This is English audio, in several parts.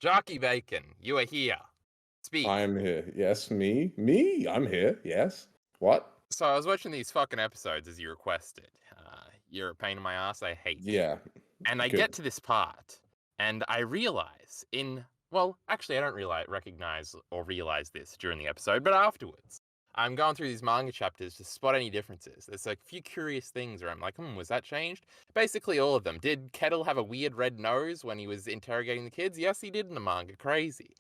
Jarkey Bacon, you are here. Speak. I'm here. Yes, me? Me? I'm here. Yes. What? So I was watching these fucking episodes as you requested. You're a pain in my ass. I hate you. Yeah. And I Good. get to this part, and I realize actually, I don't recognize or realize this during the episode, but afterwards, I'm going through these manga chapters to spot any differences. There's a few curious things where I'm like, was that changed? Basically, all of them. Did Kettle have a weird red nose when he was interrogating the kids? Yes, he did in the manga. Crazy.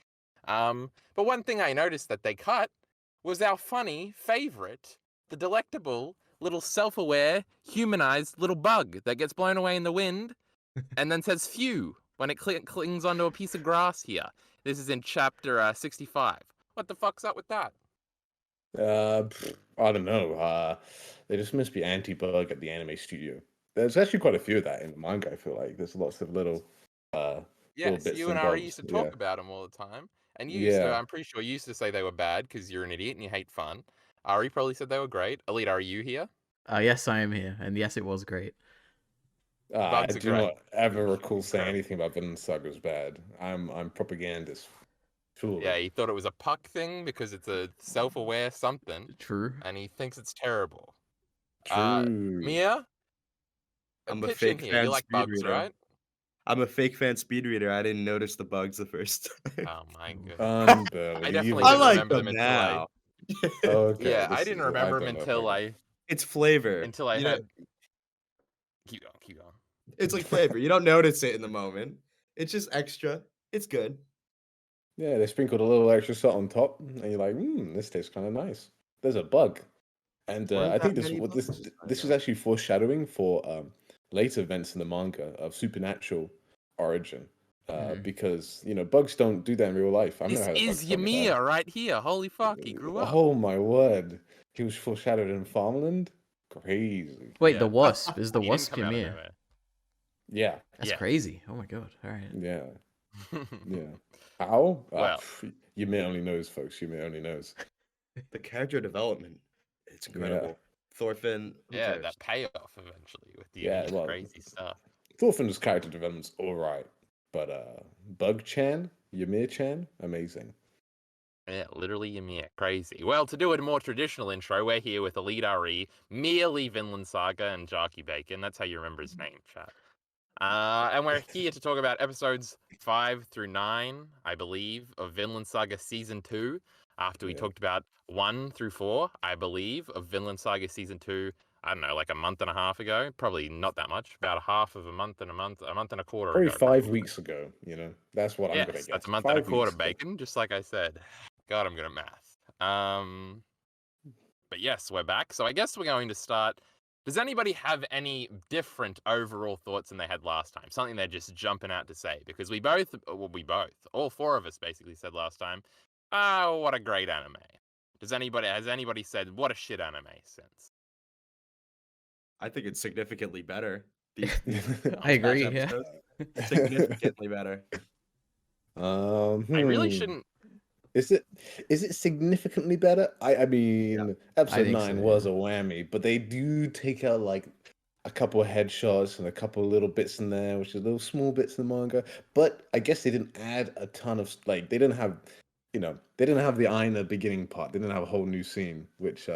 But one thing I noticed that they cut was our funny favorite, the delectable little self-aware, humanized little bug that gets blown away in the wind and then says phew when it clings onto a piece of grass here. This is in chapter 65. What the fuck's up with that? I don't know. There just must be anti-bug at the anime studio. There's actually quite a few of that in the manga, I feel like. There's lots of little Yes, bits you and and Ari bobs. used to talk about them all the time. And you used to, Yeah. I'm pretty sure you used to say they were bad because you're an idiot and you hate fun. Ari probably said they were great. Elite, are you here? Yes, I am here, and yes, it was great. I Bugs are do great. not ever recall saying anything about Vinland Saga was bad. I'm propagandist. Truly. Yeah, he thought it was a puck thing because it's a self-aware something. True. And he thinks it's terrible. True. Mia? I'm a pitch fake in here. fan You like speed bugs, reader. right? I'm a fake fan speed reader. I didn't notice the bugs the first time. Oh my goodness. Unbelievable. I definitely I didn't like remember them them now. Okay, Yeah, this I is didn't what remember them don't know if until I got. It's flavor. until I You know, had. Keep going. it's like flavor. You don't notice it in the moment. It's just extra. It's good. Yeah, they sprinkled a little extra salt on top, and you're like, this tastes kind of nice. There's a bug, and Weren't I think that this many what this bugs? this was actually foreshadowing for later events in the manga of supernatural origin, because bugs don't do that in real life. I've This never had a bug is stung in my life. Yamiya right here. Holy fuck, he grew up. Oh my word, he was foreshadowed in Farmland. Crazy. Wait, Yeah. the wasp is the He didn't wasp come out of Ymir? nowhere. Yeah, That's Yeah. crazy. Oh my god. All right. yeah, yeah. How? Well. You may only knows, folks. You may only knows. The character development, it's incredible. Thorfinn, who Yeah, cares? that payoff eventually with the Yeah, well, crazy stuff. Thorfinn's character development's alright, but Bug-chan, Ymir-chan, amazing. Yeah, literally Yamiya. Crazy. Well, to do a more traditional intro, we're here with EliteAri, merely Vinland Saga, and Jarkey Bacon. That's how you remember his name, chat. And we're here to talk about episodes 5 through 9, I believe, of Vinland Saga Season 2. After we talked about 1 through 4, I believe, of Vinland Saga Season 2, I don't know, like a month and a half ago. Probably not that much. About a month and a quarter Probably ago. 5 weeks ago, That's what I'm Yes, gonna guess. that's a month 5 and a quarter, weeks ago. Bacon, just like I said. God, I'm good at math. But yes, we're back. So I guess we're going to start. Does anybody have any different overall thoughts than they had last time? Something they're just jumping out to say? Because all four of us basically said last time, oh, what a great anime. Has anybody said, what a shit anime since? I think it's significantly better. I agree. past Yeah. episodes, significantly better. I really shouldn't. Is it significantly better? I mean, episode think 9 so, was yeah. a whammy, but they do take out like a couple of headshots and a couple of little bits in there, which are little small bits in the manga. But I guess they didn't add a ton of they didn't have, they didn't have the Aina beginning part. They didn't have a whole new scene, which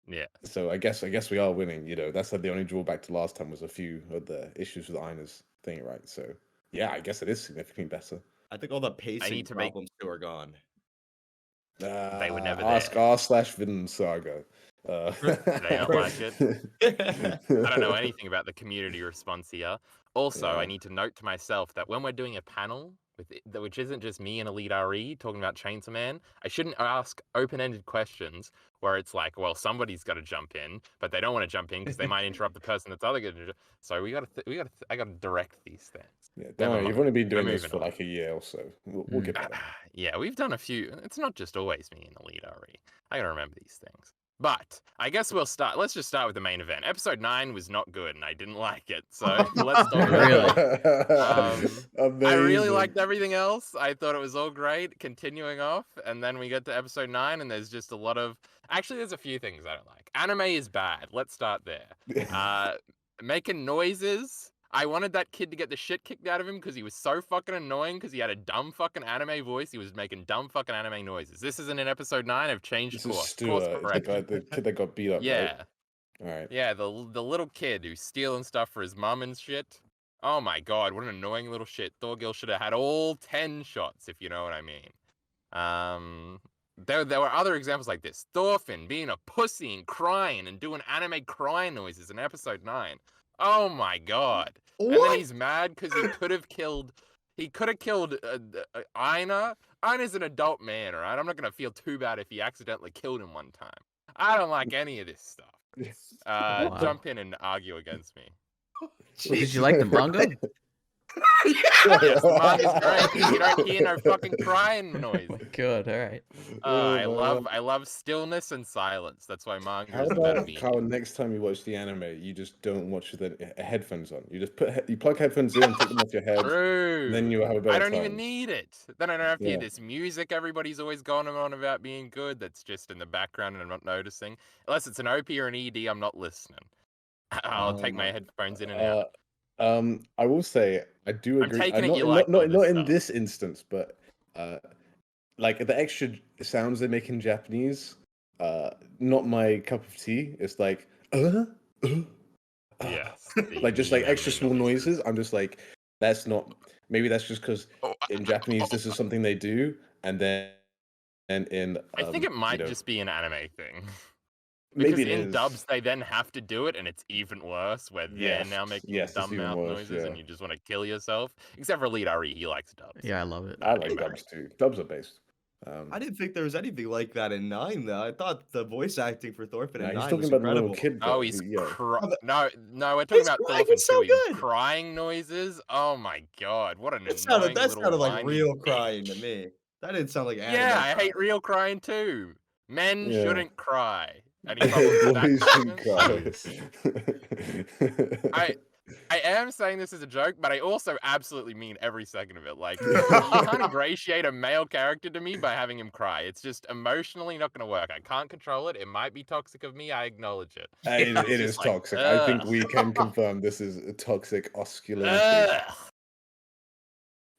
Yeah. So I guess we are winning. That's like the only drawback to last time was a few of the issues with Aina's thing, right? So yeah, I guess it is significantly better. I think all the pacing to make- problems too are gone. They were never ask there. r/Vinland Saga. They don't like it. I don't know anything about the community response here. Also, Yeah. I need to note to myself that when we're doing a panel, which isn't just me and EliteAri talking about Chainsaw Man, I shouldn't ask open-ended questions where it's like, well, somebody's got to jump in, but they don't want to jump in because they might interrupt the person that's other good. So I gotta direct these things. Yeah, don't Never worry. You've mind. only been doing We're this moving for on. like a year or so. We'll get better. Yeah, we've done a few. It's not just always me and EliteAri. I gotta remember these things. But I guess we'll start. Let's just start with the main event. Episode 9 was not good, and I didn't like it. So let's talk about it. I really Amazing. liked everything else. I thought it was all great. Continuing off, and then we get to episode 9, and there's just a lot of. Actually, there's a few things I don't like. Anime is bad. Let's start there. Making noises I wanted that kid to get the shit kicked out of him because he was so fucking annoying because he had a dumb fucking anime voice. He was making dumb fucking anime noises. This isn't in episode 9. I've changed This is course. Stu, Course the correction. the kid that got beat up, right? Yeah. All right. Yeah, the little kid who's stealing stuff for his mum and shit. Oh my god, what an annoying little shit. Thorgil should have had all 10 shots, if you know what I mean. There were other examples like this. Thorfinn being a pussy and crying and doing anime crying noises in episode 9. Oh my god. What? And then he's mad because he could have killed Einar. Einar's an adult man, alright? I'm not going to feel too bad if he accidentally killed him one time. I don't like any of this stuff. Wow. Jump in and argue against me. Did you like the manga? Yes, the manga's great 'cause you don't hear no fucking crying noise. Oh my god, alright. I love stillness and silence. That's why manga How is the better about medium. Carl? Next time you watch the anime, you just don't watch with the headphones on. You just you plug headphones in, take them off your head, True. then you'll have a better I don't time. even need it. Then I don't have to hear Yeah. this music everybody's always going on about being good. That's just in the background and I'm not noticing. Unless it's an OP or an ED, I'm not listening. I'll take my headphones in and out. I will say I do I'm agree. taking it not you like all not this in stuff. this instance, but like the extra sounds they make in Japanese, not my cup of tea. It's like Yes. like just like the extra anime small noises. I'm just like, that's not. Maybe that's just because Oh, in Japanese this is something they do, and then and in I think it might you know, just be an anime thing. Because maybe it in is. dubs, they then have to do it, and it's even worse, where they're now making yes, it's dumb even mouth worse, noises, and yeah. you just want to kill yourself. Except for EliteAri, he likes dubs. Yeah, I love it. I like Alright. dubs too. Dubs are based. I didn't think there was anything like that in 9, though. I thought the voice acting for Thorfinn Nah, in he's 9 talking was about the incredible. little kid. Oh, though, he's who- yeah. no, we're talking His about crying Thorfinn is so too. His good. crying noises. Oh my god, what an That annoying sounded little like whiny real crying to bitch. me. That didn't sound like anime Yeah, I crying. hate real crying too. Men Yeah. shouldn't cry. Any problems with that Boys shouldn't comment? cry. I am saying this as a joke, but I also absolutely mean every second of it. Like, you can't ingratiate a male character to me by having him cry. It's just emotionally not going to work. I can't control it. It might be toxic of me. I acknowledge it. It It's is just like, toxic. I think ugh. we can confirm this is a toxic oscularity. Ugh.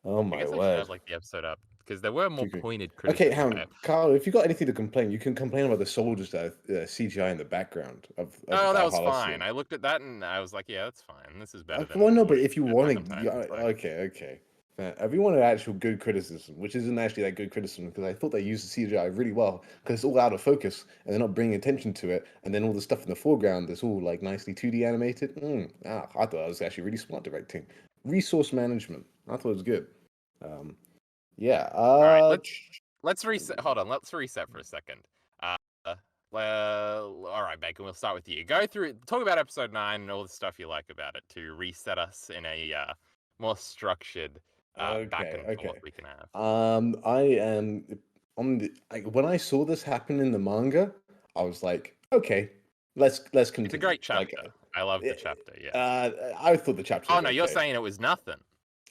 Oh I my guess I should word. have like the episode up because there were more Okay. pointed Okay, criticisms. Ham, Carl, if you got anything to complain, you can complain about the soldiers that are CGI in the background of Oh, that was Valhalla fine. scene. I looked at that and I was like, yeah, that's fine. This is better than. Well, no, what but we if you did want Attack on to, Titan. It's like, okay. If you wanted actual good criticism, which isn't actually that good criticism, because I thought they used the CGI really well, because it's all out of focus and they're not bringing attention to it, and then all the stuff in the foreground that's all like nicely 2D animated. I thought that was actually really smart directing, resource management. I thought it was good. Yeah. All right, let's reset. Hold on, let's reset for a second. All right, Bacon, we'll start with you. Go through, talk about episode 9 and all the stuff you like about it to reset us in a more structured back and forth we can have. I am on the when I saw this happen in the manga, I was like, okay, let's continue. It's a great chapter. Like, I love the chapter. Yeah. I thought the chapter. Oh was no, you're okay. saying it was nothing.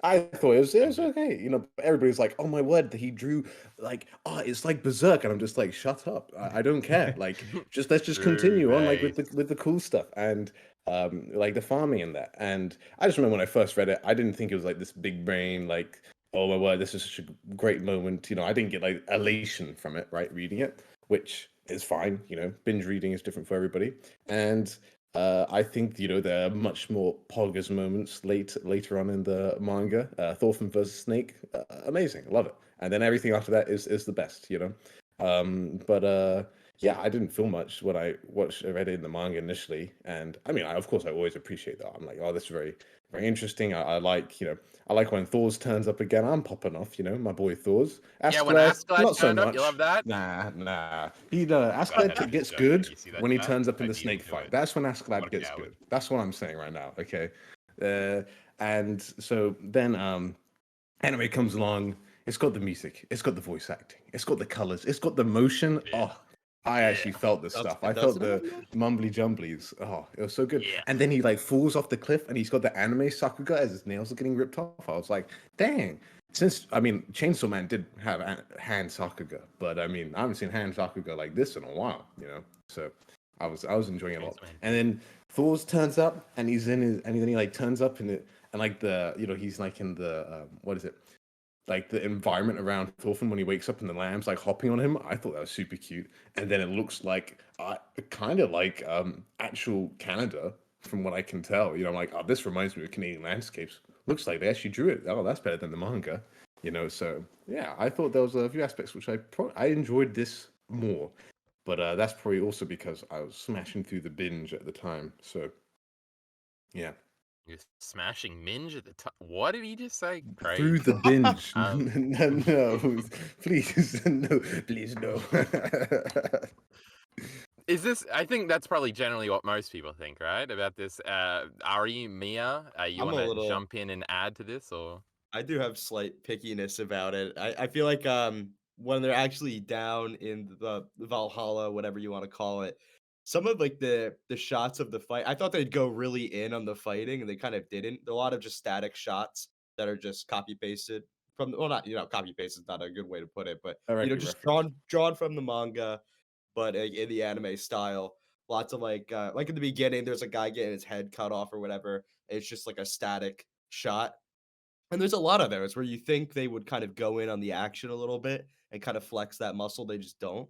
I thought it was okay. You know, everybody's like, "Oh my word, he drew like, it's like Berserk," and I'm just like, "Shut up! I don't care. Like, let's just continue on like with the cool stuff and like the farming and that." And I just remember when I first read it, I didn't think it was like this big brain like, "Oh my word, this is such a great moment." You know, I didn't get like elation from it, right? Reading it, which is fine. You know, binge reading is different for everybody, and I think there are much more poggers moments later on in the manga. Thorfinn versus Snake, amazing, love it. And then everything after that is the best, But yeah, I didn't feel much when I read it in the manga initially, and I mean, of course, I always appreciate that. I'm like, oh, this is very very interesting. I like I like when Thor's turns up again. I'm popping off, my boy Thor's. Yeah, when Askeladd, Askeladd not so turned up, much. you love that? Nah. Askeladd gets good You see that when he chat? turns up in I the beat snake into fight. it. That's when What Askeladd a gets coward. good. That's what I'm saying right now. Okay. And so then anime comes along. It's got the music. It's got the voice acting. It's got the colors. It's got the motion. Yeah. Oh, I actually felt this stuff. I felt the mumbly jumblies. Oh, it was so good. Yeah. And then he like falls off the cliff and he's got the anime Sakuga as his nails are getting ripped off. I was like, dang. Chainsaw Man did have hand Sakuga, but I mean, I haven't seen hand Sakuga like this in a while, So I was enjoying it a lot. Thanks, man. And then Thor's turns up, and he's in his, and then he like turns up in it, and like he's like in the what is it? Like the environment around Thorfinn when he wakes up and the lamb's like hopping on him. I thought that was super cute. And then it looks like kind of like actual Canada from what I can tell. I'm like, oh, this reminds me of Canadian landscapes. Looks like they actually drew it. Oh, that's better than the manga. So yeah, I thought there was a few aspects which I enjoyed this more. But that's probably also because I was smashing through the binge at the time. So yeah. You're smashing minge at the top. What did he just say? Crazy. Through the binge. No, please, no, please, no. Is this? I think that's probably generally what most people think, right? About this. Ari, Mia, you I'm a want to little- jump in and add to this, or? I do have slight pickiness about it. I feel like when they're actually down in the Valhalla, whatever you want to call it, some of like the shots of the fight, I thought they'd go really in on the fighting, and they kind of didn't. A lot of just static shots that are just copy pasted from, well, not copy paste is not a good way to put it, but just drawn from the manga, but in the anime style. Lots of like in the beginning, there's a guy getting his head cut off or whatever. It's just like a static shot. And there's a lot of those where you think they would kind of go in on the action a little bit and kind of flex that muscle. They just don't.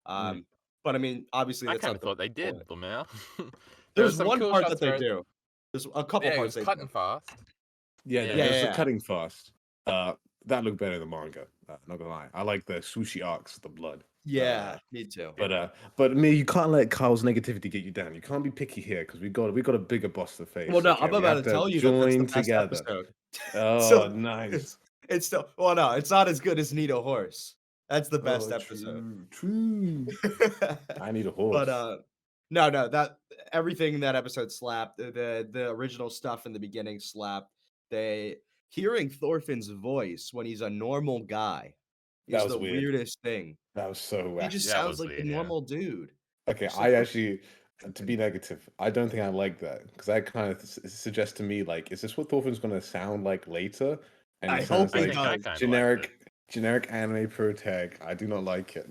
But I mean, obviously, I that's kind not of the thought they did, point. Lamau. There's one part that they do. There's a couple Yeah, it parts was they cutting do. fast. Yeah, Yeah. there's Yeah. the cutting fast. That looked better than manga. Not gonna lie, I like the swooshy arcs, the blood. Yeah, me too. But me, you can't let Kyle's negativity get you down. You can't be picky here because we got a bigger boss to face. Well, no, okay? I'm We about have to tell you that that's the join best together. episode. Oh, So, nice. It's still, well, no, it's not as good as Need a Horse. That's the best Oh, episode. True. I need a horse. But no, that everything in that episode slapped. The original stuff in the beginning slapped. Hearing Thorfinn's voice when he's a normal guy That is was the weird. weirdest thing. That was so He wacky. just That sounds was like weird, a yeah. normal dude. Okay, Just I like- actually, to be negative, I don't think I like that because that kind of suggests to me like, is this what Thorfinn's gonna sound like later? And I he hope sounds he like I does. kinda liked generic anime pro tag. I do not like it.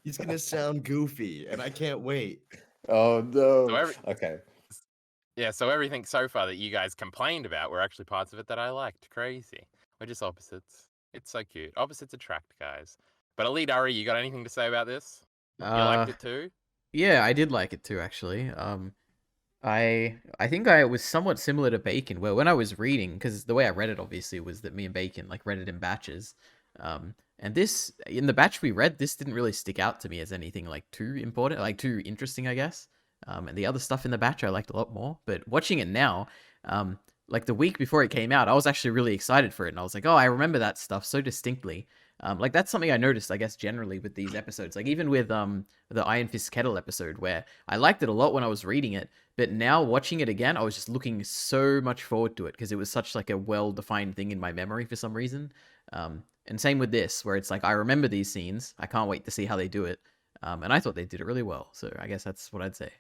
He's gonna sound goofy, and I can't wait. Oh no. So Okay. Yeah, so everything so far that you guys complained about were actually parts of it that I liked. Crazy. We're just opposites. It's so cute. Opposites attract, guys. But EliteAri, you got anything to say about this? You liked it too? Yeah, I did like it too, actually. I think I was somewhat similar to Bacon, where when I was reading, because the way I read it obviously was that me and Bacon like read it in batches. And this in the batch we read, this didn't really stick out to me as anything like too important, like too interesting, I guess. And the other stuff in the batch I liked a lot more. But watching it now, like the week before it came out, I was actually really excited for it, and I was like, oh, I remember that stuff so distinctly. Like that's something I noticed, I guess, generally with these episodes. Like even with the Iron Fist Kettle episode, where I liked it a lot when I was reading it, but now watching it again, I was just looking so much forward to it because it was such like a well-defined thing in my memory for some reason. And same with this, where it's like I remember these scenes, I can't wait to see how they do it. And I thought they did it really well. So I guess that's what I'd say.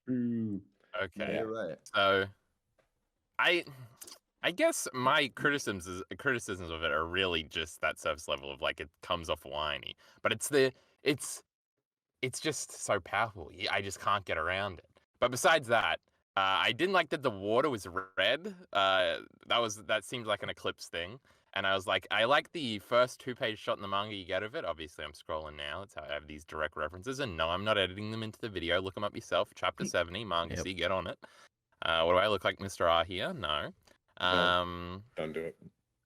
True. Okay. You're right. So I guess my criticisms of it are really just that surface level of like it comes off whiny. But it's just so powerful. I just can't get around it. But besides that, I didn't like that the water was red. That seemed like an Eclipse thing. And I was like, I like the first 2-page shot in the manga you get of it. Obviously, I'm scrolling now. That's how I have these direct references. And no, I'm not editing them into the video. Look them up yourself. Chapter 70, manga Yep. C, get on it. What do I look like, Mr. R here? No. Don't do it.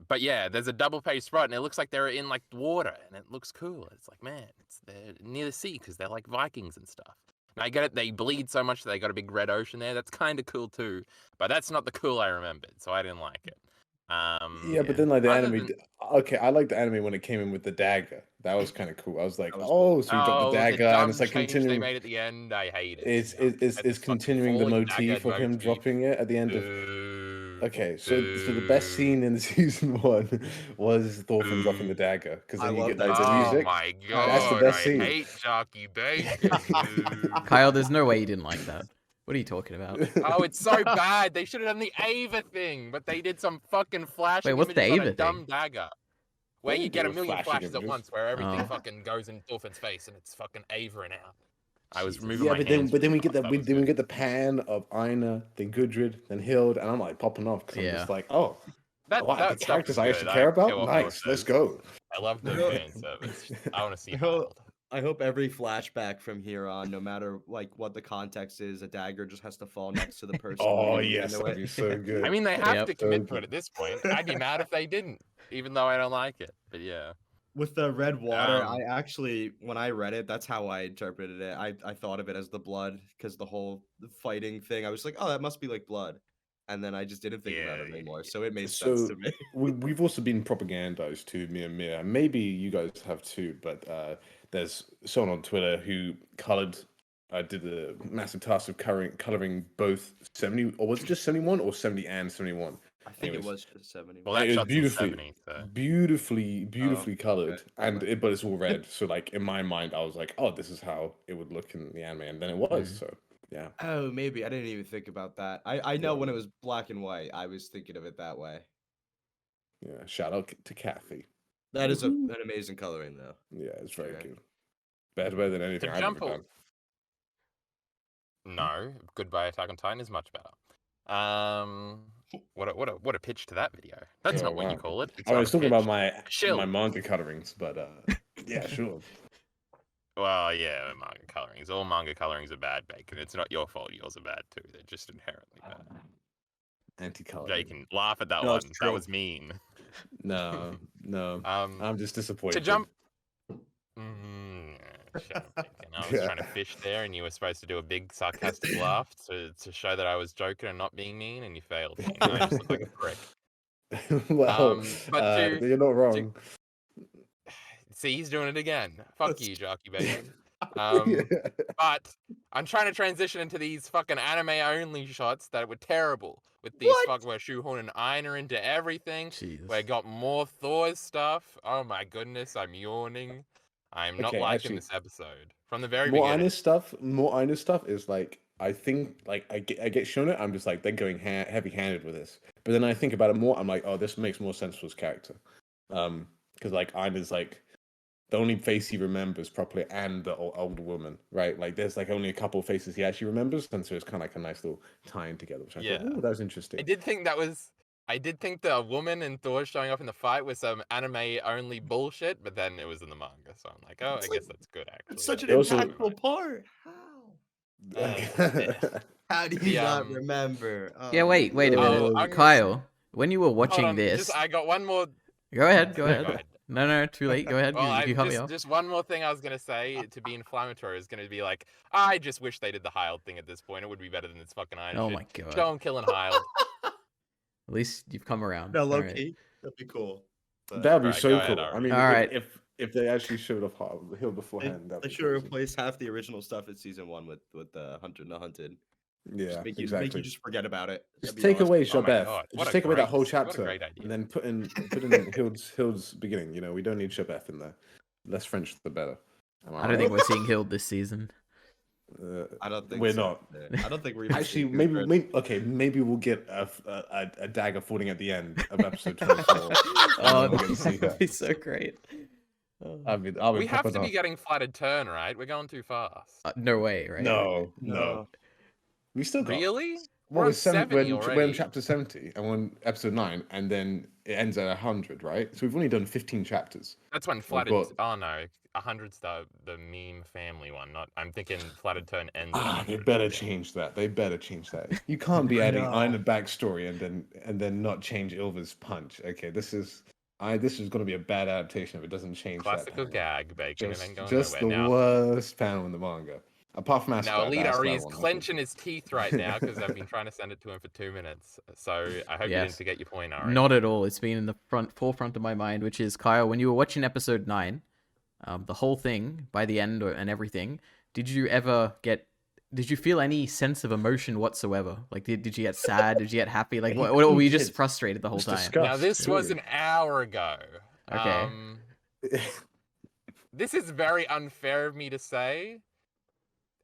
But yeah, there's a double-page spot, and it looks like they're in like water, and it looks cool. It's like, man, they're near the sea because they're like Vikings and stuff. And I get it; they bleed so much that they got a big red ocean there. That's kind of cool too, but that's not the cool I remembered, so I didn't like it. Yeah, but then like the Other anime. than- Okay, I like the anime when it came in with the dagger. That was kind of cool. I was like, That was oh, cool. so you got the dagger, and it's like change they continuing. made at the end. I hate it. It's you know? it's That's fucking continuing the falling motif dagger of him motif. dropping it at the end of. Boo. Okay, so the best scene in season 1 was Thorfinn dropping the Boo. dagger because I then you love get that like scene. the Oh music. my That's the god! best I scene. hate Jarkey Bacon. Kyle, there's no way you didn't like that. What are you talking about? Oh, it's so bad. They should have done the Ava thing, but they did some fucking flashing Wait, what's the images on Ava a dumb thing? dagger. where They you get do a million flashing flashes at images. once, where everything Oh. fucking goes in Thorfinn's face and it's fucking Ava and out. I was Jesus. removing Yeah, my but then hands but then really we get fast, that was then we good. get the pan of Aina, then Gudrid, then Hild, and I'm like popping off because I'm Yeah. just like, oh, That wow, the stuff is characters I good. actually I care don't care about. what anyone Nice, let's says. go. I love the Yeah. fan service. I want to see I hope- Hild. I hope every flashback from here on, no matter like what the context is, a dagger just has to fall next to the person. Oh leading yes, into that'd it. be so good. I mean, they have Yep. to commit So to it good. at this point. I'd be mad if they didn't, even though I don't like it. But yeah. With the red water, Um, I actually, when I read it, that's how I interpreted it. I thought of it as the blood because the whole fighting thing, I was like, oh, that must be like blood. And then I just didn't think about it Yeah, anymore. So it made sense So to me. we've also been propagandized too, me and Mia. Maybe you guys have too, but there's someone on Twitter who colored, did the massive task of coloring both 70, or was it just 71 or 70 and 71? I think Anyways. it was just 70. well, And that it was shot's in beautifully, 70, so. beautifully colored, okay. and but it's all red. So like in my mind, I was like, oh, this is how it would look in the anime, and then it was. Mm. So yeah, Oh, maybe. I didn't even think about that. I know Yeah. when it was black and white, I was thinking of it that way. yeah. Shout out to Kathy. That is Woohoo. an amazing coloring, though. Yeah, it's very Okay. good. Better than anything I've ever jump done. No, Goodbye Attack on Titan is much better. What a pitch to that video. That's Oh, not what you wow. call it. It's I not was a talking about pitch. Shill. my manga colorings, but yeah, sure. Well, yeah, manga colorings. All manga colorings are bad, Bacon. It's not your fault. Yours are bad too. They're just inherently bad. Anti-color. Bacon, laugh at that No, one. it's That true. was mean. No. I'm just disappointed. To jump. Shut up, Bacon. I was Yeah. trying to fish there, and you were supposed to do a big sarcastic laugh to show that I was joking and not being mean, and you failed me. Now I just look like a prick. Well, but you're not wrong. See, he's doing it again. Fuck you, Jarkey Bacon. Yeah. But I'm trying to transition into these fucking anime-only shots that were terrible. With these we're shoehorning Aina into everything. Jesus. We got more Thor's stuff. Oh my goodness, I'm yawning. I'm not Okay, liking actually, this episode from the very More beginning. Aina stuff is like, I think like I get shown it. I'm just like, they're going heavy-handed with this. But then I think about it more. I'm like, oh, this makes more sense for his character. Because like Aina's like the only face he remembers properly, and the older woman, right? Like there's like only a couple of faces he actually remembers, and so it's kind of like a nice little tying together. Which I thought, Yeah. oh, that was interesting. I did think the woman and Thor showing up in the fight was some anime-only bullshit, but then it was in the manga, so I'm like, oh, It's I guess that's good, actually. It's such an It also- impactful part. How do you not remember? Yeah, wait a minute. Oh, I'm gonna Kyle, when you were Hold watching on, this... I got one more. Go ahead, Go ahead. No, too late. Go ahead. Well, you cut me off. just one more thing I was gonna say to be inflammatory is gonna be like, I just wish they did the Hild thing at this point. It would be better than this fucking Iron Oh shit. my god. Show him killing Hild. At least you've come around. No, low Alright. key. That'd be cool. But That'd be Alright, so go ahead, cool. Ari. I mean, Alright. if they actually showed off Hill beforehand, they that'd be should crazy. replace half the original stuff in season 1 with the Hunted and the Hunted. Yeah, Just make you exactly. just forget about it. Just That'd be take awesome. away Oh my Shabeth. God, what Just a take away that great- whole what a chapter, great idea. and then put in Hild's beginning. You know, we don't need Shabeth in there. Less French, the better. Am I don't think we're seeing Hild this season. I don't think we're so. not. I don't think we're even Actually, seeing maybe we'll get a dagger falling at the end of episode 24. Oh, we'll get to see that would that. be so great. Oh. I'll be We have popping to be up. getting flattered turn, right? We're going too fast. No way, right? No. We still got. Really? Well, We're it's on 70 70 we're in already. chapter 70 and we're in episode 9, and then it ends at 100, right? So we've only done 15 chapters. That's when flattered. got- Oh no, 100's the meme family one. Not. I'm thinking flattered turn ends. At They 100. better Yeah. change that. They better change that. You can't be adding Aina backstory and then not change Ilva's punch. Okay, this is going to be a bad adaptation if it doesn't change Classical that. gag, Bacon. It ain't going Just the nowhere now. worst panel in the manga. Apart from Now, Aspar. EliteAri is clenching his teeth right now because I've been trying to send it to him for 2 minutes. So I hope you Yes. didn't forget your point, Ari. Not at all. It's been in the forefront of my mind, which is, Kyle, when you were watching episode 9, the whole thing by the end and everything, did you feel any sense of emotion whatsoever? Like, did you get sad? Did you get happy? Like, or were you just frustrated the whole Just time? disgust. Now, this was Truly. an hour ago. Okay. This is very unfair of me to say.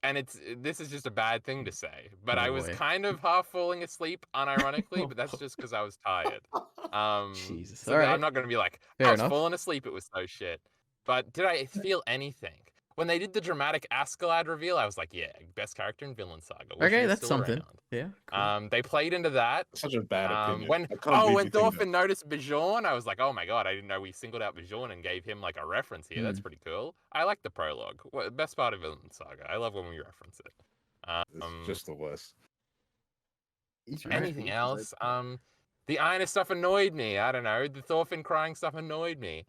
this is just a bad thing to say, but Oh, I was boy. kind of half falling asleep unironically, but that's just because I was tired. Jesus. So All right. I'm not gonna be like, I Fair was enough. falling asleep, it was so shit. But did I feel anything? When they did the dramatic Askeladd reveal, I was like, yeah, best character in Vinland Saga. Wish he Okay, was that's still something. around. Yeah, cool. They played into that. Such a bad opinion. When I can't believe you think that. Thorfinn noticed Bjorn, I was like, oh my god, I didn't know we singled out Bjorn and gave him like a reference here. That's pretty cool. I like the prologue. Best part of Vinland Saga. I love when we reference it. It's just the worst. Anything else? The Iron stuff annoyed me. I don't know. The Thorfinn crying stuff annoyed me.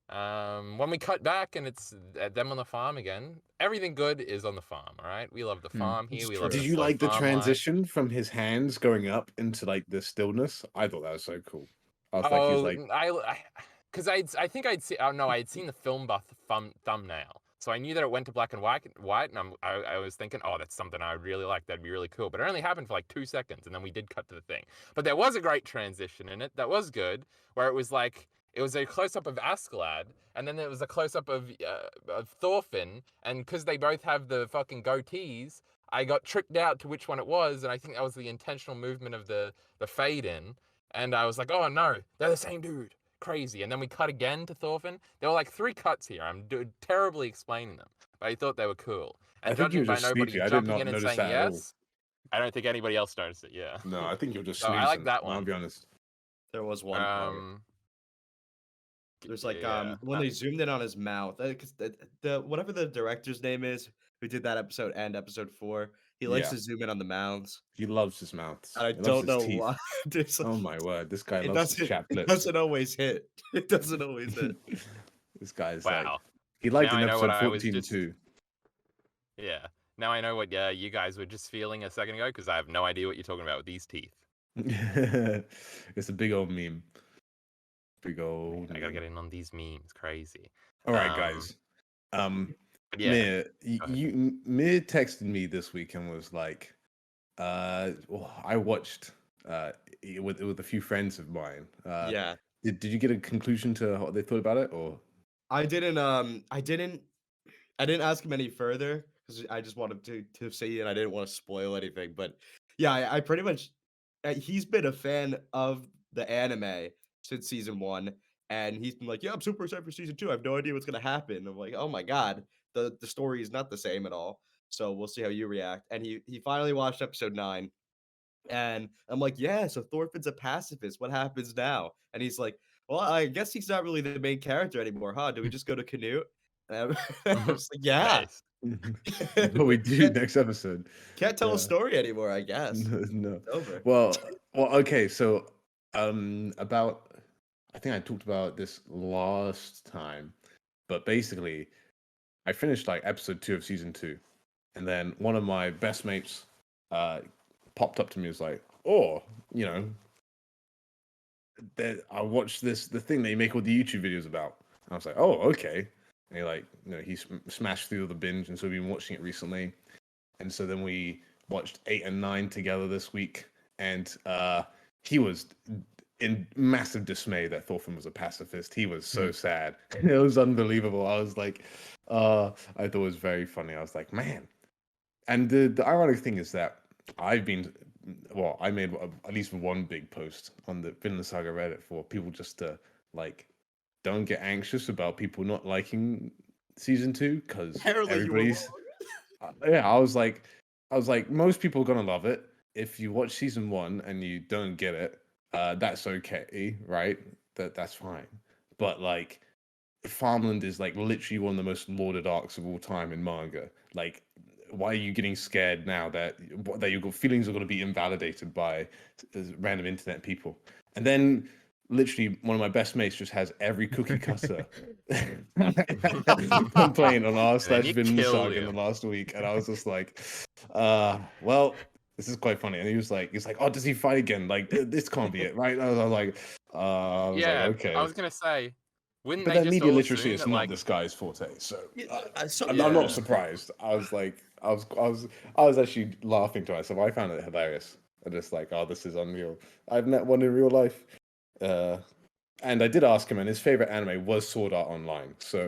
When we cut back and it's them on the farm again, everything good is on the farm. All right, we love the farm here. We love Did the you slow like the farm life. transition from his hands going up into like the stillness? I thought that was so cool. I was like, he's like, because I think I'd see. Oh no, I had seen the film buff thumbnail, so I knew that it went to black and white. And I was thinking, oh, that's something I would really like. That'd be really cool. But it only happened for like 2 seconds, and then we did cut to the thing. But there was a great transition in it that was good, where it was like it was a close up of Askeladd, and then there was a close up of Thorfinn, and because they both have the fucking goatees, I got tricked out to which one it was, and I think that was the intentional movement of the fade in. And I was like, oh no, they're the same dude. Crazy. And then we cut again to Thorfinn. There were like 3 cuts here. I'm terribly explaining them, but I thought they were cool. And I think you judging were by just nobody sleepy. I did jumping not in and notice saying that at all. yes, I don't think anybody else noticed it. Yeah. No, I think you're just So snoozing. I like that I'll one. be honest. There was one part. There's like when they zoomed in on his mouth, because the whatever the director's name is who did that episode and episode 4, he likes Yeah. to zoom in on the mouths. He loves his mouths. And I He loves don't his know teeth. why. It's like, Oh my word, this guy it loves his doesn't. chapped It lips. doesn't always hit. It doesn't always hit. This guy's like, Wow. he liked Now in I know what episode I was 14 just- too. Yeah. Now I know what you guys were just feeling a second ago, because I have no idea what you're talking about with these teeth. It's a big old meme. Big old. I gotta meme. get in on these memes. Crazy. All right, guys. But yeah. Mir texted me this week and was like, I watched with a few friends of mine. Yeah. Did you get a conclusion to what they thought about it, or? I didn't ask him any further because I just wanted to see and I didn't want to spoil anything. But yeah, I pretty much he's been a fan of the anime since season 1, and he's been like, yeah, I'm super excited for season 2. I have no idea what's gonna happen. I'm like, oh my god, the story is not the same at all. So we'll see how you react. And he finally watched episode 9, and I'm like, yeah, so Thorfinn's a pacifist. What happens now? And he's like, well, I guess he's not really the main character anymore, huh? Do we just go to Canute? And I was like, yeah. Nice. What we do next episode. Can't tell a story anymore, I guess. No. It's over. Well, okay. So, about, I think I talked about this last time, but basically, I finished like episode 2 of season 2, and then one of my best mates popped up to me and was like, oh, you know, I watched the thing that you make all the YouTube videos about. And I was like, oh, okay. And he like, you know, he smashed through the binge, and so we've been watching it recently. And so then we watched 8 and 9 together this week, and he was in massive dismay that Thorfinn was a pacifist. He was so sad. It was unbelievable. I was like, I thought it was very funny. I was like, man. And the ironic thing is that I made at least one big post on the Vinland Saga Reddit for people just to like, don't get anxious about people not liking season 2 because everybody's. I was like, most people are gonna love it. If you watch season 1 and you don't get it, that's okay, right? That's fine. But like, Farmland is like literally one of the most lauded arcs of all time in manga. Like, why are you getting scared now that your feelings are going to be invalidated by random internet people? And then literally one of my best mates just has every cookie cutter complaint on r/Vinland Saga in the last week, and I was just like, well, this is quite funny. And he's like, oh, does he fight again? Like, this can't be it, right? I was like, okay. I was gonna say, wouldn't but they that just media all literacy assume is that, not like, this guy's forte, so So- I'm not surprised. I was actually laughing to myself. I found it hilarious. I'm just like, oh, this is unreal. I've met one in real life. And I did ask him, and his favorite anime was Sword Art Online. So,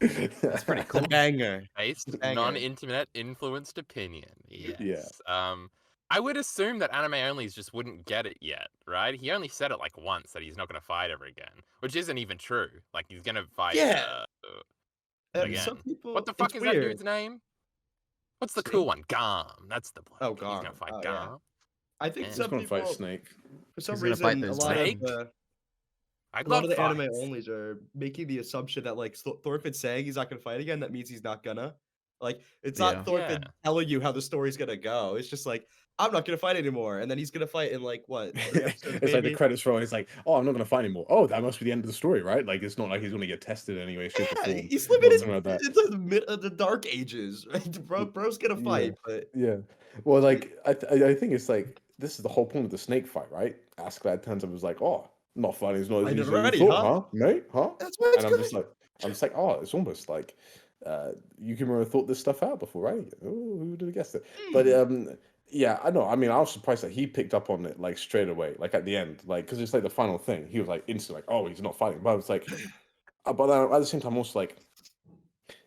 That's pretty It's a cool. banger. Based Banger. non-internet influenced opinion. Yeah. Yes. I would assume that anime onlys just wouldn't get it yet, right? He only said it like once that he's not going to fight ever again, which isn't even true. Like he's going to fight Yeah. again. Some people. What the fuck it's is weird. that dude's name? What's the Snake? cool one? Garm. That's the bloke. Oh, He's going Garm. to fight Oh, yeah. Garm. I think Yeah. He's some gonna fight people, Snake. for some He's gonna fight reason, a those lot Snake? of I'd a lot love of the anime fights. onlys are making the assumption that like Thorfinn saying he's not gonna fight again, that means he's not gonna. Like, it's Yeah. not Thorfinn telling you how the story's gonna go. It's just like, I'm not gonna fight anymore, and then he's gonna fight in like what 3 episodes, It's like the maybe? credits roll. It's like, oh, I'm not gonna fight anymore. Oh, that must be the end of the story, right? Like, it's not like he's gonna get tested in any way, shape, or Yeah, form. he's living Something like that. into the dark ages, right? Bro's gonna fight, but Yeah. Well, like I think it's like this is the whole point of the snake fight, right? Askeladd turns up and is like, oh, not fighting as not as Fighting easy as already, you thought, huh, mate? Huh? that's what it's And I'm gonna. just like, oh, it's almost like Yukimura thought this stuff out before, right? Oh, who would have guessed it? But yeah, I know. I mean, I was surprised that he picked up on it like straight away, like at the end, like because it's like the final thing. He was like instant, like, oh, he's not fighting. But I was like, but then at the same time, also like,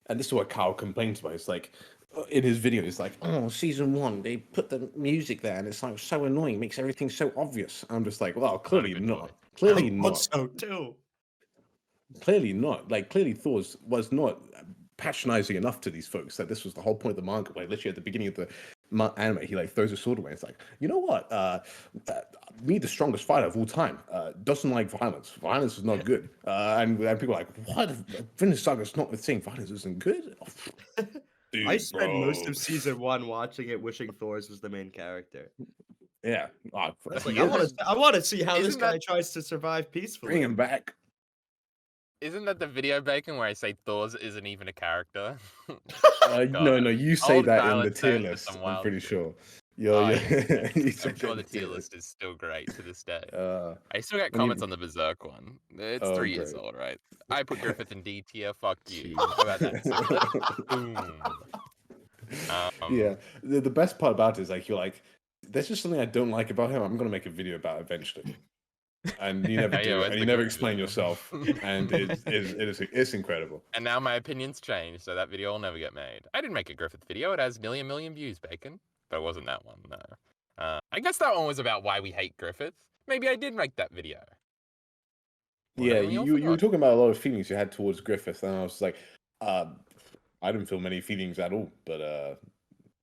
and this is what Kyle complains about. It's like in his video, it's like, oh, season 1, they put the music there, and it's like so annoying, makes everything so obvious. I'm just like, well, clearly good not. point. Clearly I not. thought so too. Clearly not. Like, clearly Thor was not patronizing enough to these folks that this was the whole point of the manga. Where literally at the beginning of the anime, he like throws a sword away. It's like, you know what? Me, the strongest fighter of all time, doesn't like violence. Violence is not good. And people are like, what? Vinland Saga's not saying violence isn't good. Dude, I spent most bro. of season 1 watching it, wishing Thor's was the main character. Yeah. I was like, He is. I want to see how this Isn't guy that- tries to survive peacefully. Bring him back. Isn't that the video, Bacon, where I say Thor's isn't even a character? No, you say Old that in Kyle the had tier turned to list. some I'm wild pretty shit. sure. Oh, Yeah. yeah. You I'm said sure that the in tier list is still great to this day. Uh, I still get when you- comments on the Berserk one. It's Oh, 3 years great. old, right? I put Griffith in D tier. Fuck you. Jeez. How about that? Simple? Boom. Yeah, the best part about it is like you're like, there's just something I don't like about him. I'm gonna make a video about it eventually, and you never Yeah, do, where's and the you never good explain video? yourself, and it's incredible. And now my opinion's changed, so that video will never get made. I didn't make a Griffith video. It has nearly a million views, Bacon. But it wasn't that one, no. I guess that one was about why we hate Griffith. Maybe I did make that video. Yeah, Whatever, we all you were forgot. talking about a lot of feelings you had towards Griffith, and I was like, I didn't feel many feelings at all, but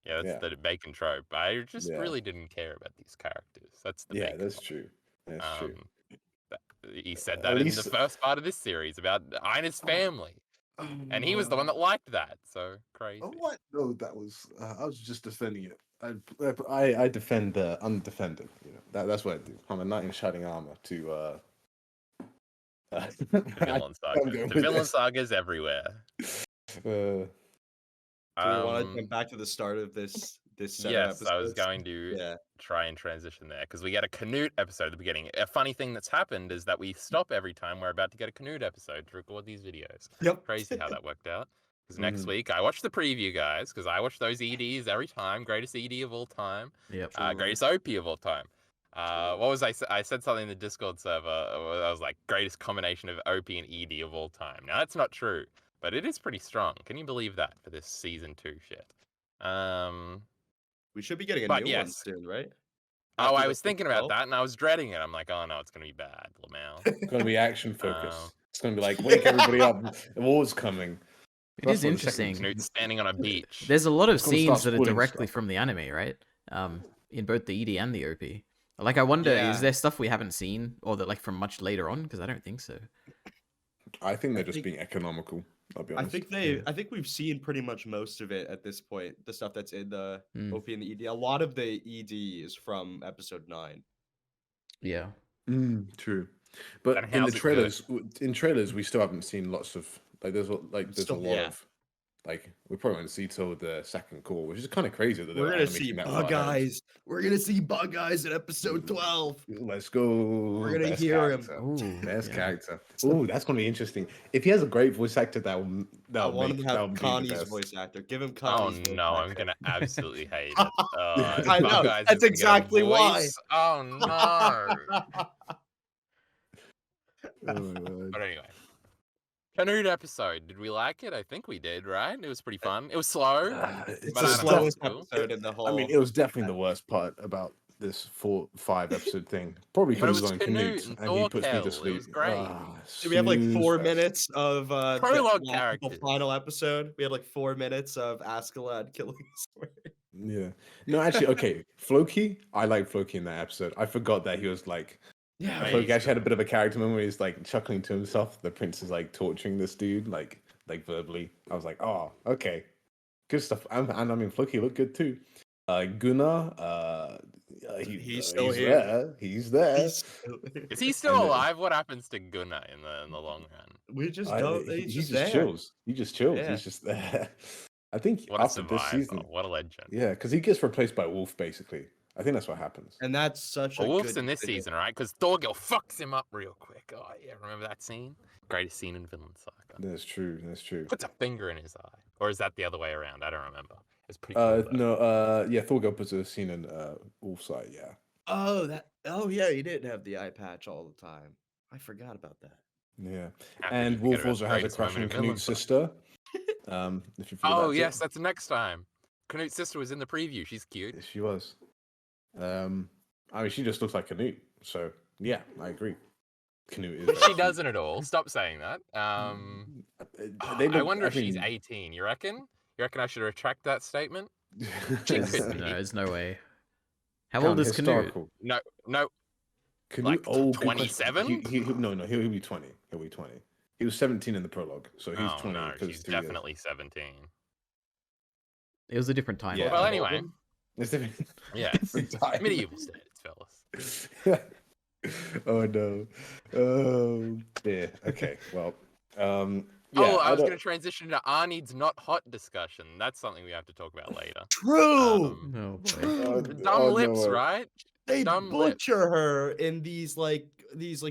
Yeah, that's yeah. the Bacon trope. I just Yeah. really didn't care about these characters. That's the yeah, Bacon that's one. true. That's true. He said At that in the least- first part of this series about Ina's family. And he was the one that liked that, so crazy. Oh, what? No, that was I was just defending it. I defend the undefended. You know, that's what I do. I'm a knight in shining armor to The Vinland Saga. I'm going The with Vinland this. Saga's everywhere. Do we want to Um, jump back to the start of this set of yes, I was episodes? going to Yeah. try and transition there because we get a Canute episode at the beginning. A funny thing that's happened is that we stop every time we're about to get a Canute episode to record these videos. Yep. Crazy how that worked out. Because next Mhm. week I watch the preview, guys, because I watch those EDs every time. Greatest ED of all time. Yep. Greatest OP of all time. What was I said something in the Discord server. I was like, greatest combination of OP and ED of all time. Now that's not true, but it is pretty strong. Can you believe that for this season 2 shit? We should be getting a But new one yes. soon, right? Oh, After I the was thinking about 12? that and I was dreading it. I'm like, oh no, it's gonna be bad, Lamel. It's gonna be action focused. Oh. It's gonna be like wake everybody up. The war's coming. It That's is what the second interesting. Canute standing on a beach. There's a lot of It's gonna scenes start that are spoiling directly stuff. from the anime, right? In both the ED and the OP. Like, I wonder, Yeah. is there stuff we haven't seen, or that like from much later on? Because I don't think so. I think they're I just think- being economical. I'll be I honest. think we've seen pretty much most of it at this point. The stuff that's in the Mm. OP and the ED. A lot of the ED is from episode 9. Yeah. True, but And in the how's it good? trailers, we still haven't seen lots of there's a Still- lot yeah. of we probably won't see till the second call, which is kind of crazy that We're they're gonna see animating that Bug far ahead. Eyes. We're gonna see Bug Eyes in episode 12. Let's go. We're gonna Best hear him. character. Ooh, Best yeah. character. Oh, that's gonna be interesting. If he has a great voice actor, I that'll want him make to have that'll be the Connie's best. voice actor. Give him Oh Connie's voice no, I'm actor. gonna absolutely hate it. I know, Bug Eyes that's is gonna get a exactly why. voice? Oh no. Oh my God. But anyway, Canute episode. Did we like it? I think we did, right? It was pretty fun. It was slow, It's but the I don't know. It was slowest cool. episode in the whole. I mean, it was definitely the worst part about this 4-5 episode thing. Probably But it because was on Canute Canute and and he puts me Thorkel. to It sleep. was great. We have like 4 snooze fest. minutes of the Prologue magical characters. final episode. We had like 4 minutes of Askeladd killing Swear. Yeah. No, actually, okay. Floki, I like Floki in that episode. I forgot that he was like. Yeah, Right. Floki he's actually had a bit of a character moment where he's like chuckling to himself. The prince is like torturing this dude, like verbally. I was like, oh, okay, good stuff. And I mean, Floki looked good too. Gunnar, He's still he's here. there. He's there. He's still here. Is he still And then- alive? What happens to Gunnar in the long run? We just I- don't. he He's just just there. chills. He just chills. Yeah. He's just there. I think What a after this survivor! season, What a legend. yeah, because he gets replaced by Wolf basically. I think that's what happens. And that's such Well, a Wolf's good in this decision. season, right? Because Thorgil fucks him up real quick. Oh yeah, remember that scene? Greatest scene in Vinland Saga. That's true. That's true. Puts a finger in his eye, or is that the other way around? I don't remember. It's pretty cool. though. No, yeah, Thorgil puts a scene in Wolf's eye. Yeah. Oh yeah, he didn't have the eye patch all the time. I forgot about that. Yeah, How could and you forget Wolf about also the has a greatest crush moment on in Canute's Vinland sister. If you forget Oh that too. yes, that's next time. Canute's sister was in the preview. She's cute. Yes, she was. I mean, she just looks like Canute. So yeah, I agree. Canute is. But very she doesn't at all. Stop saying that. cute. I wonder if she's 18. You reckon? You reckon I should retract that statement? She could be. No, there's no way. How old is Canute? No. Canute, Like, oh, good question. 27? No, he'll be 20. He'll be 20. He was 17 in the prologue, so he's Oh 20. no, because she's 3 years. definitely 17. It was a different time. Yeah. Well, anyway, It's different. yes, different time. medieval standards, fellas. Oh no. Oh dear. Okay. Well. Yeah, Oh, I was don't- going to transition to Arnie's not hot discussion. That's something we have to talk about later. True. Oh boy. Oh, Dumb oh, lips, no. right? They dumb lips. butcher her in these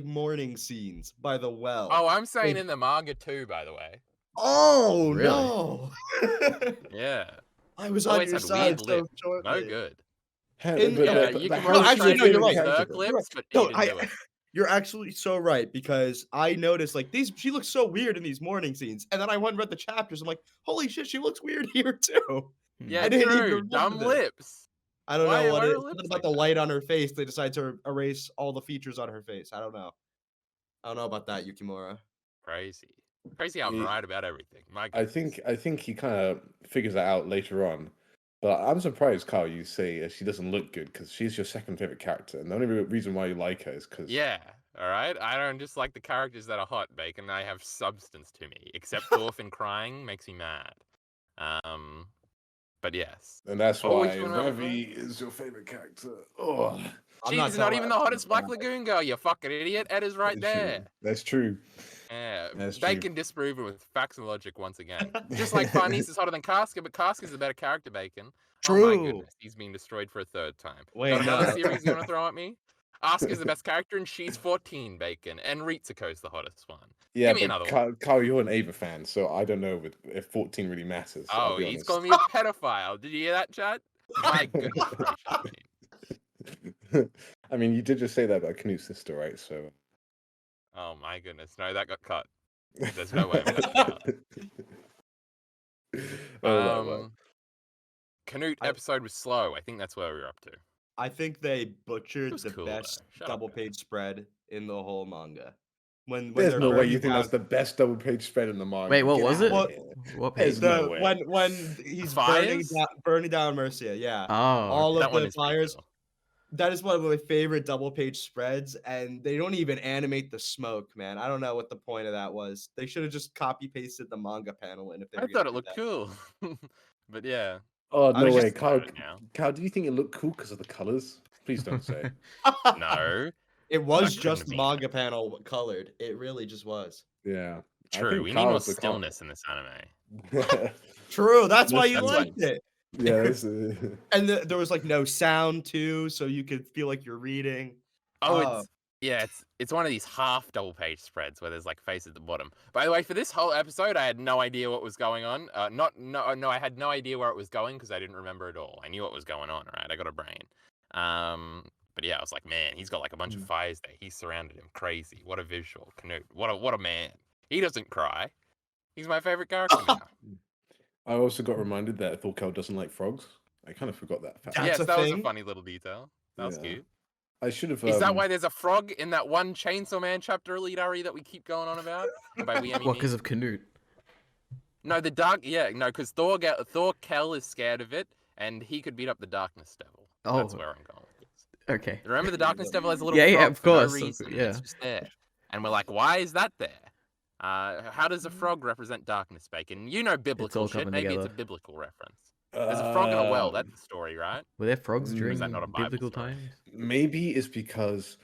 morning scenes by the well. Oh, I'm saying They- in the manga too, by the way. Oh Really? no! Yeah, I was Always on your had side weird so lips. shortly. no good. In- But- yeah, but you how can is no, she actually, your no, you're favorite right. character? Circ lips, but he No, didn't do it. You're actually so right because I noticed like these. She looks so weird in these morning scenes, and then I went and read the chapters. I'm like, holy shit, she looks weird here too. Yeah, I didn't even true. remember Dumb this. lips. I don't Why- know what why it are is. lips Something like about the that? light on her face. They decide to erase all the features on her face. I don't know. I don't know about that, Yukimura. Crazy. Crazy how I'm He- right about everything. My I goodness. think he kind of figures that out later on. But I'm surprised, Kyle, you say she doesn't look good because she's your second favorite character, and the only reason why you like her is because Yeah, all right. I don't just like the characters that are hot, Bacon. They have substance to me. Except Thorfinn crying makes me mad. But yes. and that's Oh, why which one am I Revi is your favorite character. Oh, She's not even the hottest Black Lagoon girl, you fucking idiot. Ed is right that's true. there. That's true. Yeah, That's true. Bacon disproven with facts and logic once again. Just like Farnese is hotter than Casca, but Casca's a better character, Bacon. Oh my True. goodness, he's being destroyed for a third time. Wait, Got another no. series you want to throw at me? Asuka's the best character and she's 14, Bacon. And Ritsuko's the hottest one. Yeah, me another but Kyle, you're an Ava fan, so I don't know if 14 really matters. I'll Oh, be he's honest. calling me a pedophile. Did you hear that, Chad? My goodness gracious. I mean, you did just say that about Canute's sister, right? So. Oh my goodness. No, that got cut. There's no way I'm letting it out. Oh, well. Canute I- episode was slow. I think that's where we were up to. I think they butchered was the cool, though. best Shut up, double man. page spread in the whole manga. When There's they're no way burning you think that's down- the best double page spread in the manga. Wait, what Get was outta it? What- here. What There's page? no way. when he's burning Fires? burning down Mercia, yeah. Oh, All That of one the is pretty fires. cool. That is one of my favorite double page spreads, and they don't even animate the smoke, man. I don't know what the point of that was. They should have just copy pasted the manga panel in if they I were thought gonna it do looked that. cool. But yeah. Oh I no was way, just Kyle. about it now. Kyle, do you think it looked cool because of the colors? Please don't say. No. It was couldn't just have the been. manga panel colored. It really just was. Yeah. I True. think We need more Kyle's the col- stillness in this anime. True, that's why That's- you that's liked it. yeah. That's, And there was like no sound too, so you could feel like you're reading. Oh, Oh. it's one of these half double page spreads where there's like face at the bottom. By the way, for this whole episode, I had no idea what was going on. I had no idea where it was going because I didn't remember it all. I knew what was going on, right? I got a brain. But yeah, I was like, man, he's got like a bunch of fires there. He surrounded him. Crazy. What a visual. Canute. What a man. He doesn't cry. He's my favorite character now. I also got reminded that Thorkel doesn't like frogs. I kind of forgot that fact. That's Yes, a that was a thing? funny little detail. That was Yeah. cute. I should have. Is that why there's a frog in that one Chainsaw Man chapter, EliteAri, that we keep going on about? And by we, I mean What, me? because of Canute? No, because Thorkel is scared of it, and he could beat up the Darkness Devil. That's Oh. where I'm going with this. Okay. Remember the Darkness Devil has a little Yeah, frog of for no course, reason, and yeah. it's just there. And we're like, why is that there? How does a frog represent darkness, Bacon? You know biblical all shit. coming Maybe it's a together. biblical reference. There's a frog in a well. Um, That's the story, right? Were there frogs Or during is that not a Bible biblical story? times? Maybe it's because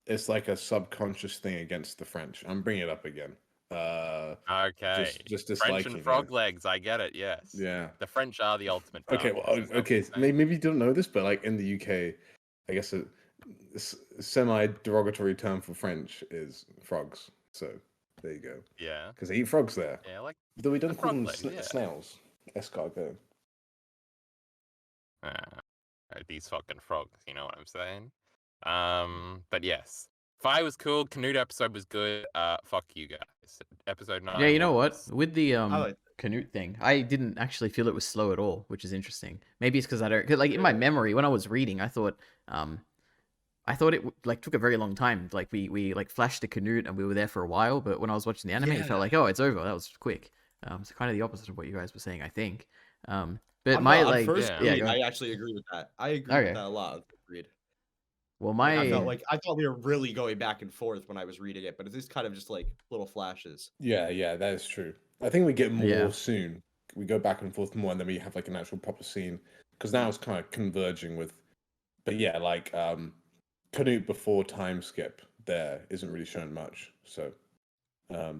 it's like a subconscious thing against the French. I'm bringing it up again. Okay. Just French disliking and it. frog legs. I get it. Yes. Yeah. The French are the ultimate. Okay. Well, darkness, is that what okay. you're saying? Maybe you don't know this, but like in the UK, I guess a semi-derogatory term for French is frogs. So there you go. Yeah. Because they eat frogs there. Yeah. Like Though we don't the call them frog legs, yeah. snails. Escargot. These fucking frogs. You know what I'm saying? But yes. Fire was cool. Canute episode was good. Fuck you guys. Episode 9. Yeah, you know what? was- With the like Canute thing, I didn't actually feel it was slow at all, which is interesting. Maybe it's because I don't, cause like in my memory when I was reading, I thought it like took a very long time. Like we like flashed to Canute and we were there for a while, but when I was watching the anime, it Yeah. felt like, oh, it's over. That was quick. It's kind of the opposite of what you guys were saying, I think. But I'm my not- on like, first Yeah. yeah, read, go ahead. I actually agree with that. I agree Okay. with that a lot. Read. Well, Like, my I thought we were really going back and forth when I was reading it, but it's just kind of just like little flashes. Yeah, that is true. I think we get more Yeah. soon. We go back and forth more, and then we have like an actual proper scene. Because now it's kind of converging with. But yeah, like Canute before time skip there isn't really shown much. So there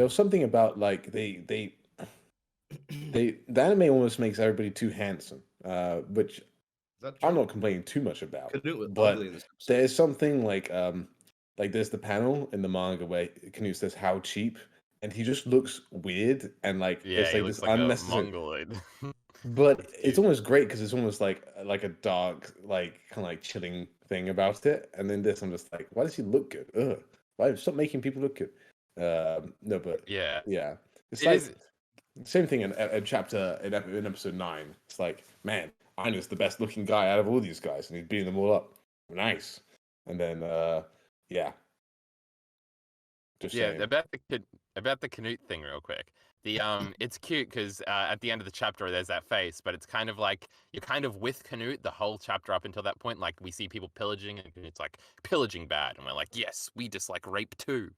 was something about like the anime almost makes everybody too handsome, which Is that I'm true? not complaining too much about. Canute was but ugly in this episode. there's something like there's the panel in the manga where Canute says how cheap, and he just looks weird and like Yeah, it's he like looks this like a unnecessary. mongoloid. But That's it's cute. almost great because it's almost like a dark, like kind of like chilling thing about it. And then this, I'm just like, why does he look good? Ugh. Why stop making people look good? No, but Yeah. yeah, it's It like is- same thing in chapter in episode 9. It's like, man, Aina's the best looking guy out of all these guys, and he's beating them all up. Nice. And then yeah, just Yeah, saying. about the Canute thing real quick. The it's cute because at the end of the chapter there's that face, but it's kind of like you're kind of with Canute the whole chapter up until that point. Like we see people pillaging, and it's like pillaging bad, and we're like, yes, we dislike rape too.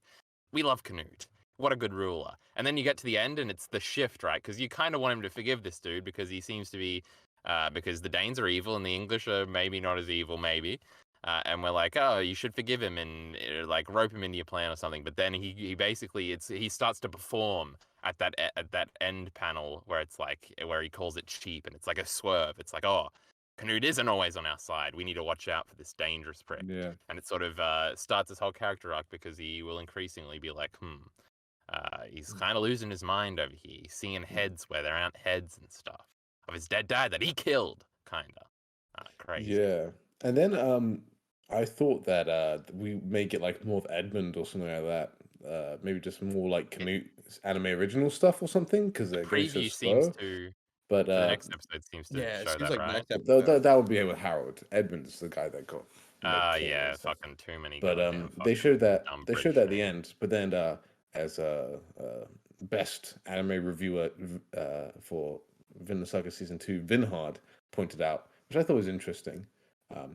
We love Canute. What a good ruler. And then you get to the end, and it's the shift, right? Because you kind of want him to forgive this dude because he seems to be, because the Danes are evil and the English are maybe not as evil, maybe. And we're like, oh, you should forgive him and like rope him into your plan or something. But then he basically he starts to perform at that end panel where it's like where he calls it cheap and it's like a swerve. It's like, oh, Canute isn't always on our side. We need to watch out for this dangerous prick. Yeah. And it sort of starts his whole character arc because he will increasingly be like, he's kind of losing his mind over here. He's seeing heads where there aren't heads and stuff of his dead dad that he killed, kind of. Crazy. Yeah. And then I thought that we may get like more of Edmund or something like that. Maybe just more like Canute's anime original stuff or something because they're going so Preview slow. seems to. But The next episode seems to Yeah, it show seems that, like right? next that would be with Harold. Edmund's the guy that got. killed Yeah, and stuff. fucking too many. But goddamn they fucking showed that dumb they bridge showed that at the names. end. But then as best anime reviewer for Vinland Saga season 2, Vinhard pointed out, which I thought was interesting.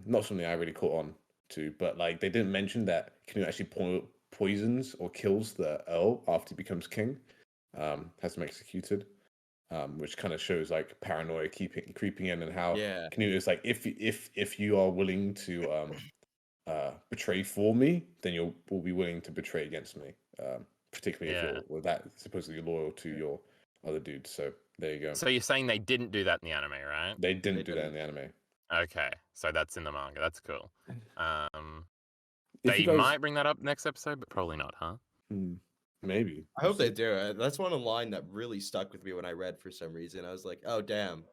Not something I really caught on to, but like they didn't mention that Canute actually poisons or kills the Earl after he becomes king, has him executed. Which kind of shows like paranoia creeping in, and how Yeah. Canute is like, if you are willing to betray for me, then will be willing to betray against me. Particularly if Yeah. you're that supposedly loyal to your other dude. So there you go. So you're saying they didn't do that in the anime, right? They didn't They do that in the anime. Okay, so that's in the manga. That's cool. If They you guys, might bring that up next episode, but probably not, huh? maybe. I hope they do. That's one line that really stuck with me when I read for some reason. I was like, oh damn,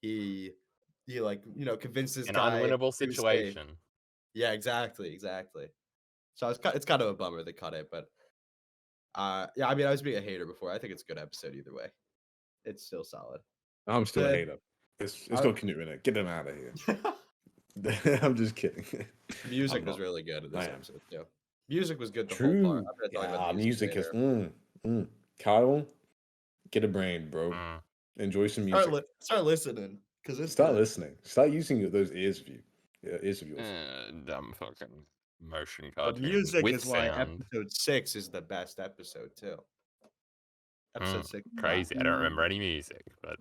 he like convinced this An guy unwinnable to stay. situation. Yeah, exactly. So it's kind of a bummer they cut it, but Yeah, I mean, I was being a hater before. I think it's a good episode either way. It's still solid. I'm still a The- hater. It's I- got Canute in it. Get him out of here. I'm just kidding. Music I'm was not. really good in this I am. episode too. Music was good the whole True. part. I'm gonna talk about Yeah, the music music is. later. Kyle, get a brain, bro. Mm. Enjoy some music. Start listening because it's Start good. listening. Start using those ears of you. Yeah, ears of yours. Dumb fucking motion But cartoon music with is why sound. episode 6 is the best episode too. Episode 6. Crazy. I don't remember any music, but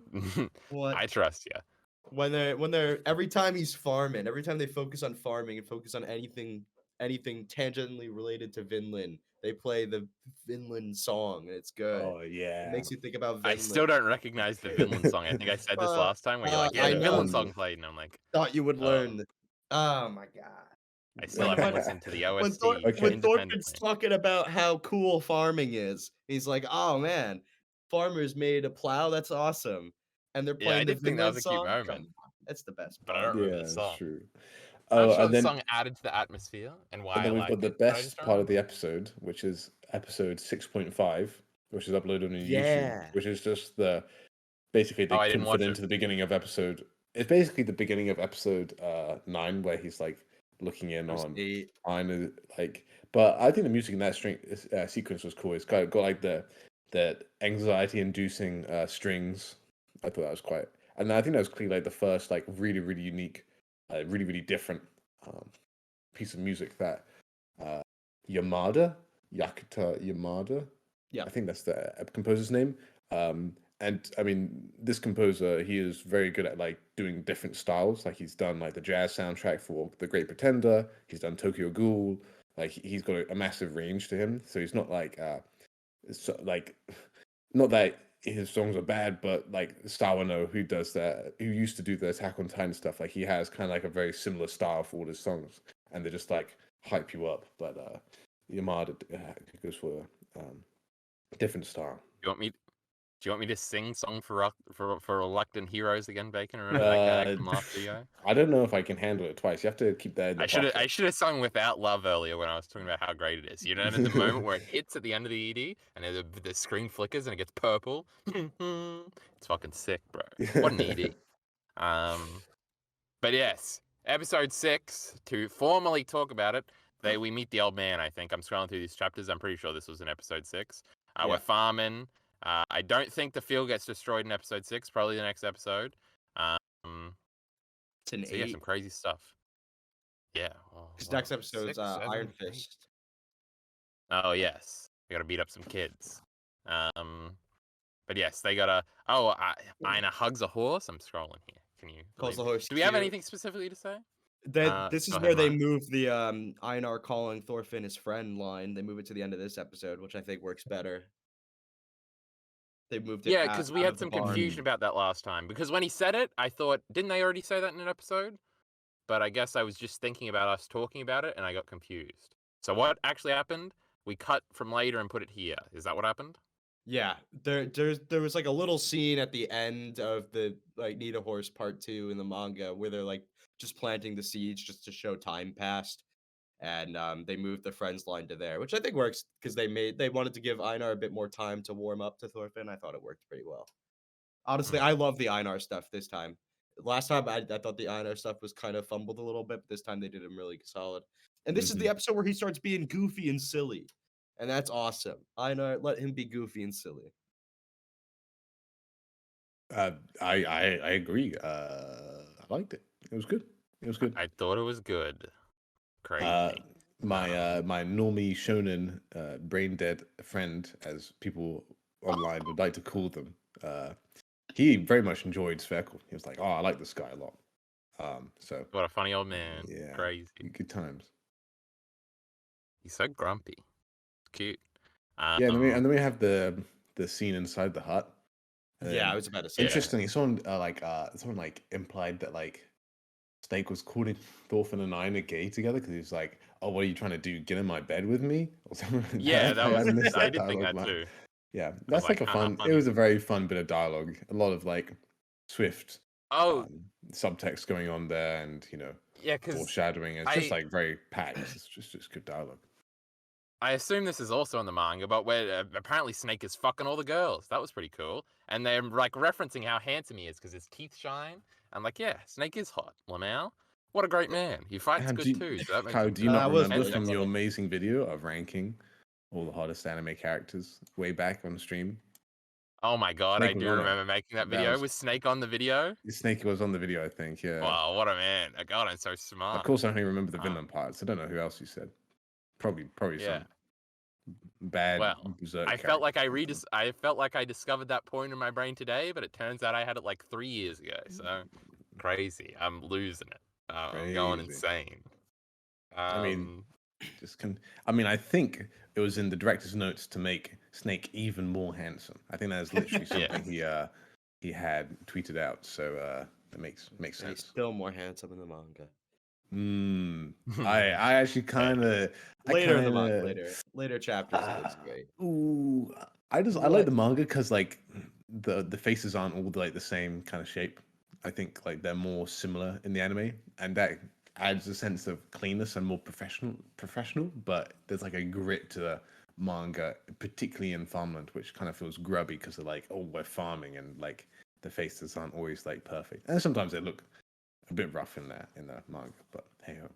What? I trust you. When they're every time he's farming, every time they focus on farming and focus on anything tangentially related to Vinland, they play the Vinland song and it's good. Oh It yeah. makes you think about I Vinland. still don't recognize the Vinland song. I think I said this last time where you're like, yeah, I the know. Vinland song played, and I'm like, Thought you would Oh. learn. Oh my god. I still When- haven't listened to the When, OST when Thorfinn's independently. talking about how cool farming is, he's like, "Oh man, farmers made a plow. That's awesome." And they're Yeah, I playing the did think that was Vinland a cute song. moment. Come on, that's the best But I part. don't remember Yeah, the it's song. true. I'm Oh, sure and the then song added to the atmosphere and why and then I we've like got the it. but I best just don't part of the remember. episode, which is episode 6.5, which is uploaded on Yeah. YouTube, which is just basically they Oh, I didn't couldn't watch fit it. into the beginning of episode. It's basically the beginning of episode 9, where he's like looking in There's on 8. Aina, like. But I think the music in that sequence was cool. It's got like the anxiety-inducing strings. I thought that was quite, and I think that was clearly like the first like really unique, really different piece of music that Yakuta Yamada. Yeah. I think that's the composer's name. And I mean, this composer, he is very good at like doing different styles. Like he's done like the jazz soundtrack for The Great Pretender. He's done Tokyo Ghoul. Like he's got a massive range to him. So he's not like not that his songs are bad, but like Sawano, who does that, who used to do the Attack on Titan stuff, like he has kind of like a very similar style for all his songs, and they just like hype you up. But Yamada goes for different style. Do you want me to sing "Song for Reluctant Heroes" again, Bacon? Remember that gag from last video? I don't know if I can handle it twice. You have to keep that in the pocket. I should have sung "Without Love" earlier when I was talking about how great it is. You know, in the moment where it hits at the end of the ED and the screen flickers and it gets purple. It's fucking sick, bro. What an ED. But yes, episode 6. To formally talk about it, we meet the old man. I think I'm scrolling through these chapters. I'm pretty sure this was in episode 6. Yeah. We're farming. I don't think the field gets destroyed in episode 6. Probably the next episode. It's an So yeah, 8. some crazy stuff. Yeah. Because next episode's 6, 7, Iron 8. Fist. Oh yes, we gotta beat up some kids. But yes, they gotta. Ina hugs a horse. I'm scrolling here. Can you? Calls the believe it? horse Do we have cute. anything specifically to say? This is go where ahead, they Mark. move the Einar calling Thorfinn his friend line. They move it to the end of this episode, which I think works better. They moved it. Yeah, because we out had of the some barn. confusion about that last time. Because when he said it, I thought, didn't they already say that in an episode? But I guess I was just thinking about us talking about it, and I got confused. So what actually happened? We cut from later and put it here. Is that what happened? Yeah, there was like a little scene at the end of the like Need a Horse Part 2 in the manga where they're like just planting the seeds just to show time passed, and they moved the friends line to there, which I think works because they wanted to give Einar a bit more time to warm up to Thorfinn. I thought it worked pretty well. Honestly, I love the Einar stuff this time. Last time I thought the Einar stuff was kind of fumbled a little bit, but this time they did him really solid. And this is the episode where he starts being goofy and silly. And that's awesome. Einar, let him be goofy and silly. I agree. I liked it. It was good. It was good. I thought it was good. Crazy. My normie shonen brain dead friend, as people online would like to call them, he very much enjoyed Sverkel. He was like, "Oh, I like this guy a lot." So What a funny old man. yeah, Crazy. good times. He's so grumpy. Cute. Yeah, and then we have the scene inside the hut. Yeah, I was about to say. Interestingly, someone implied that like Snake was calling Thorfinn and Ina gay together because he was like, "Oh, what are you trying to do? Get in my bed with me?" Or something like Yeah, that Like, was. missed I did think dialogue that line. too. Yeah, that's like like, a fun. It honey. was a very fun bit of dialogue. A lot of like swift Oh, subtext going on there, and yeah, because foreshadowing. It's just like very packed. It's just good dialogue. I assume this is also in the manga, but where apparently Snake is fucking all the girls. That was pretty cool. And they're like referencing how handsome he is because his teeth shine. I'm like, yeah, Snake is hot. Lamau, what a great man. He fights And good too. So that makes Kyle, him do you good. not That was remember really from your funny. amazing video of ranking all the hottest anime characters way back on stream? Oh my god, Snake I was do on it. remember making that That video. was- Was Snake on the video? Snake was on the video, I think. Yeah. Wow, what a man. God, I'm so Of smart. course, I only remember the Um, Vinland parts. I don't know who else you said. Probably Yeah. some bad Well, berserk I felt like character. I felt like I discovered that point in my brain today, but it turns out I had it like 3 years ago. So crazy. I'm losing it. I'm going Crazy. insane. I mean, I think it was in the director's notes to make Snake even more handsome. I think that is literally something he had tweeted out. So that makes And he's sense. still more handsome in the manga. I actually kind of Later in the manga, later chapters, it looks great. Ooh, I like the manga because like the faces aren't all like the same kind of shape. I think like they're more similar in the anime, and that adds a sense of cleanness and more professional. But there's like a grit to the manga, particularly in Farmland, which kind of feels grubby because they're like, oh, we're farming, and like the faces aren't always like perfect, and sometimes they look a bit rough in the manga. But hey ho.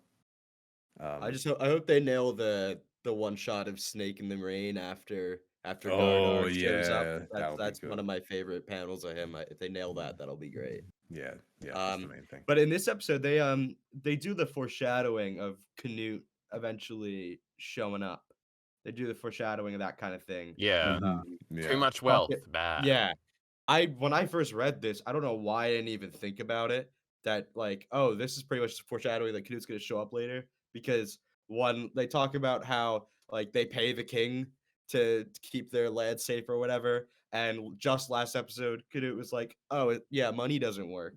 I hope they nail the one shot of Snake in the rain after Oh Gardar shows up. yeah, That's one of my favorite panels of him. If they nail that, that'll be great. Yeah, that's the main thing. But in this episode, they do the foreshadowing of Canute eventually showing up. They do the foreshadowing of that kind of thing. yeah. Yeah. Too much wealth. Bad. Yeah. When I first read this, I don't know why I didn't even think about it. That like, oh, this is pretty much foreshadowing that Canute's gonna show up later. Because one, they talk about how like they pay the king to keep their land safe or whatever. And just last episode, Canute was like, "Oh, yeah, money doesn't work."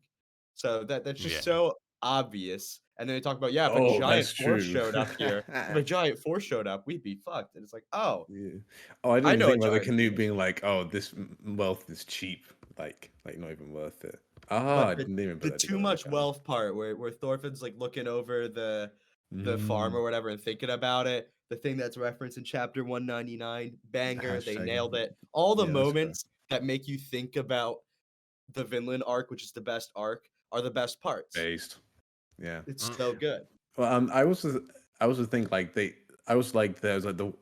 So that's just so obvious. And then they talk about, if a giant that's force true. showed up here, if a giant force showed up, we'd be fucked. And it's like, oh, Yeah. Oh, I didn't I even know think a about the giant canoe force. being like, oh, this wealth is cheap, like not even worth it. But I didn't even put the that too together much like that. wealth part where Thorfinn's like looking over the farm or whatever and thinking about it. The thing that's referenced in chapter 199, banger, they Hashtag- nailed it. All the Yeah, let's go. moments that make you think about the Vinland arc, which is the best arc, are the best parts. Based. Yeah. It's so good. Well, I also think like there's like the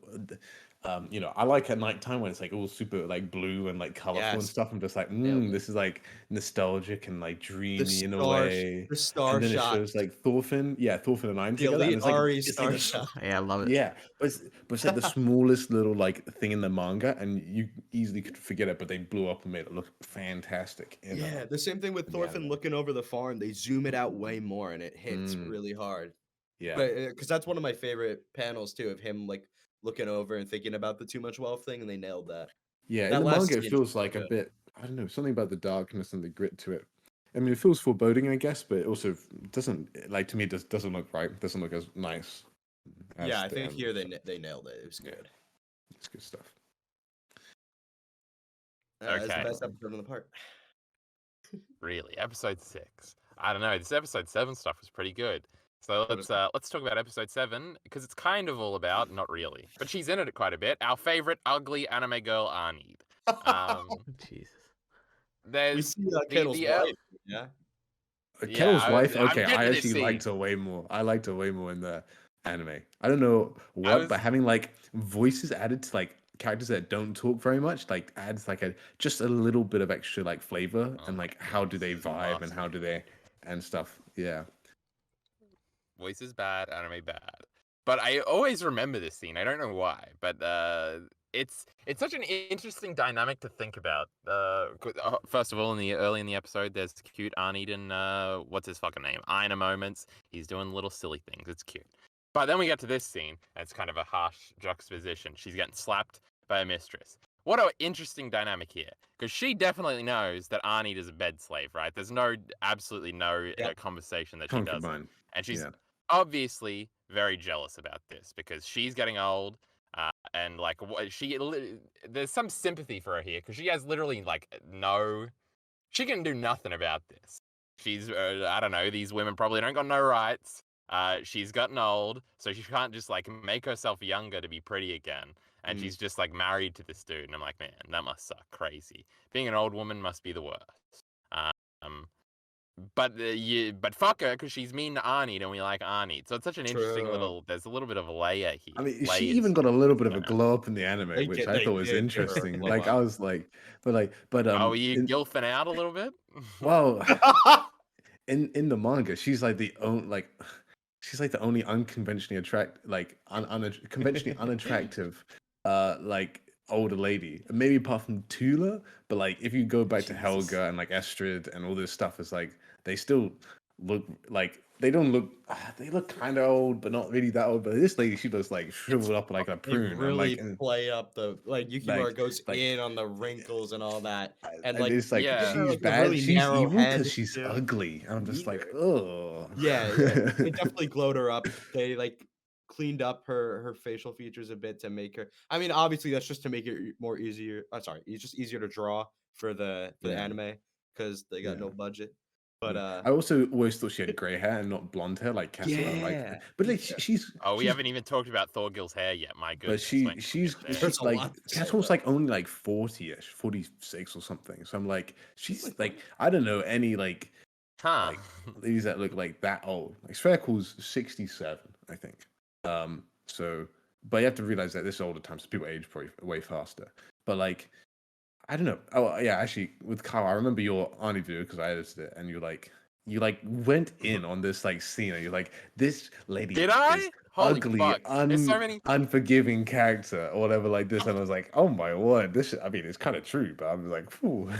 I like at nighttime when it's like all super like blue and like colorful and Yes. stuff. I'm just like, Nailed it. this is like nostalgic and like dreamy in a star- way. the star and then shot. it shows like Thorfinn and I'm The together. And it's like, EliteAri it's star like shot. Yeah, I love it. yeah, but it's like the smallest little like thing in the manga, and you easily could forget it, but they blew up and made it look fantastic. Yeah, the same thing with in the Thorfinn anime. looking over the farm. They zoom it out way more, and it hits Mm. really hard. Yeah, But because that's one of my favorite panels too, of him like looking over and thinking about the too much wealth thing, and they nailed that. yeah. That In the last manga, it scene feels is so like a good. bit. I don't know, something about the darkness and the grit to it. I mean, it feels foreboding, I guess, but it also doesn't like to me. It doesn't look right. It doesn't look as nice. as Yeah, I the think anime, here so they nailed it. It was Yeah. good. it's good stuff. It's the Okay. best episode on the part. Really, episode 6. I don't know. This episode 7 stuff was pretty good. So What let's talk about episode 7 because it's kind of all about, not really, but she's in it quite a bit. Our favorite ugly anime girl, Arnie. Jesus. We There's see Kettle's the wife. Yeah. Kettle's wife. I'm Okay, getting I to this actually liked scene. her way more. I liked her way more in the anime. I don't know what, was- but having like voices added to like characters that don't talk very much, like adds like just a little bit of extra like flavor Oh and my like how do they goodness, this is vibe and awesome. how do they and stuff. Yeah. Voice is bad, anime bad. But I always remember this scene. I don't know why, but it's such an interesting dynamic to think about. First of all, early in the episode, there's cute Arnie and what's his fucking name? Ina moments. He's doing little silly things. It's cute. But then we get to this scene, and it's kind of a harsh juxtaposition. She's getting slapped by a mistress. What an interesting dynamic here, because she definitely knows that Arnie is a bed slave, right? There's absolutely no Yeah. conversation that she doesn't, Concubine. and she's Yeah. obviously very jealous about this because she's getting old, and like there's some sympathy for her here because she has literally like she can do nothing about this. She's I don't know, these women probably don't got no rights. she's gotten old, so she can't just like make herself younger to be pretty again. And she's just like married to this dude, and I'm like, man, that must suck crazy. Being an old woman must be the worst. Um, but fuck her because she's mean to Arnie, and we like Arnie. So it's such an interesting True. little. There's a little bit of a layer here. I mean, she layers even got a little bit of a going on. glow up in the anime, They which get- I they thought was did give her a interesting. glow Like I up. was like, but Oh, you gilfing out a little bit? well, in the manga, she's like the only only unconventionally conventionally unattractive like older lady, maybe apart from Tula. But like if you go back to Jesus. Helga and like Estrid and all this stuff, it's like they still look like they don't look they look kind of old but not really that old. But this lady, she looks like shriveled up like a They prune. really and play up the Yukimura like- goes like- in on the wrinkles and all that. And and like it's like Yeah. she's like, a bad, really she's narrow evil head, because she's too. ugly. And I'm just like, Neither. oh yeah, they definitely glowed her up. They like cleaned up her facial features a bit to make her. I mean, obviously that's just to make it more easier. I'm sorry, it's just easier to draw for the Yeah. anime because they got no Yeah. budget. But I also always thought she had grey hair and not blonde hair like Castle. Yeah. But like Yeah. she's Oh, we she's- haven't even talked about Thorgil's hair yet. My but goodness. she's when she's we get there. There's a like lot to say Castle's about like only like 40ish, 46 or something. So I'm like, she's my like I don't know any like Huh. ladies that look like that old. Like Spherikal's 67, I think. So but you have to realize that this is older times, so people age probably way faster. But like I don't know. Oh yeah, actually with Kyle, I remember your Arnie video because I edited it, and you went in on this like scene, and you're like, this lady Did I? is Holy ugly, fuck. There's so many. unforgiving character or whatever like this, and I was like, oh my word, I mean, it's kind of true, but I was like, phew.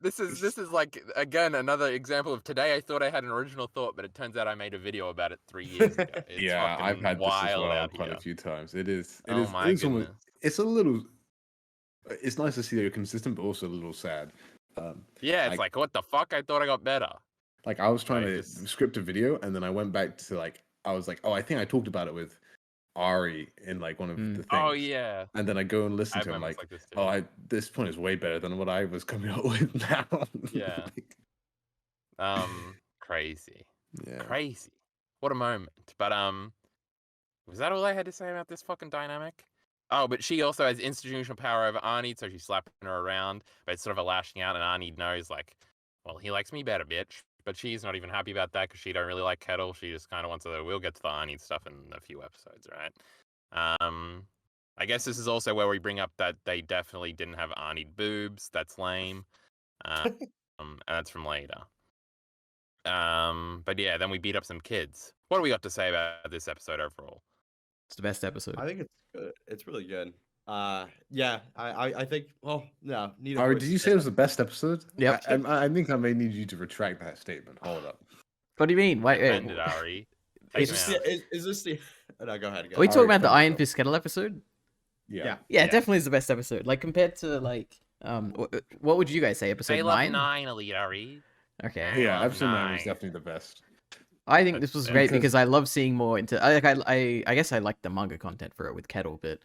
This is like again another example of today. I thought I had an original thought, but it turns out I made a video about it 3 years ago. It's Yeah, I've fucking had this as wild well out quite here. a few times. It is. Oh my It is almost, goodness. it's a little. It's nice to see that you're consistent, but also a little sad. Yeah, it's like what the fuck? I thought I got better. Like I was trying Like to this- script a video, and then I went back to like I was like, oh, I think I talked about it with Ari in like one of the things. Oh yeah. And then I go and I listen have to him moments like, like this too. oh, this point is way better than what I was coming up with now. Yeah. Crazy. Yeah. Crazy. What a moment. But was that all I had to say about this fucking dynamic? Oh, but she also has institutional power over Arnie, so she's slapping her around, but it's sort of a lashing out, and Arnie knows, like, well, he likes me better, bitch. But she's not even happy about that because she don't really like Kettle. She just kind of wants to. We'll get to the Arnie stuff in a few episodes, right? I guess this is also where we bring up that they definitely didn't have Arnie boobs. That's lame. And that's from later. But yeah, then we beat up some kids. What do we got to say about this episode overall? It's the best episode. I think it's good. It's really good. Yeah, I think. Well, no, neither. Ari, voice did you is say it was good. the best episode? Yep. I think I may need you to retract that statement. Hold up. What do you mean? Wait, Defended Ari. Is Take this, him out. is this the? No, go ahead. Go Are we ahead. talking about the fine, Iron fine. Fist Kettle episode? Yeah. Yeah. Yeah, Yeah. it definitely is the best episode. Like compared to like what would you guys say? Episode They love 9? 9, EliteAri. Okay. Yeah, love episode 9 was 9. definitely the best. I think this was That's great because- because I love seeing more into. I guess I like the manga content for it with Kettle, but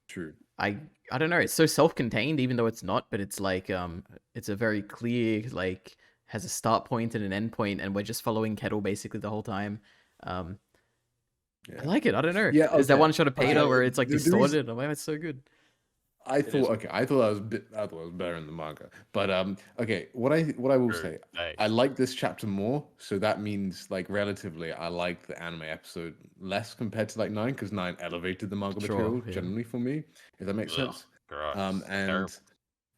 True. I don't know. It's so self-contained, even though it's not. But it's like it's a very clear like has a start point and an end point, and we're just following Kettle basically the whole time. I Yeah. like it. I don't know. Yeah, There's that okay. one shot of Peter Okay, where it's like the reason- distorted. I'm like, it's so good. I is thought I thought it was better in the manga. But okay, what I will True. say, Hey. I like this chapter more, so that means like relatively I like the anime episode less compared to like 9 because 9 elevated the manga Sure, material yeah. generally for me, if that makes Ugh, sense. gross. And Terrible.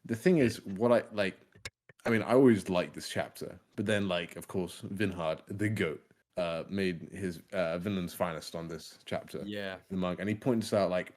the thing is, what I like, I mean, I always liked this chapter, but then like of course Vinhard, the goat, made his Vinland's finest on this chapter. Yeah. The manga, and he points out like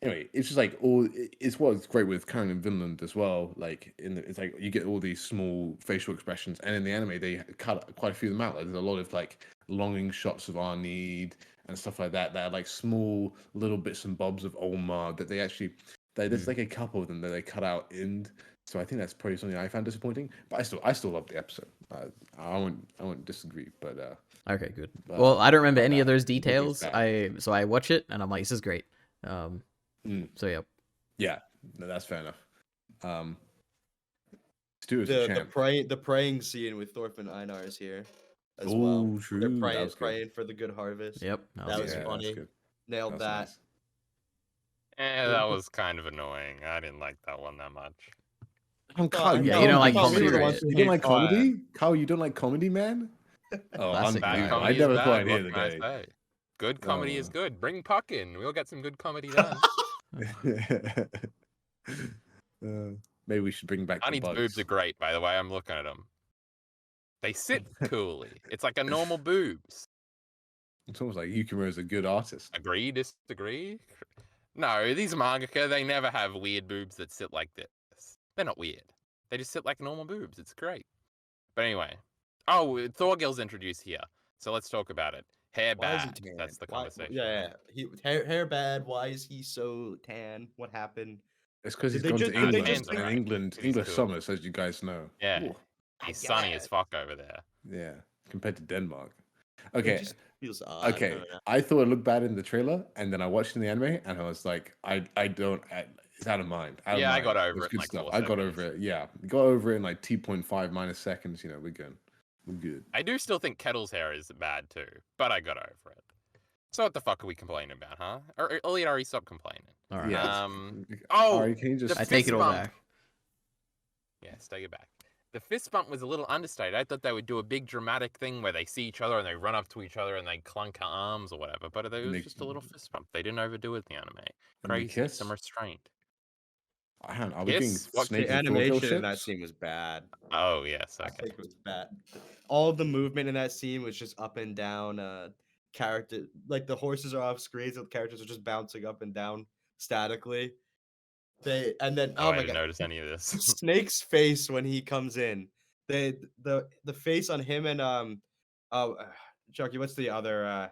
anyway, it's just like it's what's great with Karen and Vinland as well. Like it's like you get all these small facial expressions, and in the anime they cut quite a few of them out. Like, there's a lot of like longing shots of Arnie and stuff like that. That are like small little bits and bobs of Olmar that they actually there's like a couple of them that they cut out in. So I think that's probably something I found disappointing. But I still love the episode. I won't disagree. But Okay, good. But, Well, I don't remember but, any of those nothing's details. bad. So I watch it and I'm like, this is great. So yeah. yeah, no, that's fair enough. Stu is a The champ. praying scene with Thorfinn Einar is here. as well. Oh, true. They're That praying was good. praying for the good harvest. Yep. That was was good. Yeah, funny. that's good. Nailed That's that. nice. That was kind of annoying. I didn't like that one that much. Kyle, Yeah, you don't like comedy, you right? don't like comedy? Kyle, you don't like comedy, man? Oh, Classic Bad guy. unbelievable. I comedy is never thought bad. I'd What hear can I the say? Good comedy is Oh. good. Bring Puck in. We'll get some good comedy done. Maybe we should bring back the Honey's bugs. boobs are great, by the way. I'm looking at them. They sit coolly. It's like a normal boobs. It's almost like Yukimura is a good artist. Agree, disagree? No, these mangaka, they never have weird boobs that sit like this. They're not weird. They just sit like normal boobs. It's great. But anyway. Oh, Thorgil's introduced here. So let's talk about it. Hair Why is he bad. tan? That's the Why- conversation. Yeah, he hair bad. Why is he so tan? What happened? It's because he's Did they gone just- to did they England, just and think- England, 'Cause he's English cool. summers, as you guys know. Yeah. Ooh, He's sunny as fuck over there. yeah, compared to Denmark. It Okay, just feels odd. okay. I don't know. I thought it looked bad in the trailer, and then I watched it in the anime, and I was like, it's out of mind. Out of Yeah, I mind. got over It's it in good like stuff. 4 I got seconds. over it. Yeah, got over it in like 2.5 minus seconds. You know, we're good. We're good. I do still think Kettle's hair is bad too, but I got over it. So what the fuck are we complaining about, huh? Or EliteAri, stop complaining. All right. Yeah. Oh, Ari, can you just the I take it all fist bump. back. Yes, take it back. The fist bump was a little understated. I thought they would do a big dramatic thing where they see each other and they run up to each other and they clunk arms or whatever, but it was They- just a little fist bump. They didn't overdo it in the anime. and they Crazy, kiss? some restraint. Are we getting Kiss? What Snake The and Thorkill animation in that ships? scene was bad. Oh, yes, I okay. think it was bad. All of the movement in that scene was just up and down. Character, like the horses are off screen, so the characters are just bouncing up and down statically. And then Oh, oh I my didn't god, notice any of this. Snake's face when he comes in. The face on him and Jarkey, what's the other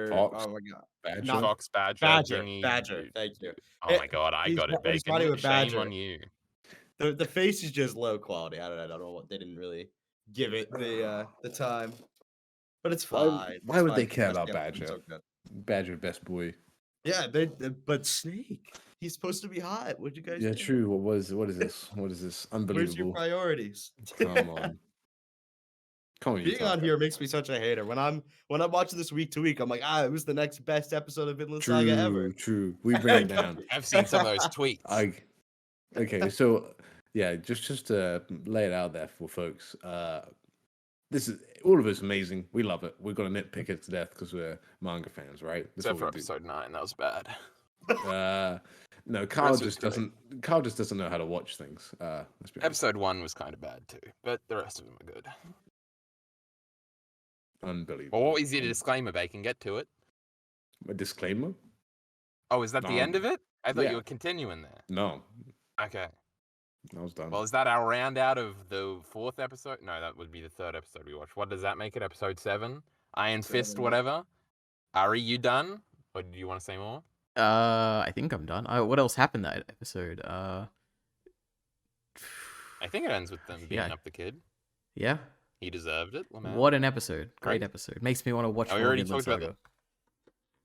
Fox? oh my god. Badger? Not- Fox, Badger, Badger, thingy, Badger, dude, thank you. dude. Oh Eh, my god, I he's got it, got- he's got Bacon. it with Shame Badger. on you. The face is just low quality. I don't know what they didn't really give it the time. But it's fine. Why it's would they fine. care Rest about of the episode's Badger? so good. Badger, best boy. Yeah, but Snake, he's supposed to be hot. What'd you guys Yeah, do? true. What is this? What is this? Where's your Unbelievable. priorities? Come on. Come on, Being on Utaka. here makes me such a hater. When I'm watching this week to week, I'm like, it was the next best episode of Vinland Saga ever. True. We bring it down. I've seen some of those tweets. Okay, so yeah, just to lay it out there for folks. This is all of it's amazing. We love it. We're gonna nitpick it to death because we're manga fans, right? That's Except for what we do. episode 9, that was bad. No, Carl rest just was great. doesn't know how to watch things. Let's be honest. Episode 1 was kind of bad too, but the rest of them are good. Unbelievable. Well, what was your disclaimer, Bacon? Get to it. A disclaimer? Oh, is that the end of it? I thought yeah. you were continuing there. No, Okay. I was done. Well, is that our round out of the 4th episode? No, that would be the 3rd episode we watched. What does that make it? Episode 7? Iron Fist, 7. whatever. Ari, you done? Or do you want to say more? I think I'm done. What else happened that episode? I think it ends with them beating Yeah. up the kid. Yeah. He deserved it. Lamau. What an episode! Great Right. episode. Makes me want to watch Oh, we more already Vinland talked about Saga.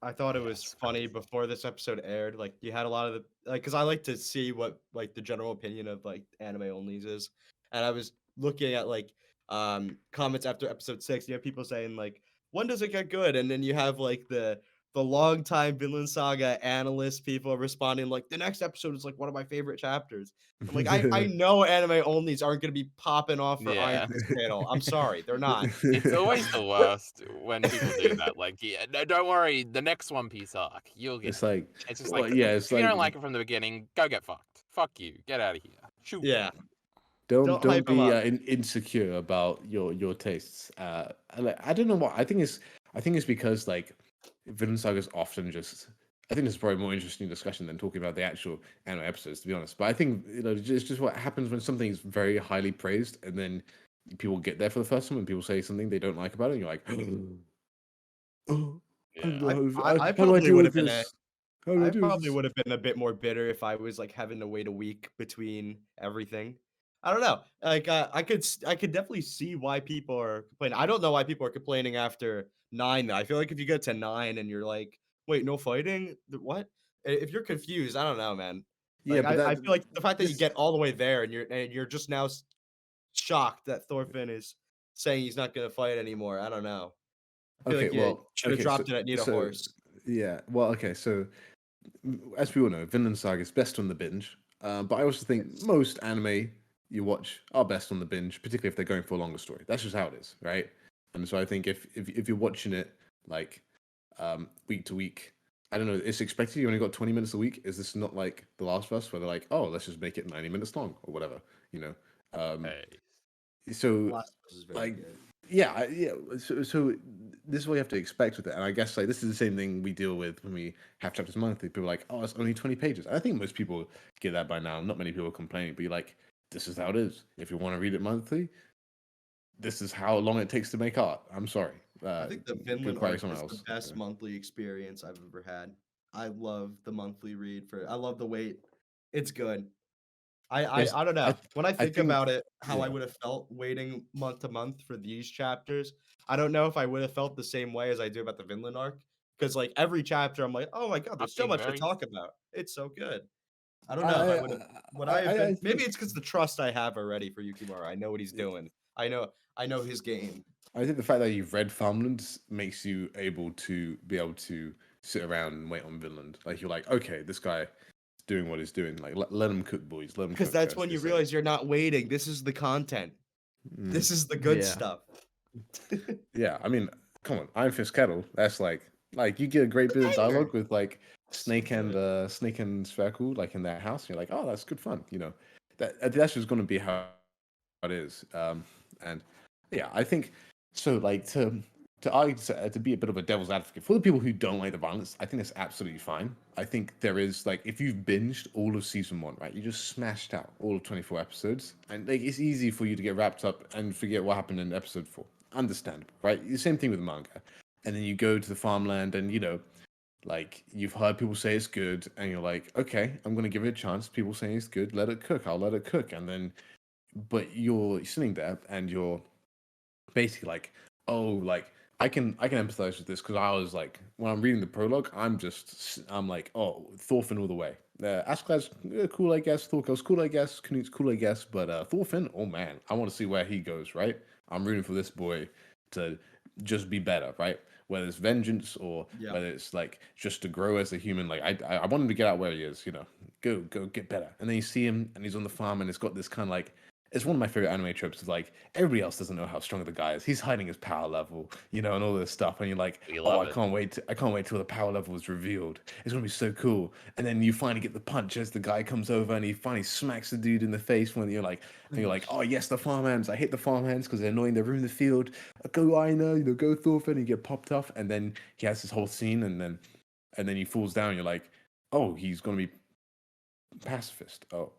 I thought it was Yes, funny crazy. before this episode aired. Like you had a lot of the because I like to see what like the general opinion of like anime onlys is, and I was looking at like comments after episode 6. You have people saying like, when does it get good? And then you have like the longtime Vinland Saga analyst people responding like, the next episode is like one of my favorite chapters. I'm like, I know anime onlys aren't gonna be popping off for Yeah. Iron Fist channel. I'm sorry, they're not. It's always the worst when people do that. Like, yeah, no, don't worry, the next One Piece arc, you'll get. It's like, It's just well, like, yeah, if it's you like don't like it from the beginning, go get fucked. Fuck you, get out of here. Shoot. Yeah. don't hype 'em be up. insecure about your tastes. I don't know what I think it's because like Vinland Saga is often just. I think this is probably a more interesting discussion than talking about the actual anime episodes, to be honest. But I think it's just what happens when something is very highly praised, and then people get there for the first time, and people say something they don't like about it, and you're like, oh, I how do I probably deal would with have been this? How do I do probably this? would have been a bit more bitter if I was like having to wait a week between everything. I don't know. Like I could definitely see why people are complaining. I don't know why people are complaining after 9 though. I feel like if you get to 9 and you're like, wait, no fighting? What? If you're confused, I don't know, man. Yeah, Like, but I feel like the fact that you this- get all the way there and you're just now shocked that Thorfinn is saying he's not gonna fight anymore. I don't know. I feel Okay, like you well, should have okay, dropped it at Need a so Horse. yeah, well, okay, so as we all know, Vinland Saga is best on the binge. But I also think Yes. most anime you watch are best on the binge, particularly if they're going for a longer story. That's just how it is, right? And so I think if you're watching it like week to week, I don't know, it's expected you only got 20 minutes a week. Is this not like The Last of Us, where they're like, oh, let's just make it 90 minutes long or whatever, you know? Hey. So Last of Us is very like good. yeah, yeah. So this is what you have to expect with it, and I guess like this is the same thing we deal with when we have chapters monthly. People are like, oh, it's only 20 pages. I think most people get that by now. Not many people are complaining, but you're like, this is how it is. If you want to read it monthly, this is how long it takes to make art. I'm sorry. I think the Go Vinland query arc someone is the else. best monthly experience I've ever had. I love the monthly read for. I love the wait. It's good. Yes, I don't I know. When I I think think about it, how I yeah. would have felt waiting month to month for these chapters, I don't know if I would have felt the same way as I do about the Vinland arc. Because like every chapter, I'm like, oh my god, there's so Fucking much to very. talk about. It's so good. I don't know if I I would have. Would I have I been? Maybe think it's because the trust I have already for Yukimura. I know what he's doing. I know. I know his game. I think the fact that you've read Farmlands makes you be able to sit around and wait on Vinland. Like you're like, okay, this guy is doing what he's doing. Like let him cook, boys. Let him Because cook, that's as when they you say. realize you're not waiting. This is the content. Mm. This is the good Yeah. stuff. Yeah, I mean, come on, Iron Fist Kettle. That's like you get a great bit of Banger. dialogue with like So good. Snake and Spherical like in their house. You're like, oh, that's good fun. That's just going to be how it is. And yeah, I think so. Like to argue to be a bit of a devil's advocate for the people who don't like the violence, I think that's absolutely fine. I think there is like if you've binged all of season one, right? You just smashed out all of 24 episodes, and like it's easy for you to get wrapped up and forget what happened in episode 4. Understandable, right? The same thing with manga, and then you go to the farmland, and like you've heard people say it's good, and you're like, okay, I'm gonna give it a chance. People saying it's good, let it cook. I'll let it cook, and then but you're sitting there and you're basically like, oh, like I can empathize with this because I was like, when I'm reading the prologue, I'm like, oh, Thorfinn all the way. Askeladd's cool, I guess. Thorkel's cool, I guess. Knut's cool, I guess. But Thorfinn, oh man, I want to see where he goes. Right, I'm rooting for this boy to just be better. Right, whether it's vengeance or Yeah. whether it's like just to grow as a human. Like I want him to get out where he is. Go get better. And then you see him and he's on the farm and it's got this kind of like it's one of my favorite anime tropes. Is like everybody else doesn't know how strong the guy is. He's hiding his power level, and all this stuff. And you're like, We oh, love I it. can't wait. I can't wait till the power level is revealed. It's gonna be so cool. And then you finally get the punch as the guy comes over and he finally smacks the dude in the face. And you're like, oh yes, the farmhands. I hate the farmhands because they're annoying. They ruin the field. Go Aina, go Thorfinn. And you get popped off, and then he has this whole scene, and then he falls down. You're like, oh, he's gonna be pacifist. Oh.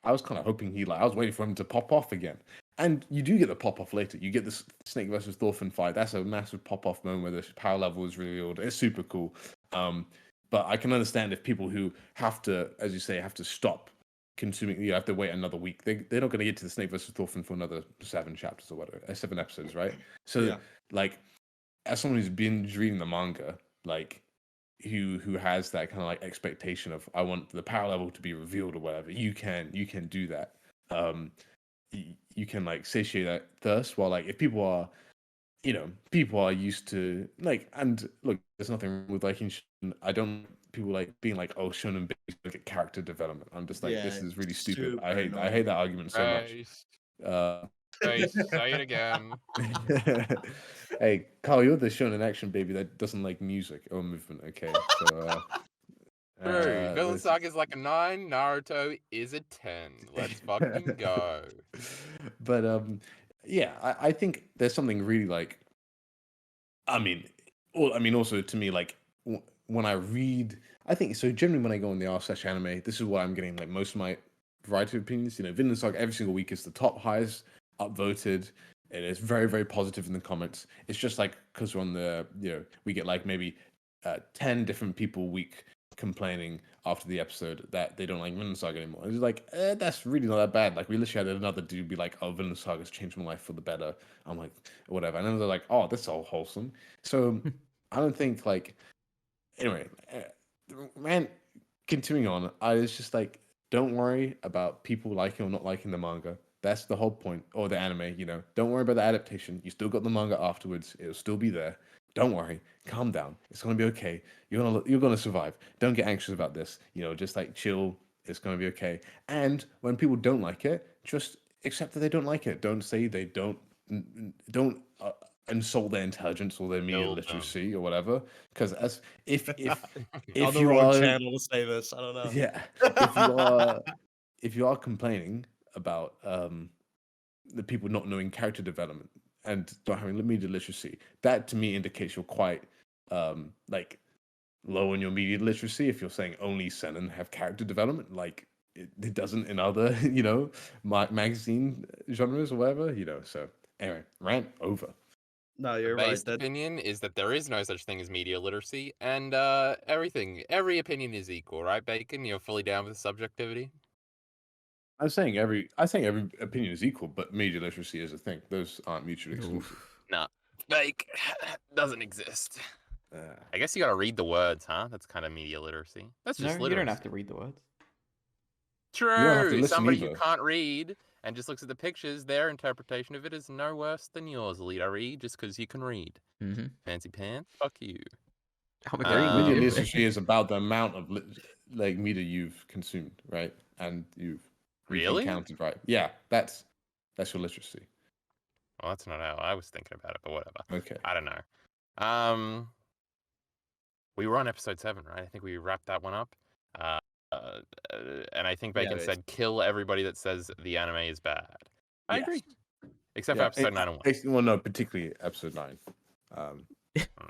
I was kind of hoping I was waiting for him to pop off again. And you do get the pop off later. You get this Snake versus Thorfinn fight. That's a massive pop off moment where the power level is revealed. It's super cool. But I can understand if people who have to, as you say, have to stop consuming, you have to wait another week. They're not going to get to the Snake versus Thorfinn for another 7 chapters or whatever, 7 episodes, right? So, Yeah. like, as someone who's binge reading the manga, like, who has that kind of like expectation of I want the power level to be revealed or whatever, you can do that. You can like satiate that thirst while like if people are people are used to like and look, there's nothing wrong with liking I don't people like being like, oh, shonen based look at character development. I'm just like, Yeah. this is really stupid. Super I hate annoying. that argument so much. Say it again. Hey, Carl, you're the shonen action baby that doesn't like music or movement. Okay, so True. Vinland let's- Saga is like a 9. Naruto is a 10. Let's fucking go. But yeah, I think there's something really like. I mean, also to me, like when I read, I think so. Generally, when I go on the r/anime, this is why I'm getting like most of my variety of opinions. Vinland Saga every single week is the top highest upvoted. It is very, very positive in the comments. It's just like because we're on the, we get like maybe 10 different people a week complaining after the episode that they don't like Vinland Saga anymore. It's like, that's really not that bad. Like we literally had another dude be like, oh, Vinland Saga's changed my life for the better. I'm like, whatever. And then they're like, oh, that's all wholesome. So I don't think like, anyway, man, continuing on, I was just like, don't worry about people liking or not liking the manga. That's the whole point. Or the anime, you know. Don't worry about the adaptation. You still got the manga afterwards. It'll still be there. Don't worry. Calm down. It's gonna be okay. You're gonna survive. Don't get anxious about this. You know, just like chill. It's gonna be okay. And when people don't like it, just accept that they don't like it. Don't say they don't insult their intelligence or their media Build them. literacy or whatever. Because as if On if the you wrong are channel to say this. I don't know. yeah, if you are complaining about the people not knowing character development and not having media literacy, that to me indicates you're quite like low on your media literacy. If you're saying only seinen have character development, like it doesn't in other magazine genres or whatever, you know. So anyway, rant over. No, The you're right. base That opinion is that there is no such thing as media literacy, and every opinion is equal, right, Bacon? You're fully down with subjectivity. I'm saying every opinion is equal, but media literacy is a thing. Those aren't mutually exclusive. Oof. Nah, fake doesn't exist. Uh, I guess you gotta read the words, huh? That's kind of media literacy. That's No, just you literacy. don't have to read the words. True. don't have to listen Somebody who either. can't read and just looks at the pictures, their interpretation of it is no worse than yours, EliteAri, just because you can read. Mm-hmm. Fancy pants? Fuck you. I'm media agreeing with you. literacy is about the amount of like media you've consumed, right? And you've Really? encountered, right? Yeah, that's your literacy. Well, that's not how I was thinking about it, but whatever. Okay. I don't know. We were on episode 7, right? I think we wrapped that one up. And I think Bacon said, kill everybody that says the anime is bad. I agree. Except for episode 9 and 1. Well, no, particularly episode 9.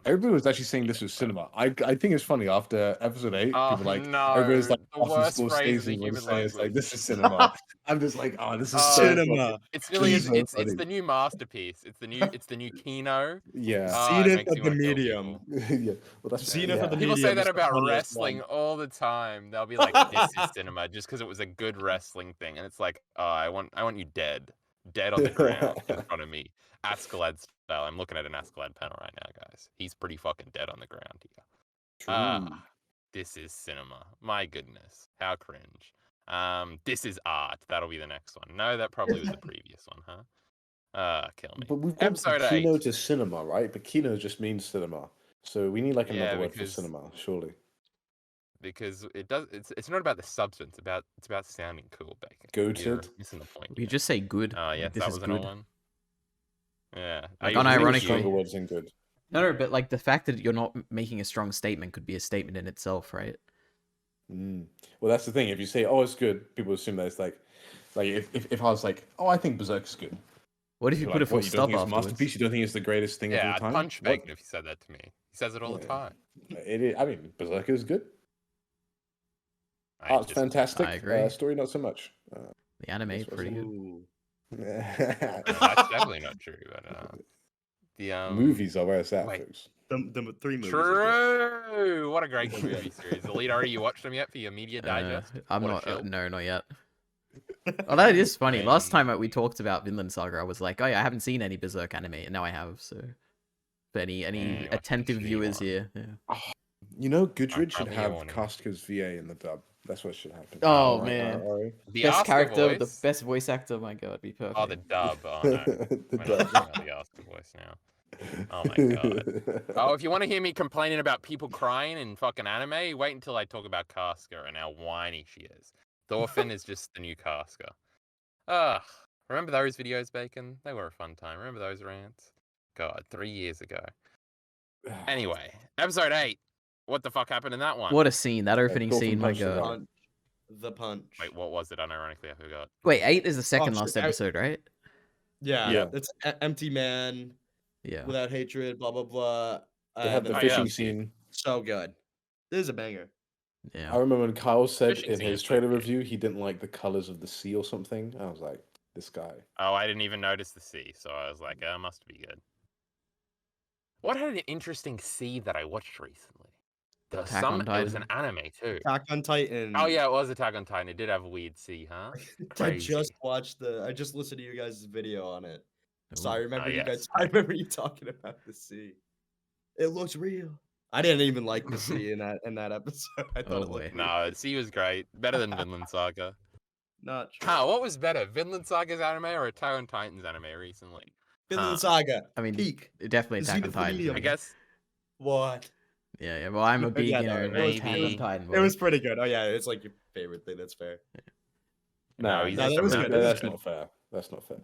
Everybody was actually saying this was cinema. I think it's funny after episode 8. Oh, People like no. everybody's like The worst phrase in Scorsese was human saying it's like language. this is cinema. I'm just like, oh, this is Oh, so cinema. funny. It's nearly it's funny. the new masterpiece. It's the new Kino. Yeah. Oh, it Zenith makes of me the wanna kill medium. people. Yeah. Well, that's Zenith of the People medium say that is the about funniest wrestling one. all the time. They'll be like, "This is cinema," just because it was a good wrestling thing, and it's like, "Oh, I want you dead on the ground in front of me, Askeladd style." I'm looking at an Askeladd panel right now, guys. He's pretty fucking dead on the ground here. True. This is cinema. My goodness, how cringe. This is art. That'll be the next one. No, that probably was the previous one, huh? Kill me. But we've gone Episode from kino 8. to cinema, right? But kino just means cinema. So we need like Yeah, another word for because- cinema, surely. Because it's not about the substance. It's about sounding cool, Bacon. Goated? You're missing the point. You here. just say good. Oh yeah, this that is was an good. old one. Yeah. Like, Are you really unironically- Stronger sure? words than good. No, but like the fact that you're not making a strong statement could be a statement in itself, right? Mm. Well, that's the thing. If you say, "Oh, it's good," people assume that it's like if I was like, "Oh, I think Berserk is good," What if you you're put like, a full "What, you don't stop think it's a afterwards? masterpiece? You don't think it's the greatest thing of Yeah, all I'd time?" punch What? Bacon if he said that to me. He says it all the Yeah. time. I mean, Berserk is good. I Art's just- fantastic. I agree. Story not so much. The anime is That's what's pretty good. Ooh. That's definitely not true, but the Movies are where it's at, wait. folks. The 3 movies. are good. True. What a great movie series. EliteAri, you watched them yet for your media digest? I'm What a not. shill. No, not yet. Oh, that is funny. Last And- time we talked about Vinland Saga, I was like, "Oh yeah, I haven't seen any Berserk anime," and now I have. So, for any you watched the attentive shitty viewers one. here, yeah. You know, Goodread should probably have warning. Kafka's VA in the dub. That's what should happen. Oh, Alright, man. alright. The Best Oscar character, voice. the best voice actor. My God, be perfect. Oh, the dub. Oh no. The We're not dub. talking about the Oscar voice now. Oh my god. Oh, if you want to hear me complaining about people crying in fucking anime, wait until I talk about Casca and how whiny she is. Thorfinn is just the new Casca. Ugh. Remember those videos, Bacon? They were a fun time. Remember those rants? God, 3 years ago. Anyway, episode 8. What the fuck happened in that one? What a scene! That opening Dolphin scene, my punch the God. rock. Punch. The punch. Wait, what was it? Unironically, I forgot. Wait, 8 is the second shit, last I- episode, right? Yeah. Yeah. It's empty man Yeah. without hatred. Blah blah blah. They had the Oh, fishing yeah. scene. So good. This is a banger. Yeah. I remember when Kyle said Fishing in scene his is trailer pretty good. review he didn't like the colors of the sea or something. I was like, this guy. Oh, I didn't even notice the sea, so I was like, oh, must be good. What had an interesting sea that I watched recently? There was Attack on it was an Titan. anime too. Attack on Titan. Oh yeah, it was Attack on Titan. It did have a weird sea, huh? I just Crazy. watched I just listened to you guys' video on it. So Ooh. I remember you yes. guys. I remember you talking about the sea. It looks real. I didn't even like the sea in that episode. I thought Oh, it looked boy. weird. No, the sea was great. Better than Vinland Saga. Not sure. Huh, what was better, Vinland Saga's anime or Attack on Titan's anime recently? Vinland Huh. Saga. I mean, Peak. definitely The Attack on zenith Titan. medium. for I me. guess. What? Yeah. Well, I'm a big, Yeah, you no, know, it was- Attack on maybe- Titan. It boy. was pretty good. Oh yeah, it's like your favorite thing. That's fair. No, he's that from was that. good, that was That's good. not fair. That's not fair.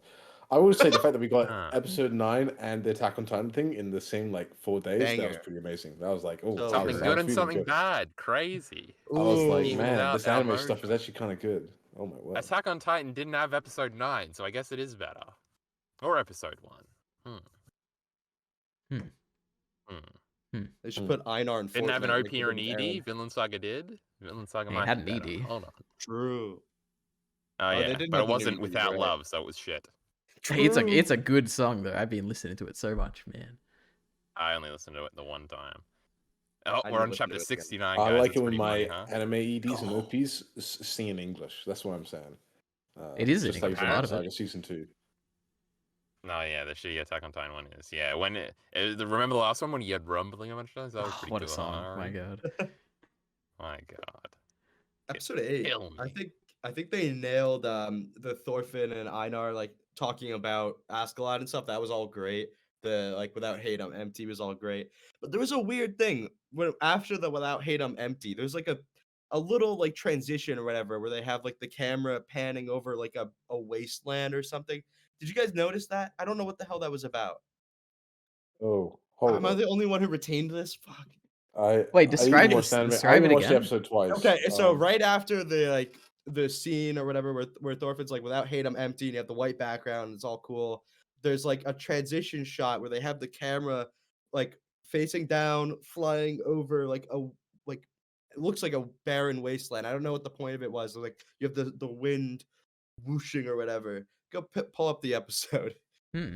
I would say the fact that we got Huh. episode 9 and the Attack on Titan thing in the same like 4 days, that was Banger. pretty amazing. That was like, oh, So Something good. good and something bad. Crazy. I was like, Ooh. man, out this our anime stuff is mojo. actually kind of good. Oh my word. Attack on Titan didn't have episode 9, so I guess it is better. Or episode 1. They should put Einar and Didn't have an Fortnite, OP like they or did an with ED. Aaron. Vinland Saga did. Vinland Saga It might had be an better. ED. Hold on. True. Oh, Oh, they yeah, didn't but have it the new wasn't ED, Without right. Love, so it was shit. Hey, it's a good song though. I've been listening to it so much, man. I only listened to it the one time. Oh, I we're need on to listen chapter to it again. 69, I guys. like It's it when pretty my funny, huh? anime EDs and OPs sing in English. That's what I'm saying. It is in just like English, a lot Vinland of it. Saga season 2. No, yeah, the shitty Attack on Titan one is. Yeah, when remember the last one when you had rumbling a bunch of times? That was pretty What a cool. song! huh? My God. My God. Episode 8. Kill me. I think they nailed the Thorfinn and Einar like talking about Askeladd and stuff. That was all great. The like Without Hate I'm Empty was all great. But there was a weird thing when after the Without Hate I'm Empty, there's like a little like transition or whatever where they have like the camera panning over like a wasteland or something. Did you guys notice that? I don't know what the hell that was about. Oh, hold Am I on. the only one who retained this? Fuck. Wait, I describe even it- watched the anime. I describe even it watched the again? episode twice. Okay, so right after the scene or whatever where Thorfinn's like Without Hate I'm Empty and you have the white background, it's all cool. There's like a transition shot where they have the camera like facing down, flying over like it looks like a barren wasteland. I don't know what the point of it was. Like you have the wind whooshing or whatever. Go pull up the episode.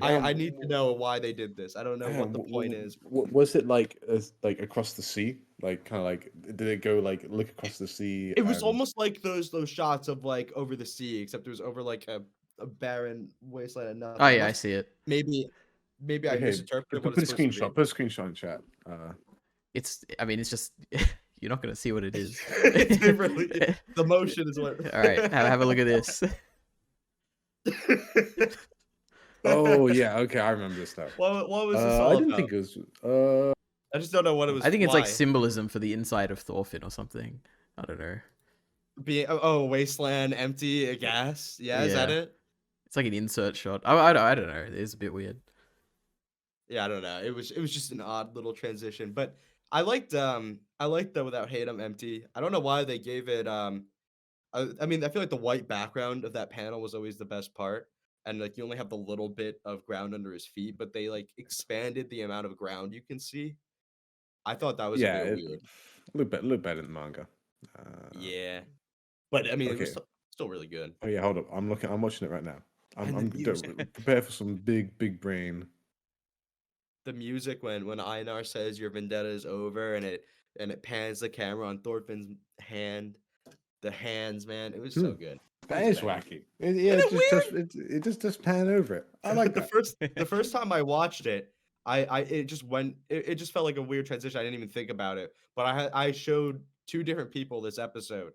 I need to know why they did this. I don't know what the point is. Was it like across the sea? Like kind of like did it go like look across the sea? It was and- almost like those shots of like over the sea, except it was over like a barren wasteland and nothing. Oh yeah, I see it. Maybe I Okay, misinterpreted what put a it's supposed to screenshot. be. Put a screenshot in chat. I mean, it's just you're not gonna see what it is. It's really, the motion is what. All right, have a look at this. Oh yeah, okay, I remember this now. What was this I all didn't about? think it was. I just don't know what it was. I think it's like why. symbolism for the inside of Thorfinn or something. I don't know. Being wasteland, empty, a gas. Yeah, is that Yeah. it? It's like an insert shot. I don't know. It's a bit weird. Yeah, I don't know. It was just an odd little transition, but I liked the Without Hate I'm Empty. I don't know why they gave it I mean, I feel like the white background of that panel was always the best part. And like you only have the little bit of ground under his feet, but they like expanded the amount of ground you can see. I thought that was Yeah, a bit it weird. look better in the manga. Yeah. But I mean it was okay. still really good. Oh yeah, hold up. I'm watching it right now. And I'm the music. prepare for some big brain. The music when Einar says your vendetta is over and it pans the camera on Thorfinn's hand. The hands, man. It was so good. That It was is banging. wacky. It just does pan over it. I like that. the first time I watched it, it just felt like a weird transition. I didn't even think about it. But I showed two different people this episode,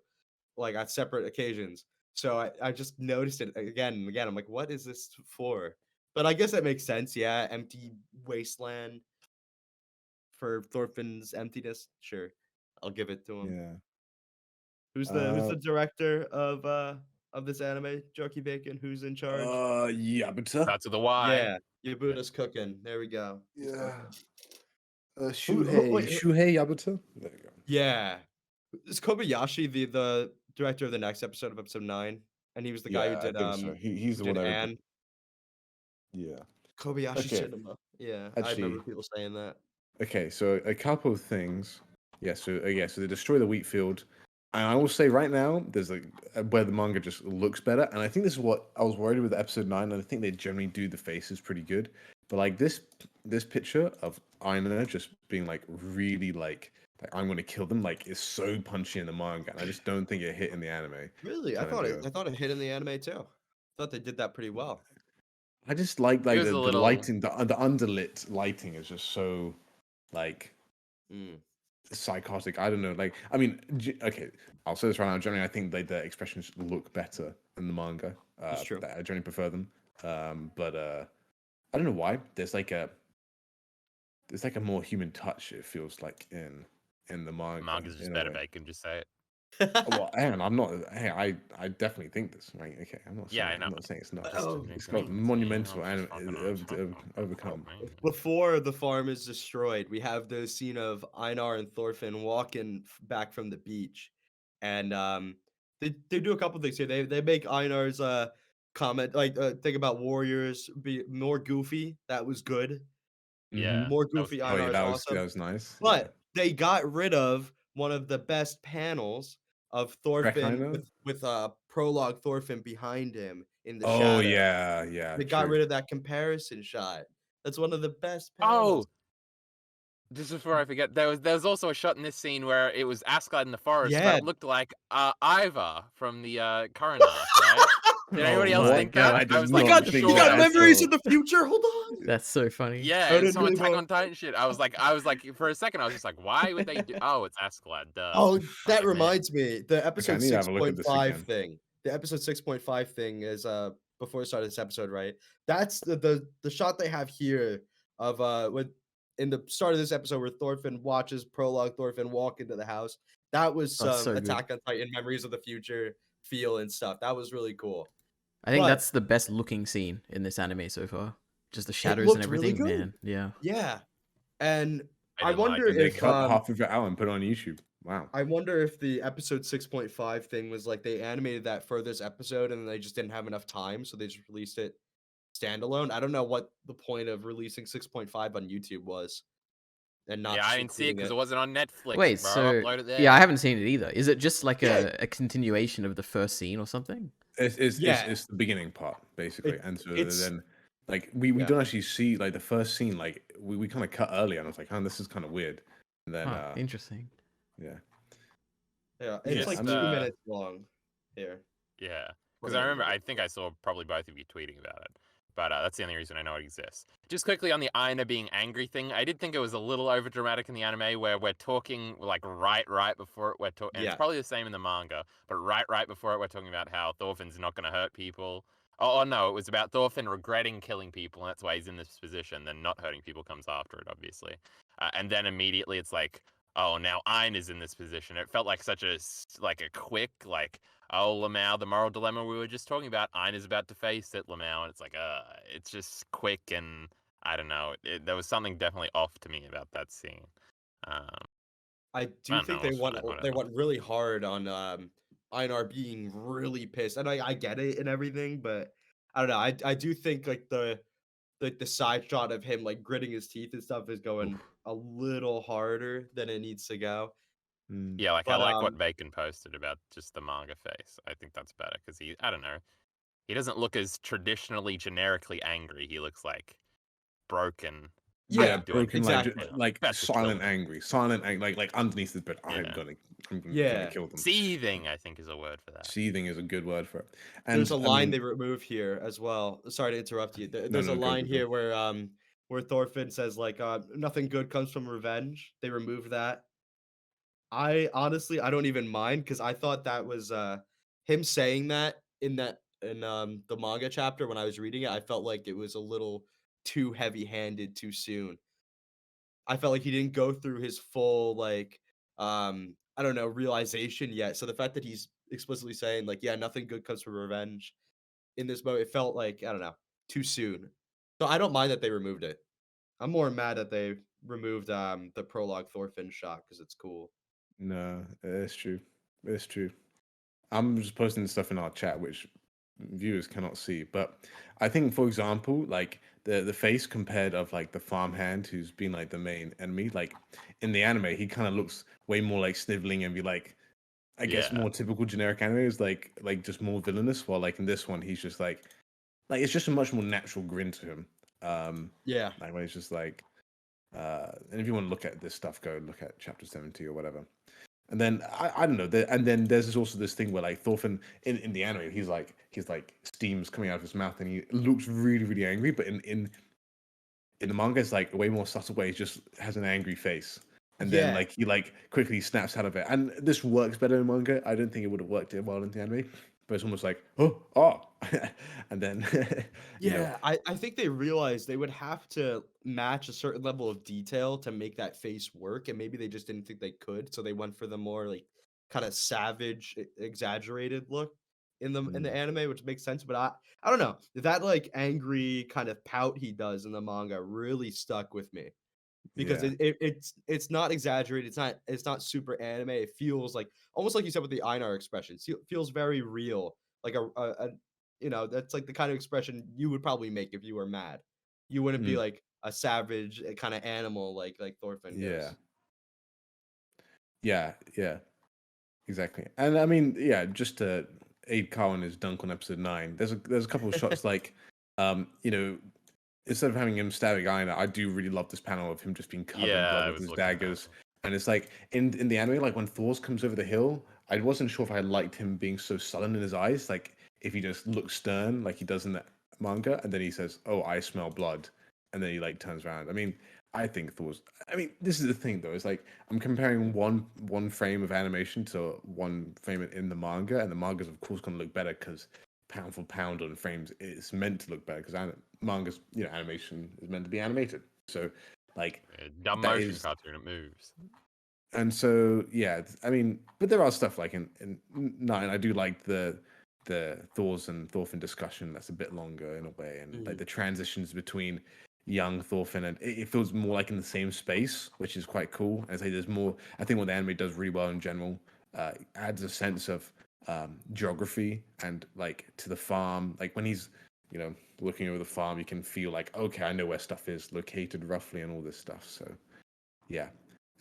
like at separate occasions. So I just noticed it again and again. I'm like, what is this for? But I guess that makes sense. Yeah, empty wasteland for Thorfinn's emptiness. Sure, I'll give it to him. Yeah. Who's the director of this anime? Jarkey Bacon. Who's in charge? Yabuta. That's the why. Yeah, Yabuna's cooking. There we go. He's Yeah. cooking. Shuhei Yabuta. There you go. Yeah. Is Kobayashi the director of the next episode of episode 9? And he was the guy who did I think so. He's the did one. Anne. Yeah. Kobayashi Okay. Cinema. Yeah, I Actually- remember people saying that. Okay, so a couple of things. Yeah, so they destroy the wheat field, and I will say right now, there's where the manga just looks better, and I think this is what I was worried with episode 9, and I think they generally do the faces pretty good, but like this picture of Aina just being like really like I'm gonna kill them like is so punchy in the manga, and I just don't think it hit in the anime. Really? I Kinda thought it hit in the anime too. I thought they did that pretty well. I just like was the a little- lighting, the underlit lighting is just so like. Mm. psychotic. I don't know. Like, I mean, okay, I'll say this right now. Generally, I think the expressions look better in the manga. It's true. I generally prefer them. But I don't know why. There's like a more human touch. It feels like in the manga. Manga's just in a better, way. Bacon. Just say it. Well, hang on, I'm not. Hey, I definitely think this. Right? Okay, I'm not saying. Yeah, I know. I'm not saying it's not. Oh. It's got monumental and overcome. Before the farm is destroyed, we have the scene of Einar and Thorfinn walking back from the beach, and they do a couple things here. They make Einar's comment like think about warriors be more goofy. That was good. Yeah, More that was goofy cute. Oh yeah, Einar is that awesome. was nice. But they got rid of one of the best panels of Thorfinn Einar? with prologue Thorfinn behind him in the Oh shadow. yeah. They got True. rid of that comparison shot. That's one of the best Oh, panels. just before I forget, there was also a shot in this scene where it was Asgard in the forest, but Yeah. it looked like Ivar from the current arc, right? Did anybody else my think God. that? I did I was not like, think You sure. that got at memories all. in the future? Hold on. That's so funny. Yeah, I it's didn't some really Attack know. on Titan shit. I was like, for a second, I was just like, why would they do? Oh, it's Ascalad. Duh. Oh, I was that like, man. reminds me. The Okay, I episode need to have a look at this 6.5 again. thing. The episode 6.5 thing is before we started this episode, right? That's the shot they have here of when in the start of this episode where Thorfinn watches prologue Thorfinn walk into the house. That was That's some so good. Attack on Titan Memories of the Future feel and stuff. That was really cool. I think But that's the best looking scene in this anime so far. Just the it shadows and looked really everything, good. man. Yeah. Yeah. And I I didn't like wonder it. They if cut half of it out and put it on YouTube. Wow. I wonder if the episode 6.5 thing was like they animated that for this episode and they just didn't have enough time, so they just released it standalone. I don't know what the point of releasing 6.5 on YouTube was and not Yeah, just I didn't see it including because it. it wasn't on Netflix, Wait, bro. so Upload it there. yeah, I haven't seen it either. Is it just like Yeah. a continuation of the first scene or something? Yeah. It's the beginning part basically, and so it's- then like we Yeah. don't actually see like the first scene. Like we kind of cut early, and I was like, oh, this is kind of weird. And then Huh, interesting. yeah. Yeah, it's Yes, like I 2 mean- minutes long here. Yeah, We're because gonna I remember, look I think I saw probably both of you tweeting about it, but that's the only reason I know it exists. Just quickly on the Aina being angry thing, I did think it was a little over dramatic in the anime where we're talking like right before it, we're talking, and Yeah. it's probably the same in the manga, but right before it, we're talking about how Thorfinn's not going to hurt people. Oh no, it was about Thorfinn regretting killing people, and that's why he's in this position. Then not hurting people comes after it, obviously, and then immediately it's like, oh, now Ain is in this position. It felt like such a quick oh, Lamau, the moral dilemma we were just talking about, Ain is about to face it, Lamau, and it's like, it's just quick, and I don't know, there was something definitely off to me about that scene. I do don't think know, they it's went fine, they whatever. went really hard on Einar being really pissed. And I get it and everything, but I don't know. I do think like the side shot of him like gritting his teeth and stuff is going a little harder than it needs to go. Mm. Yeah, I But, like what Bacon posted about just the manga face. I think that's better, because I don't know, he doesn't look as traditionally generically angry. He looks like broken. Yeah, broken, exactly. like That's the silent trilogy. angry, like underneath his bed. I'm Yeah. gonna Yeah. kill them. Seething, I think, is a word for that. Seething is a good word for it. And There's a I line mean, they remove here as well. Sorry to interrupt you. There's no, a go, line go, go. here where Thorfinn says like nothing good comes from revenge. They removed that. I honestly I don't even mind because I thought that was him saying that in the manga chapter when I was reading it. I felt like it was a little too heavy-handed too soon. I felt like he didn't go through his full like I don't know realization yet. So the fact that he's explicitly saying like yeah nothing good comes from revenge in this moment, it felt like I don't know too soon. So I don't mind that they removed it. I'm more mad that they removed the prologue Thorfinn shot because it's cool. No, it's true. It's true. I'm just posting stuff in our chat which viewers cannot see, but I think, for example, like the face compared of like the farmhand who's been like the main enemy, like in the anime, he kind of looks way more like sniveling and be like, I guess Yeah. more typical generic anime is like just more villainous. While like in this one, he's just like it's just a much more natural grin to him. Yeah. Like when it's just like, and if you want to look at this stuff, go look at chapter 70 or whatever. And then I don't know. And then there's also this thing where like Thorfinn in the anime, he's like steam's coming out of his mouth and he looks really really angry. But in the manga, it's like a way more subtle way. He just has an angry face. and then Yeah. like he like quickly snaps out of it. And this works better in manga. I don't think it would have worked it well in the anime, but it's almost like and then you know, Yeah, I think they realized they would have to match a certain level of detail to make that face work, and maybe they just didn't think they could, so they went for the more like kind of savage, exaggerated look in the mm, anime, which makes sense. But I don't know, that like angry kind of pout he does in the manga really stuck with me because yeah, it's not exaggerated. It's not super anime. It feels like almost like you said with the Einar expression. Feels very real, like that's like the kind of expression you would probably make if you were mad. You wouldn't be mm, like a savage kind of animal like Thorfinn yeah, goes. yeah, exactly. And I mean, yeah, just to aid Carl in his dunk on episode 9, there's a couple of shots like, you know, instead of having him stabbing Aina, I do really love this panel of him just being covered in Yeah, blood I with was his looking at that daggers. as well. And it's like in the anime, like when Thor's comes over the hill, I wasn't sure if I liked him being so sullen in his eyes, like if he just looks stern like he does in the manga, and then he says, "Oh, I smell blood," and then he like turns around. I mean, I think Thor's. I mean, this is the thing though. It's like I'm comparing one frame of animation to one frame in the manga, and the manga's of course going to look better because pound for pound on frames, it's meant to look better because manga's animation is meant to be animated. So like Dumb that motion is, cartoon, it moves. and so yeah, I mean, but there are stuff like in 9. I do like the Thor's and Thorfinn discussion that's a bit longer in a way, and like Mhm. the transitions between young Thorfinn, and it feels more like in the same space, which is quite cool. I say there's more. I think what the anime does really well in general adds a sense of geography and like to the farm. Like when he's looking over the farm, you can feel like, okay, I know where stuff is located roughly and all this stuff. So yeah,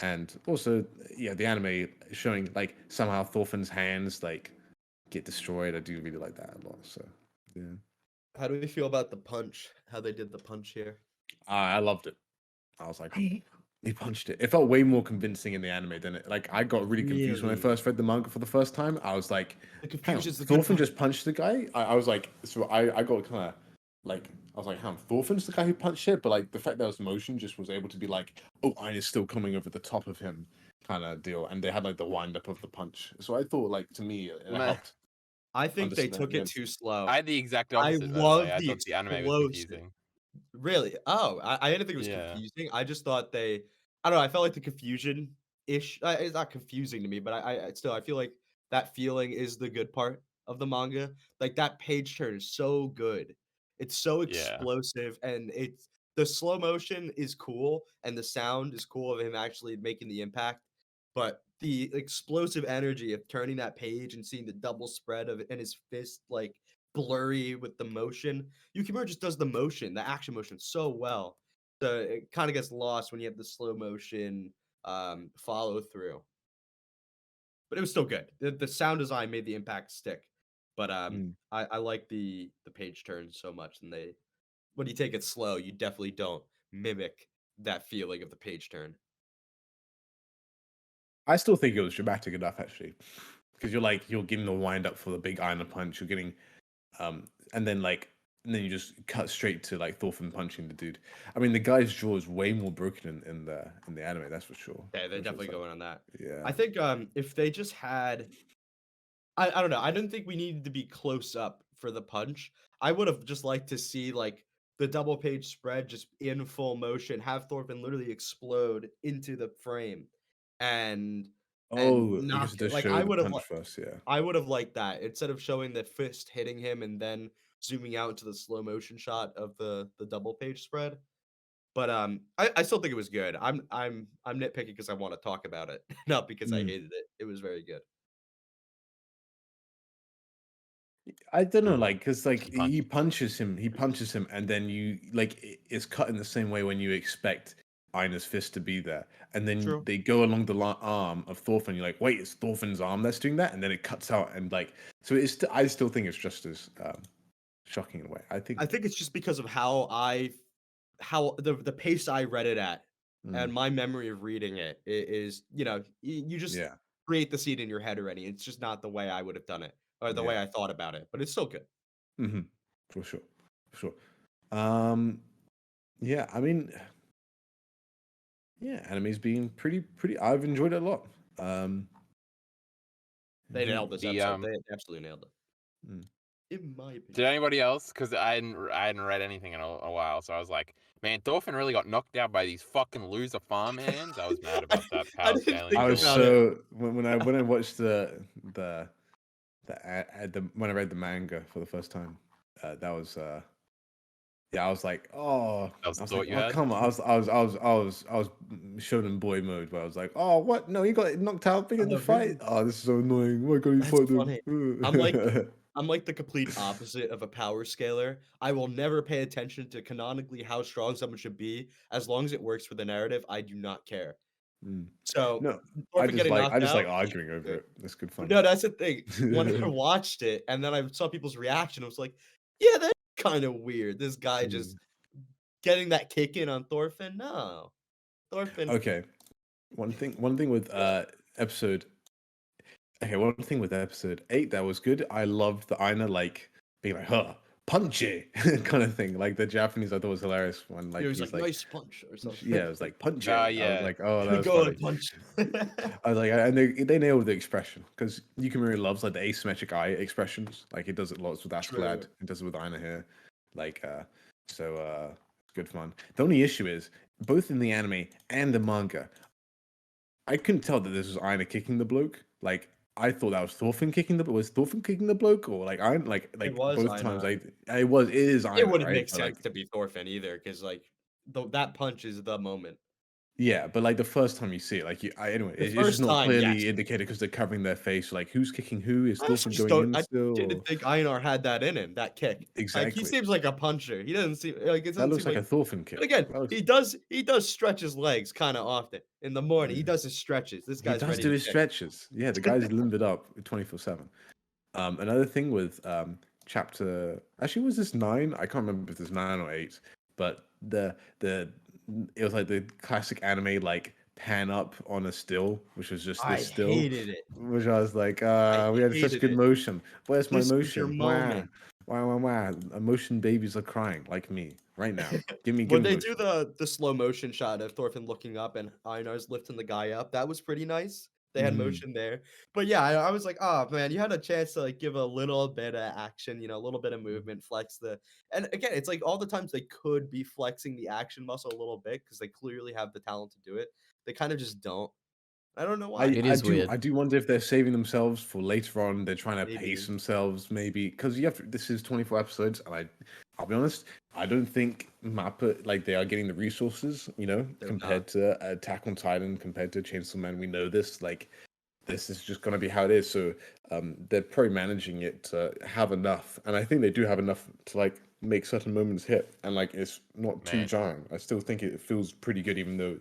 and also yeah, the anime showing like somehow Thorfinn's hands like get destroyed. I do really like that a lot. So yeah, How do we feel about the punch? How they did the punch here? I loved it. I was like, he punched it. It felt way more convincing in the anime than it. Like I got really confused when I Really? first read the manga for the first time. I was like, The hang on, confusion's the good Thorfinn part. just punched the guy. I was like, so I got kind of like I was like, hang on, Thorfinn's the guy who punched it. But like the fact that was motion just was able to be like, oh, Einar's still coming over the top of him, kind of deal. And they had like the wind up of the punch. So I thought like to me it Meh. helped I think they understand. took it too slow. I had the exact I opposite, by the way. love I the thought the anime was explosion. confusing. Really? Oh, I didn't think it was Yeah. confusing. I just thought I don't know. I felt like the confusion ish. It's not confusing to me, but I still I feel like that feeling is the good part of the manga. Like that page turn is so good. It's so Yeah. explosive, and it's the slow motion is cool, and the sound is cool of him actually making the impact. But the explosive energy of turning that page and seeing the double spread of it and his fist like blurry with the motion. Yukimura just does the motion, the action motion so well. So it kind of gets lost when you have the slow motion follow through. But it was still good. The sound design made the impact stick. But Mm. I like the page turns so much, and they when you take it slow, you definitely don't mimic that feeling of the page turn. I still think it was dramatic enough actually, because you're getting the wind up for the big Iron punch. You're getting Um, and then you just cut straight to like Thorfinn punching the dude. I mean, the guy's jaw is way more broken in the anime. That's for sure. Yeah, they're Which was definitely like, going on that. yeah. I think if they just had I don't know. I didn't think we needed to be close up for the punch. I would have just liked to see like the double page spread just in full motion, have Thorfinn literally explode into the frame and Oh, I guess knock it it. does Like show the punch first. Yeah. I would have liked that instead of showing the fist hitting him and then zooming out into the slow motion shot of the double page spread. But I still think it was good. I'm nitpicking because I want to talk about it, not because I Mm. hated it. It was very good. I don't know, Mm. like, because like Just punch. he punches him, and then you like it's cut in the same way when you expect Einar's fist to be there, and then True. they go along the arm of Thorfinn. You're like, wait, it's Thorfinn's arm that's doing that, and then it cuts out, and like, so I still think it's just as shocking in a way. I I think. think it's just because of how the pace I read it at, Mm, and my memory of reading it is, you just yeah, create the scene in your head already. It's just not the way I would have done it or the way yeah, I thought about it, but it's still good. hmm for sure, for sure. Um, yeah, I mean, yeah, anime's been pretty. I've enjoyed it a lot. They nailed this The, episode. They absolutely nailed it. Mm. In my Did opinion. anybody else? Because I hadn't read anything in a while, so I was like, man, Thorfinn really got knocked out by these fucking loser farmhands. I was mad about that I power didn't scaling. think I was about it. so when I watched the when I read the manga for the first time, that was yeah, I was like, oh, That was I the was thought like, you oh, had? come on, I was shonen boy mode where I was like, oh, what? No, he got knocked out big in the Oh, fight. really? Oh, this is so annoying. Why can't you That's fight funny. them? I'm like the complete opposite of a power scaler. I will never pay attention to canonically how strong someone should be. As long as it works for the narrative, I do not care. Mm. So, No, Thorfinn getting I knocked just like out. arguing over it. That's good fun. No, that's the thing. When I watched it and then I saw people's reaction, I was like, yeah, that's kind of weird. This guy just getting that kick in on Thorfinn. No. Thorfinn. Okay. One thing with episode one thing with episode 8 that was good. I loved the Aina like being like, huh, punch it kind of thing. Like the Japanese I thought was hilarious when like He was he's like, nice punch or something. yeah, it was like punch it. Oh, I yeah. was like, oh, that was Go funny. and punch. I was like, and they nailed the expression because Yukimura loves like the asymmetric eye expressions. Like he does it lots with Askeladd, he does it with Aina here. Like so good fun. The only issue is both in the anime and the manga, I couldn't tell that this was Aina kicking the bloke. Like I thought that was Thorfinn kicking the bloke or like I like It was both times Aina. it is Aina, It wouldn't right? make But, sense like, to be Thorfinn either, because like that punch is the moment. yeah, but like the first time you see it, like anyway, The it's just first not time, clearly yes. indicated because they're covering their face. Like who's kicking who? Is I Thorfinn actually going in I still? didn't think Einar had that in him, that kick. Like Exactly. he seems like a puncher. He doesn't seem like it That doesn't looks seem like a Thorfinn kick. But again, That looks- he does stretch his legs kind of often in the morning. He does his stretches. This he guy's does ready do to his kick. stretches. Yeah, the guy's limbered up 24/7. Another thing with chapter actually was this 9? I can't remember if it's 9 or 8, but the it was like the classic anime like pan up on a still, which was just I this still, hated it. which I was like, I we had such hated good it. motion. Where's my This is your motion? Wah, moment. wah, wah, wah. Emotion babies are crying like me right now. Give me When they motion. do the slow motion shot of Thorfinn looking up and Einar's lifting the guy up, that was pretty nice. They had Mhm. motion there. But yeah, I was like, oh man, you had a chance to like give a little bit of action, a little bit of movement, flex and again, it's like all the times they could be flexing the action muscle a little bit because they clearly have the talent to do it. They kind of just don't. I don't know why. It is weird. I do wonder if they're saving themselves for later on. They're trying to Maybe. pace themselves, maybe because this is 24 episodes, and I'll be honest, I don't think Mappa like they are getting the resources, They're compared to Attack on Titan, compared to Chainsaw Man. We know this, like this is just gonna be how it is. So they're probably managing it to have enough, and I think they do have enough to like make certain moments hit, and like it's not too Man. jarring. I still think it feels pretty good, even though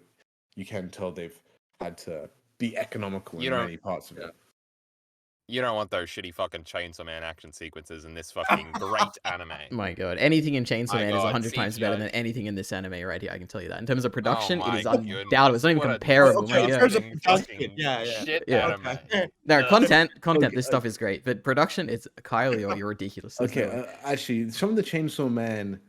you can tell they've had to be economical in many parts of it. You don't want those shitty fucking Chainsaw Man action sequences in this fucking great anime. My god, anything in Chainsaw My Man is God, 100 times better CGI. than anything in this anime right here. I can tell you that. In terms of production, it my is goodness. undoubtable. It's not even What a comparable. Okay, My in god. terms of fucking production, yeah. Shit Yeah. anime. Okay. No, content, Okay, this stuff is great, but production, it's Kylie or you're ridiculous. There's no Okay, way. actually, some of the Chainsaw Man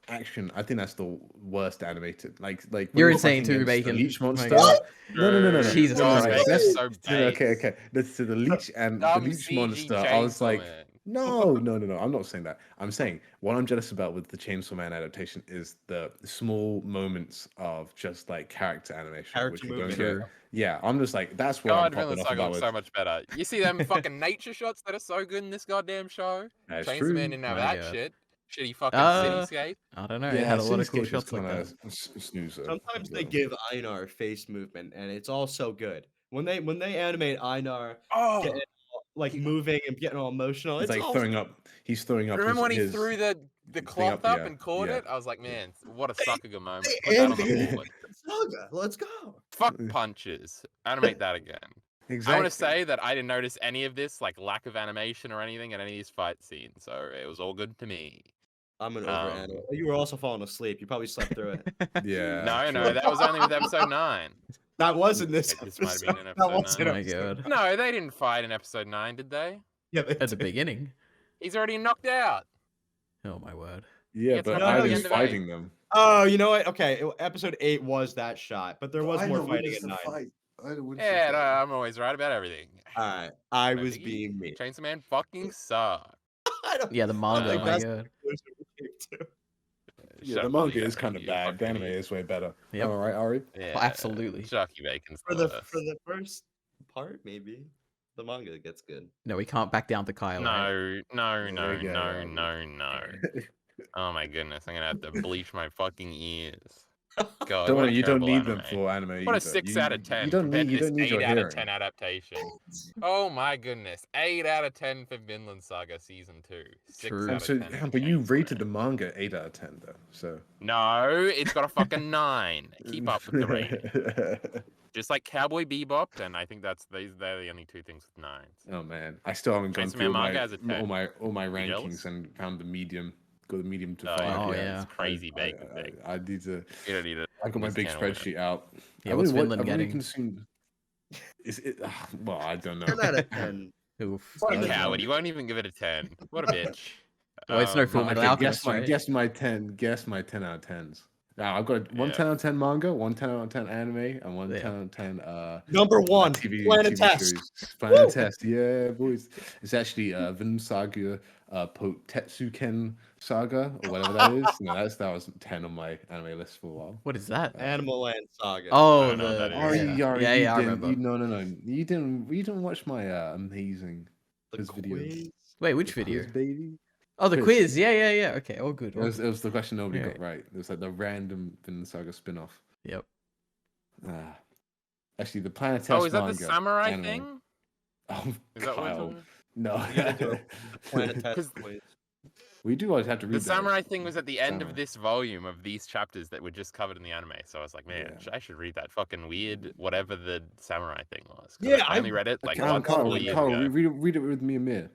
action, I think that's the worst animated. Like when You're you're insane fighting too, against the Bacon. Leech My monster. God. No. Jesus no, Christ. right, Bacon's that's- so okay. base. To the Leech and the Dumb Leech CG monster. I was Chainsaw like, Man. no. I'm not saying that. I'm saying what I'm jealous about with the Chainsaw Man adaptation is the small moments of just like character animation. Character which we're movement. going to- Yeah, I'm just like that's what God, I'm popping Vinland off Saga about looks with. so much better. You see them fucking nature shots that are so good in this goddamn show? That's Chainsaw true. Man didn't have My that God. shit. Shitty fucking cityscape. I don't know. It had a lot of cool Cityscape is shots like kinda that. snoozer. Sometimes they but- give Einar face movement, and it's all so good. When they animate Einar Oh, getting like moving and getting all emotional, He's it's like all throwing up. He's throwing up. remember when he his, threw the thing cloth up, up yeah, and caught yeah. it? I was like, man, what a Sakuga moment. They Put that on the animated board. Saga. Let's go. Fuck punches. Animate that again. Exactly. I want to say that I didn't notice any of this, like lack of animation or anything in any of these fight scenes, so it was all good to me. I'm an over animal. You were also falling asleep. You probably slept through it. Yeah. No, sure. that was only with episode 9. That wasn't this. This might have been in That episode wasn't Oh nine. my episode god. No, they didn't fight in episode 9, did they? Yeah, they At the did. beginning. He's already knocked out. Oh my word. Yeah, It's but not at the Ivan's end of fighting them. Oh, you know what? Okay, episode 8 was that shot, but there was I more know fighting witness at the 9. fight. I know witness Yeah, the no, fight. I'm always right about everything. Alright, I No, was Biggie, being me. Chainsaw Man fucking suck. I don't Yeah, the manga. think My that's god. the conclusion we came to. Yeah, the Shut manga you is up, kind of you bad. The fucking anime idiot. is way better. Yep. Am I right, Ari? Yeah, absolutely. Jarkey Bacon's For the the first part, maybe the manga gets good. No, we can't back down to Kyle. Right? No. Oh my goodness, I'm gonna have to bleach my fucking ears. God, Don't what a worry, you don't terrible need anime. them for anime. What a either. 6 out of 10 You don't compared need. You to this don't need 8 your out of hearing. 10 adaptation. Oh my goodness, 8 out of 10 for Vinland Saga season 2. 6 True. out of So, 10 yeah, for but you Chainsaw rated Man. the manga 8 out of 10 though. So No, it's got a fucking 9. Keep up with the rating. Just like Cowboy Bebop, and I think they're the only 2 things with 9s. Oh man, I still haven't gone Chainsaw through Man manga has a all 10. my You rankings jealous? and found the medium. Got the medium to Oh, 5. Oh, yeah, yeah. It's crazy bacon thing. I need to. You don't need to. I've got my this big can of worms. spreadsheet out. Yeah, what's Vinland I've only getting? consumed. Is it? Well, I don't know. 10 out of 10. Oof. What a I don't coward! know. He won't even give it a 10. What a bitch. Well, it's no Full Metal Okay, Alchemist, right? guess my 10. Guess my 10 out of 10s. Now I've got one Yeah. 10 out of 10 manga, one 10 out of 10 anime, and one Yeah. 10 out of 10 Number 1, Planet Test. series. Planet Test, yeah, boys. It's actually Vinland Saga, Tetsuken Saga, or whatever that is. No, that was 10 on my anime list for a while. What is that? Animal Land Saga. Oh, don't know what that is. Ari, yeah, Ari, yeah, you yeah, I didn't, remember. no, you didn't watch my amazing The quiz video. quiz. Wait, which The video? quiz, baby. Oh, the Quiz. quiz. Yeah. Okay, all good. It All was, good. it was the question nobody Yeah. got right. It was like the random Vinland Saga spin-off. Yep. Actually, the Planet Test Oh, is that the manga samurai anime. thing? Oh, Is that what we're Kyle. talking about? No. We gotta do the Planet 'Cause Test quiz. We do always have to read The that. samurai thing was at the end Samurai. of this volume of these chapters that were just covered in the anime. So I was like, man, Yeah. I should read that fucking weird whatever the samurai thing was. 'Cause Yeah, I only read it like Kyle, once Kyle, 4 years Kyle, ago. read it with me and Mir.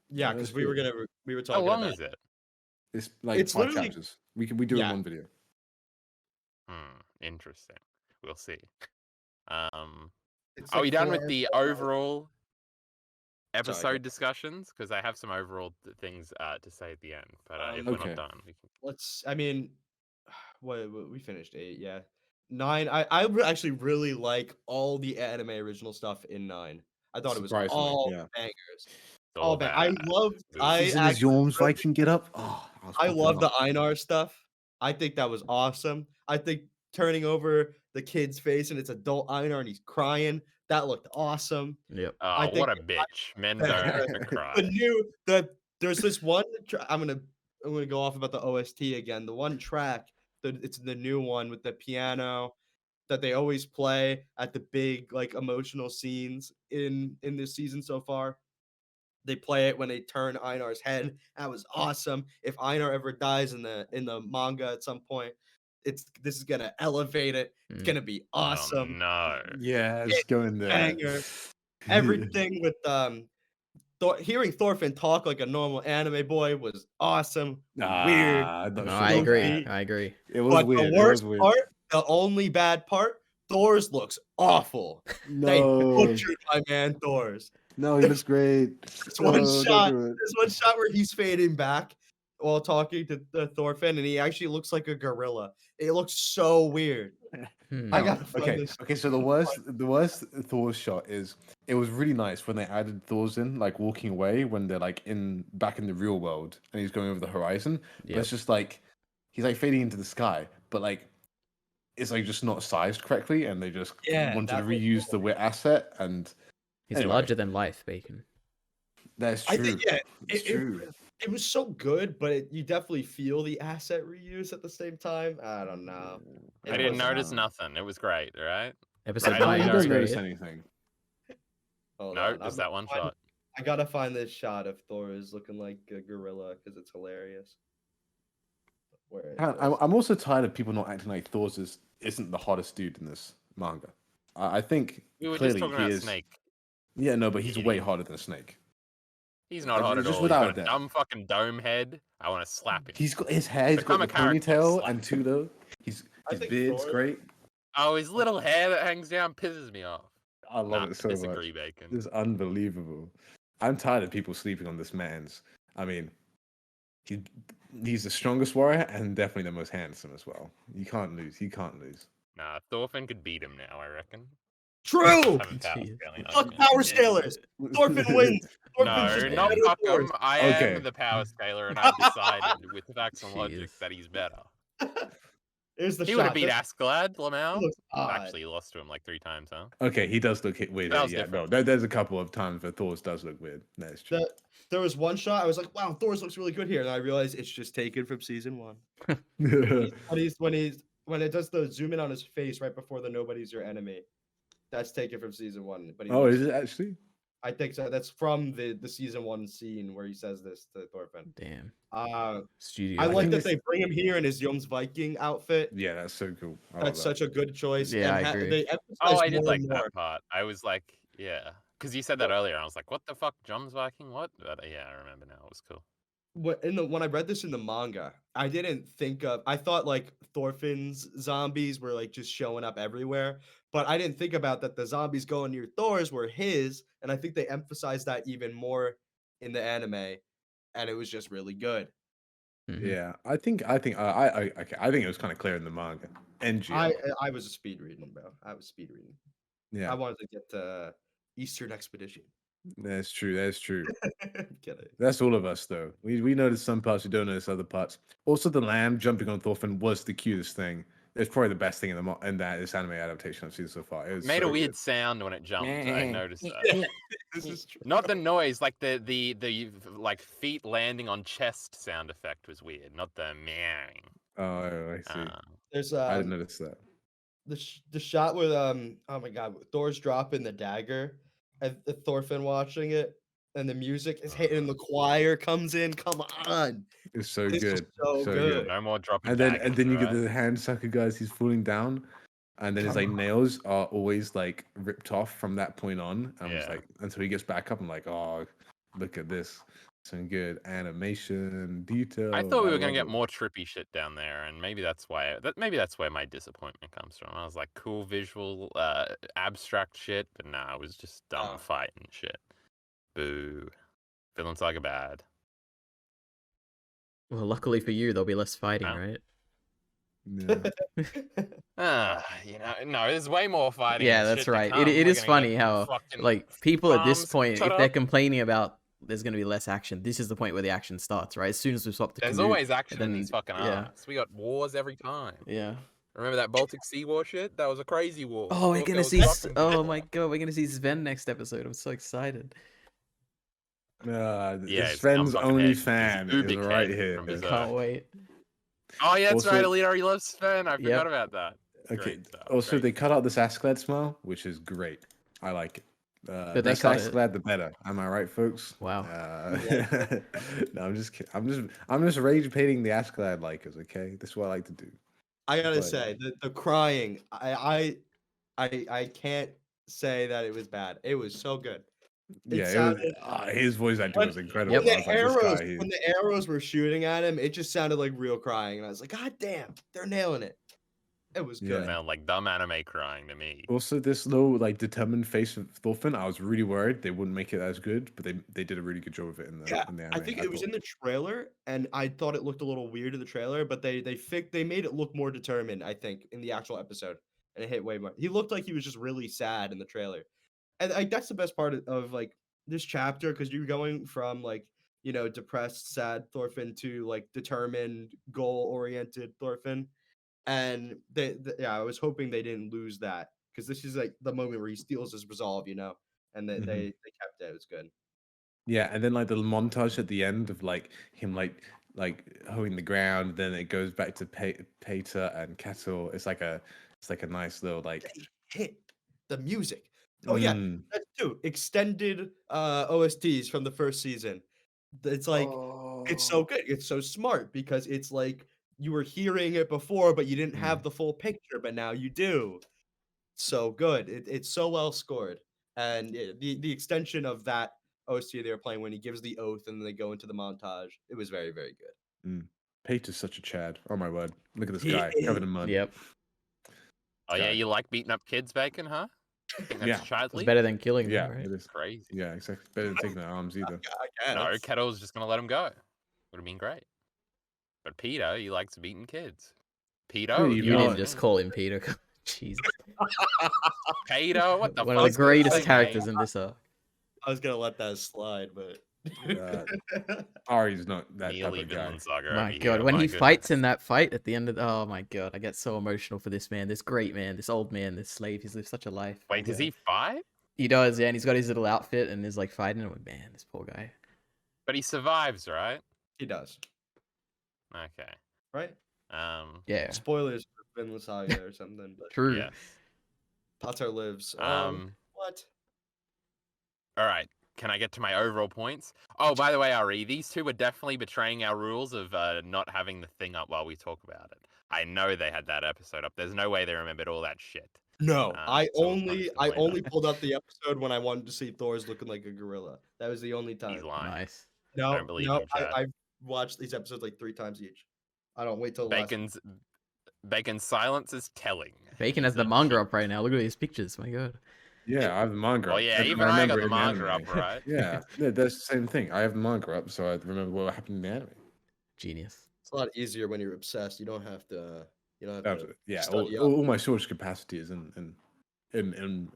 Yeah, Yeah, because that's we were good. we were How talking long about is it? It's like It's 5 literally- chapters. We do it Yeah. in one video. Interesting. We'll see. It's Are we like done 4 with the hours. overall episode go. discussions? Because I have some overall things to say at the end. But if we're Okay. not done, we can. I mean, what we finished 8, yeah. 9, actually really like all the anime original stuff in 9. I thought it was Surprisingly, all yeah. bangers. It's All bang. I bad. loved. It was- I Season is actually Jorm's really- Viking get up. Oh, I love the Einar stuff. I think that was awesome. I think turning over the kid's face and it's adult Einar and he's crying. That looked awesome. Yep. I Oh, what a think bitch! Men the- don't cry. There's this one. I'm gonna go off about the OST again. The one track. It's the new one with the piano that they always play at the big like emotional scenes in this season so far. They play it when they turn Einar's head. That was awesome. If Einar ever dies in the manga at some point, this is gonna elevate it. It's Mm. gonna be awesome. Oh, no. Yeah, it's going there. Banger. Everything with hearing Thorfinn talk like a normal anime boy was awesome. Weird. Not No, sure I about agree. that. I agree. It was But weird. the It worst was weird. part, the only bad part, Thor's looks awful. They No, butchered my man Thor's. no, he looks great. There's one No, don't shot. do it. There's one shot where he's fading back while talking to Thorfinn, and he actually looks like a gorilla. It looks so weird. Hmm. I No, gotta find okay. this. Okay, so the worst Thor shot is it was really nice when they added Thor's in, like walking away when they're like back in the real world and he's going over the horizon. But Yep. it's just like he's like fading into the sky, but like it's like just not sized correctly, and they just Yeah, wanted to that was reuse the wit asset, and He's anyway. larger than life, Bacon. that's I true. think yeah, It's true. it was so good, but you definitely feel the asset reuse at the same time. I don't know. I It didn't was- notice nothing. It was great, all right? Episode Right, No, I 9 you know. was don't great. notice anything. Hold No, on, just I'm that one gonna find- shot. I gotta find this shot of Thor is looking like a gorilla because it's hilarious. Where is this? I'm also tired of people not acting like Thor's isn't the hottest dude in this manga. I think We were clearly just talking he about is. Snake. Yeah, no, but he's way Idiot. hotter than Snake. He's not hot at just all. He's without got a a doubt. dumb fucking dome head. I want to slap him. He's got his hair. He's Become got the a character, ponytail slap and two though. His think beard's Thor- great. Oh, his little hair that hangs down pisses me off. I love Nah, it so disagree, much. Bacon. It's unbelievable. I'm tired of people sleeping on this man's. I mean, he He's the strongest warrior and definitely the most handsome as well. You can't lose. He can't lose. Nah, Thorfinn could beat him now, I reckon. True. Haven't power Jeez. scaling Fuck up, power man. scalers. Thorfinn wins. Thorfinn's just No, Yeah. not better fuck than him. I Okay. am the power scaler, and I've decided with facts and logic Jeez. that he's better. Here's the He would have shot. beat This Askeladd, Lamau. looks odd. Actually, he lost to him like 3 times, huh? Okay, he does look weird. That Here. was Yeah, different. no, there's a couple of times where Thor's does look weird. That's true. There was one shot I was like, wow, Thor's looks really good here, and I realized it's just taken from season 1. When it does the zoom in on his face right before the nobody's your enemy, that's taken from season 1. But he Oh, looks- is it actually? I think so. That's from the season 1 scene where he says this to Thorfinn. Damn. I Studio. like think that this- they bring him here in his Jom's Viking outfit. Yeah, that's so cool. I love That's that. such a good choice. Yeah, and I agree. They emphasize Oh, I did more like and more. that part. I was like, yeah. Because you said that earlier. I was like, what the fuck? Jom's Viking? What? But yeah, I remember now. It was cool. When I read this in the manga, I didn't think of. I thought like Thorfinn's zombies were like just showing up everywhere, but I didn't think about that the zombies going near Thor's were his, and I think they emphasized that even more in the anime, and it was just really good. Mhm. Yeah, I think okay. I think it was kind of clear in the manga. NGL. I was a speed reading, bro. I was speed reading. I Yeah, wanted to get to Eastern Expedition. that's true. That's true. I'm kidding. That's all of us, though. We noticed some parts. We don't notice other parts. Also, the lamb jumping on Thorfinn was the cutest thing. It's probably the best thing in this anime adaptation I've seen so far. It was Made so a weird good. sound when it jumped. I noticed that. This is true. Not the noise, like the like feet landing on chest sound effect was weird. Not the meowing. Oh, I see. There's I didn't notice that. the shot with oh my god, Thor's dropping the dagger and Thorfinn watching it, and the music is hitting, the choir comes in. Come on, It's so this is good. so good. No more dropping. And then daggers, you get alright? the hand sucker guys. He's falling down, and then his like nails are always like ripped off from that point on. I'm just Yeah. like until he gets back up. I'm like, oh, look at this. Some good animation detail. I thought we were gonna love get it. more trippy shit down there, and maybe that's why. Maybe that's where my disappointment comes from. I was like, cool visual, abstract shit, but nah, it was just dumb Oh. fighting shit. Boo. Vinland Saga bad. Well, luckily for you, there'll be less fighting, Oh. right? Yeah. No, there's way more fighting. Yeah, and that's shit to right. come. It We're is gonna funny get how fucking like people at this farms point, cut if they're up. complaining about there's going to be less action, this is the point where the action starts, right? As soon as we swap the There's canoe, always action in then- these fucking yeah. arcs. We got wars every time. yeah. Remember that Baltic Sea War shit? That was a crazy war. Oh, we're Thought gonna there was see. fucking Oh war. my god, we're gonna see Sven next episode. I'm so excited. Yeah, it's Sven's fucking only head. He's fan is Ubik right head here. from Berserk. Can't wait. Oh yeah, that's Also- right. EliteAri loves Sven. I Yep. forgot about that. Okay. Great stuff. Also, Great they cut out this Askeladd smile, which is great. I like it. they Less cut it. Askeladd, the better. Am I right, folks? Wow. No, I'm just kidding. I'm just rage painting the Askeladd likers. Okay, this is what I like to do. I gotta But- say the crying. I can't say that it was bad. It was so good. Yeah, sounded- his voice acting When- was incredible. Yep. When I the was like, this arrows, guy, when the arrows were shooting at him, it just sounded like real crying, and I was like, God damn, they're nailing it. It was good. Sound like dumb anime crying to me. Also, this little like determined face of Thorfinn, I was really worried they wouldn't make it as good, but they did a really good job of it in the Yeah, in the I anime. think it was thought. in the trailer, and I thought it looked a little weird in the trailer, but they made it look more determined. I think in the actual episode, and it hit way more. He looked like he was just really sad in the trailer, and like that's the best part of like this chapter because you're going from like depressed, sad Thorfinn to like determined, goal-oriented Thorfinn, and I was hoping they didn't lose that because this is like the moment where he steals his resolve, and they kept it. It was good. Yeah, and then like the montage at the end of like him like holding the ground, then it goes back to Pater and Kettle. It's like a nice little like Hit the music. Oh yeah, mm, that's too extended OSTs from the first season. It's like it's so good. It's so smart because it's like you were hearing it before, but you didn't have the full picture, but now you do. So good. It's so well scored, and the extension of that OST they were playing when he gives the oath and then they go into the montage. It was very very good. Pater's such a Chad. Oh my word! Look at this He guy is. covered in mud. Yep. Oh yeah, guy. you like beating up kids, Bacon, huh? Think that's Yeah. It's childly? better than killing them, Yeah, right? it is. Crazy. Yeah, exactly. Better than taking their arms either. I No, guess. Kettle's just gonna let him go. Would have been great. But Peter, he likes beating kids. Yeah, Peter, you You know didn't it. just call him Peter. Jesus. Peter, what the One fuck? of the greatest Hey, characters mate. in this arc. I was gonna let that slide, but Ari's not that type Nearly of guy. Vinland Saga My over god, here, when my he fights in goodness. that fight at the end of oh my god, I get so emotional for this man, this great man, this old man, this slave. He's lived such a life. Wait, and, does he fight? He does, yeah, and he's got his little outfit and is like fighting. I'm like, man, this poor guy. But he survives, right? he does, Okay. right? Yeah, Spoilers for Vinland Saga or something, but true. Yes. Tatar lives. What? All right. Can I get to my overall points? Oh, by the way, Ari, these two were definitely betraying our rules of not having the thing up while we talk about it. I know they had that episode up. There's no way they remembered all that shit. No, I so we'll punish them later. only pulled up the episode when I wanted to see Thor's looking like a gorilla. That was the only time. He's lying. Nice. No, don't believe no, him, Chad. I've watched these episodes like 3 times each. I don't wait till the last. Bacon's silence is telling. Bacon has the manga up right now. Look at these pictures. My god. Yeah, I have the manga. Oh up. yeah, And even I got remember the in manga anime. up, right? Yeah, that's the same thing. I have the manga up, so I remember what happened in the anime. Genius. It's a lot easier when you're obsessed. You don't have to. You don't have to. Yeah, study up. all my storage capacity is in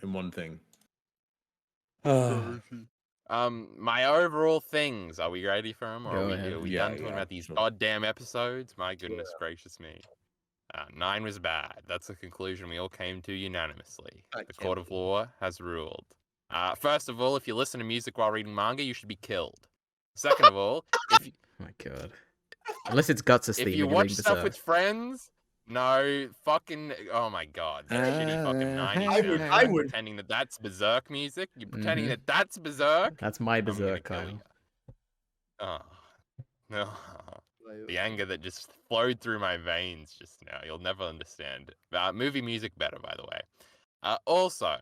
one thing. My overall things. Are we ready for them? Or Go are ahead. we Yeah, done talking yeah, about these sure. goddamn episodes? My goodness gracious me. 9 was bad. That's the conclusion we all came to unanimously. I The can't court of law has ruled. First of all, if you listen to music while reading manga, you should be killed. Second of all, if you, Oh my god. Unless it's Guts' theme. if you and you're watch reading stuff Berserk. with friends, no fucking. Oh my god, that shitty fucking 90s I show, would- pretending that that's Berserk music. You're pretending Mhm. that that's Berserk. That's my I'm gonna Berserk, kill Kyle. you. Oh, no. The anger that just flowed through my veins just now. You'll never understand. Movie music better, by the way. Also,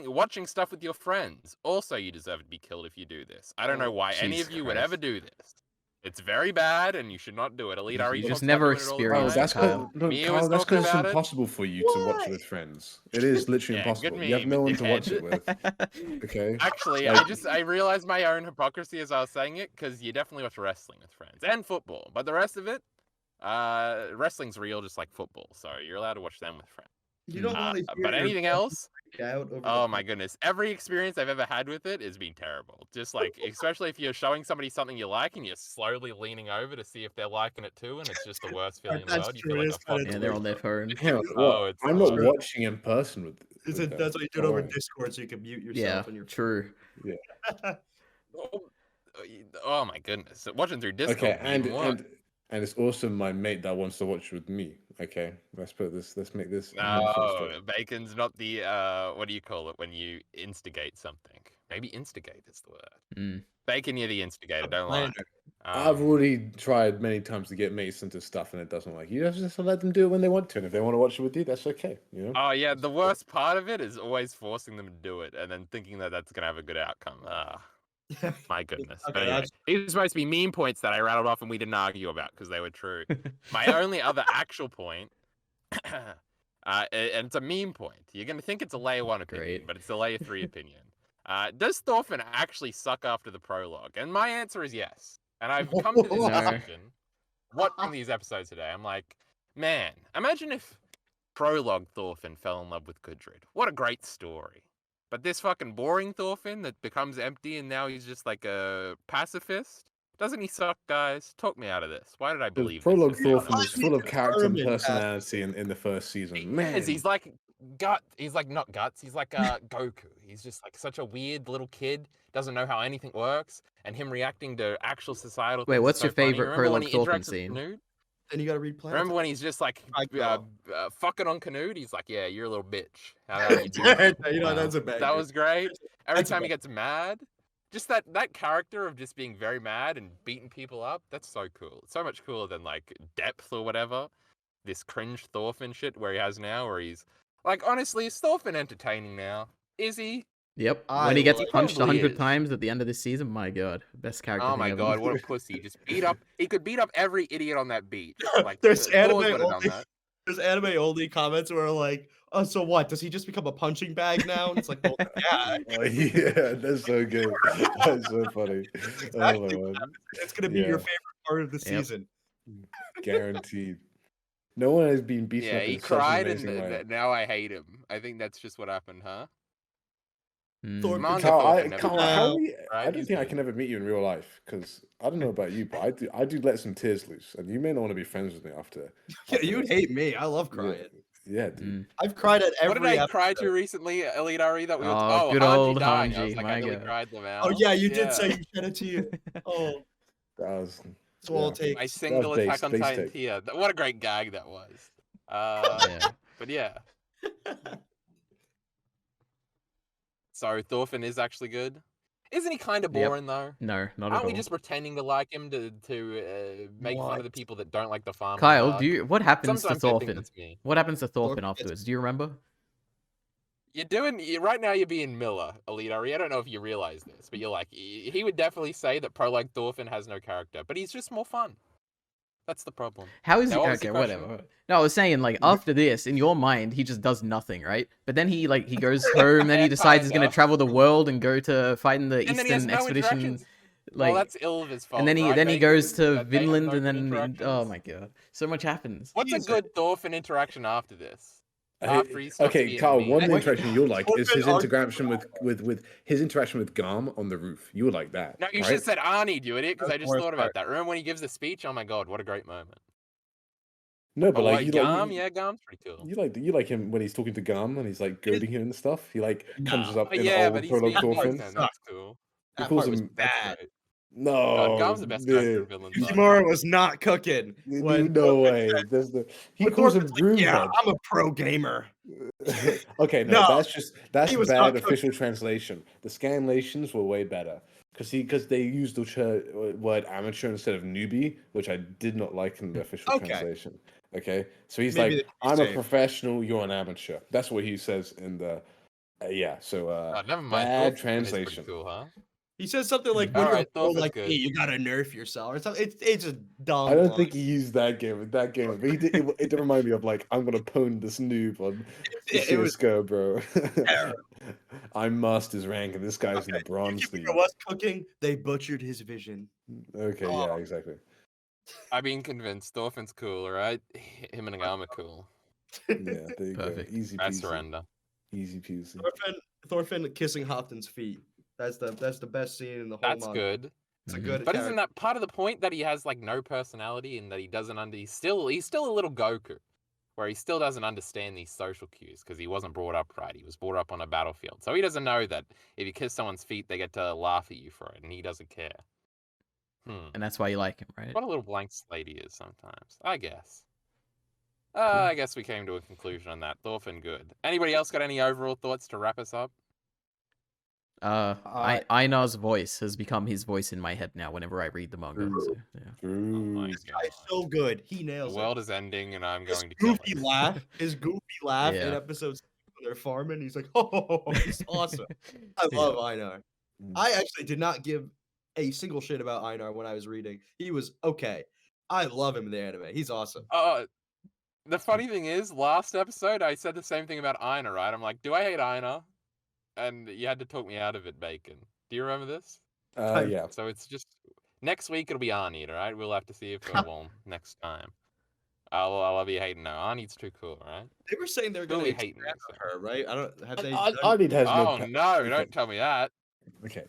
watching stuff with your friends. Also, you deserve to be killed if you do this. I don't know why any Jesus of you would ever Christ. do this. It's very bad, and you should not do it. EliteAri You just talks about never doing it all the experienced time. it, Kyle. Mia was That's talking because it's about it. impossible for you to watch with friends. It is literally Yeah, good impossible. You have no meme, one to watch dickhead. it with. Okay. Actually, Like- I realized my own hypocrisy as I was saying it, because you definitely watch wrestling with friends and football, but the rest of it, wrestling's real, just like football. So you're allowed to watch them with friends. You don't want to. But anything else? Out over Oh the my goodness! Every experience I've ever had with it has been terrible. Just like, especially if you're showing somebody something you like and you're slowly leaning over to see if they're liking it too, and it's just the worst feeling in the That's world. You true, feel it like is a kinda fucking Yeah, they're on their loser. phone. Yeah, Oh, it's I'm not true. watching in person with. That's with what you do it don't over worry. Discord so you can mute Yeah, yourself and your. true. Oh my goodness! Watching through Discord. Okay, would be even worse. and it's also my mate that wants to watch with me. Okay, let's make this. a No, friendship story. bacon's not the what do you call it when you instigate something? Maybe instigate is the word. Mm. Bacon, you're the instigator. Don't lie. I've already tried many times to get mates into stuff, and it doesn't like. You just let them do it when they want to, and if they want to watch it with you, that's okay. You know. Oh yeah, the worst part of it is always forcing them to do it, and then thinking that that's gonna have a good outcome. My goodness. Okay, But anyway, these are supposed to be meme points that I rattled off and we didn't argue about because they were true. My only other actual point, and it's a meme point. You're gonna think it's a layer 1 opinion, Great. but it's a layer 3 opinion. Does Thorfinn actually suck after the prologue? And my answer is yes. And I've come to this No. conclusion watching these episodes today. I'm like, man, imagine if prologue Thorfinn fell in love with Gudrid. What a great story. But this fucking boring Thorfinn that becomes empty and now he's just like a pacifist. Doesn't he suck, guys? Talk me out of this. Why did I The believe prologue this? Thorfinn was full of character and Determined personality in the first season. Man, He's like He's like not guts. He's like Goku. He's just like such a weird little kid. Doesn't know how anything works, and him reacting to actual societal. Wait, things is what's so your funny. favorite Remember when prologue he Thorfinn interacts with scene? Canute? Then you gotta read Planet. Remember when he's just like I know. fucking on Canute? He's like, yeah, you're a little bitch. How you do that? You know, Wow. that's a bad. That was great. Every That's a time he bad- gets mad, just that character of just being very mad and beating people up, that's so cool. It's so much cooler than like Depth or whatever. This cringe Thorfinn shit where he has now, where he's like, honestly, is Thorfinn entertaining now? Is he? Yep. I When he gets like- punched Probably 100 is. times at the end of this season, my god, best character. Oh thing my ever. god, what a pussy. Just beat up. He could beat up every idiot on that beach. Like, There's Thor anime would have done only- that. There's anime only comments where like, oh, so what? Does he just become a punching bag now? And it's like, well, yeah, Oh, yeah, that's so good. That's so funny. Oh my exactly. god. It's gonna be Yeah. your favorite part of the Yep. season. Guaranteed. No one has been beaten Yeah, up he in such an cried, and amazing way. now I hate him. I think that's just what happened, huh? Mm. Manga Carl, Thorfinn never Carl, cried, how we? I right? don't He's think I good. can ever meet you in real life because I don't know about you, but I do let some tears loose, and you may not want to be friends with me after. Yeah, you would this. hate me. I love Yeah, crying. yeah, dude. Mm. I've cried at What did every I cry episode. to recently, EliteAri? That we were Oh, good Hanji old dying. I was Hanji, like, I my nearly God. cried them out. Oh yeah, you did Yeah. say you shed a tear. Oh, That was that's all it yeah. My takes. single base- Attack on base Titan take. tear. What a great gag that was. Yeah. But yeah. So Thorfinn is actually good. Isn't he kind of Yep. boring though? No, not Aren't at we all. just pretending to like him to make fun of the people that don't like the farming? Kyle, arc? what happens to Sometimes I think Thorfinn? that's me. What happens to Thorfinn Thorfinn gets- afterwards? Do you remember? Right now. You're being Miller, EliteAri. I don't know if you realize this, but you're like he would definitely say that Prologue Thorfinn has no character, but he's just more fun. That's the problem. How is Now, he? what was the Okay, question? whatever. No, I was saying like after this, in your mind, he just does nothing, right? But then he goes home, then he Yeah, decides he's gonna kinda. travel the world and go to fight in the And then he has Eastern no expedition. interactions. Like, Well, that's Ilva's fault, and then he right, goes Bacon? to That they have Vinland, no and good then oh interactions? my God, so much happens. What's a Jesus. good Thorfinn interaction after this? After he stops Okay, being Carl. mean. One What- interaction you'll like is his Thorfinn interaction with his interaction with Garm on the roof. You will like that. No, you right? should have said Arnie, you idiot, because I That's the just worst thought about part. that. Remember when he gives the speech? Oh my god, what a great moment. No, but But like what, you Garm? like Yeah, Garm's pretty cool. you like him when he's talking to Garm and he's like goading him and stuff. He like conjures up Oh, an yeah, but old he's Prologue being Thorfinn. Thorfinn. That's cool. He That calls part was him. That's bad. great. No, Garm's the best character in Vinland Saga. Hijimura was not cooking. When no Thorfinn way. said- There's he when calls him Thorfinn's like, yeah, Broomhead. I'm a pro gamer. Okay, no, No, that's he was bad not official translation. The scanlations were way better because they used the word amateur instead of newbie, which I did not like in the official Okay. translation. Okay, so he's Maybe like, they "I'm a say- professional, you're an amateur." That's what he says in the. Yeah, so Oh, never mind. bad Thorfinn is pretty translation. cool, huh? He says something like, when you're Alright, a pro Thorfinn's like good. me, you gotta nerf yourself or something. It's just dumb. I don't think he used that game, but he did. It did remind me of like, I'm gonna pwn this noob on the It was CS:GO, bro. terrible. I'm master's rank, and this guy's in the bronze league. Hijimura was cooking. They butchered his vision. Okay, Oh. yeah, exactly. I've been convinced. Thorfinn's cool, alright? Him and Garm are cool. Yeah, there you Perfect. go. Easy I peasy. surrender. Easy peasy. Thorfinn kissing Hofton's feet. That's the best scene in the whole That's manga. good. It's a Mhm. good But character. isn't that part of the point that he has like no personality and that he doesn't he's still a little Goku, where he still doesn't understand these social cues because he wasn't brought up right. He was brought up on a battlefield, so he doesn't know that if you kiss someone's feet, they get to laugh at you for it, and he doesn't care. And that's why you like him, right? What a little blank slate he is sometimes, I guess. Cool. I guess we came to a conclusion on that. Thorfinn good. Anybody else got any overall thoughts to wrap us up? Einar's voice has become his voice in my head now whenever I read the manga. So, yeah. Oh my True. This guy's so good. He The nails world is ending, and I'm it. His going to kill goofy it. laugh. His goofy laugh in Yeah. episode 6 when they're farming. He's like, oh, he's awesome. I Yeah. love Einar. Mm. I actually did not give a single shit about Einar when I was reading. He was okay. I love him in the anime. He's awesome. The funny thing is, last episode I said the same thing about Einar, right? I'm like, do I hate Einar? And you had to talk me out of it, Bacon. Do you remember this? Yeah. So it's just next week it'll be Arnie, all right? We'll have to see if next time. I'll be hating now. Arnie's too cool, right? They were saying they're going Really to hating expand this on her, right? I don't have they. Arnie has Oh no. no! okay. Don't tell me that. Okay,